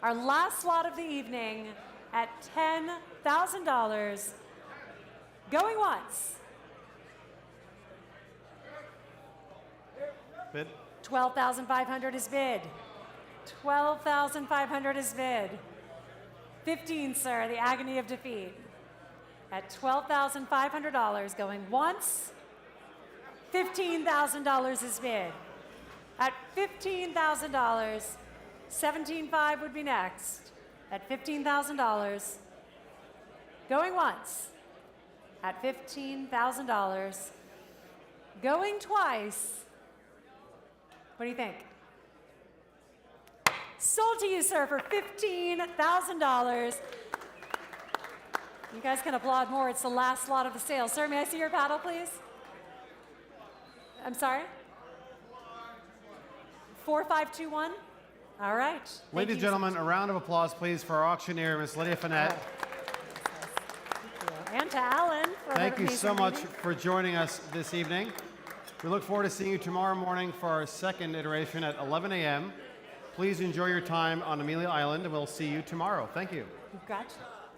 our last slot of the evening at $10,000. Going once. Bid. 12,500 is bid. 12,500 is bid. 15, sir, the agony of defeat. At $12,500, going once. $15,000 is bid. At $15,000, 17.5 would be next. At $15,000, going once. At $15,000, going twice. What do you think? Sold to you, sir, for $15,000. You guys can applaud more. It's the last slot of the sale. Sir, may I see your paddle, please? I'm sorry? 4521? All right. Ladies and gentlemen, a round of applause, please, for our auctioneer, Miss Lydia Finette. And to Alan. For Thank you so much meeting. for joining us this evening. We look forward to seeing you tomorrow morning for our second iteration at 11 a.m. Please enjoy your time on Amelia Island, and we'll see you tomorrow. Thank you. Gotcha.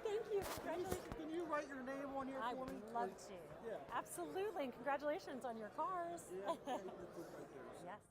Thank you. Congratulations. Can you write your name on here I for me? would love to. Yeah. Absolutely. And congratulations on your cars. Yeah, right there. Yes.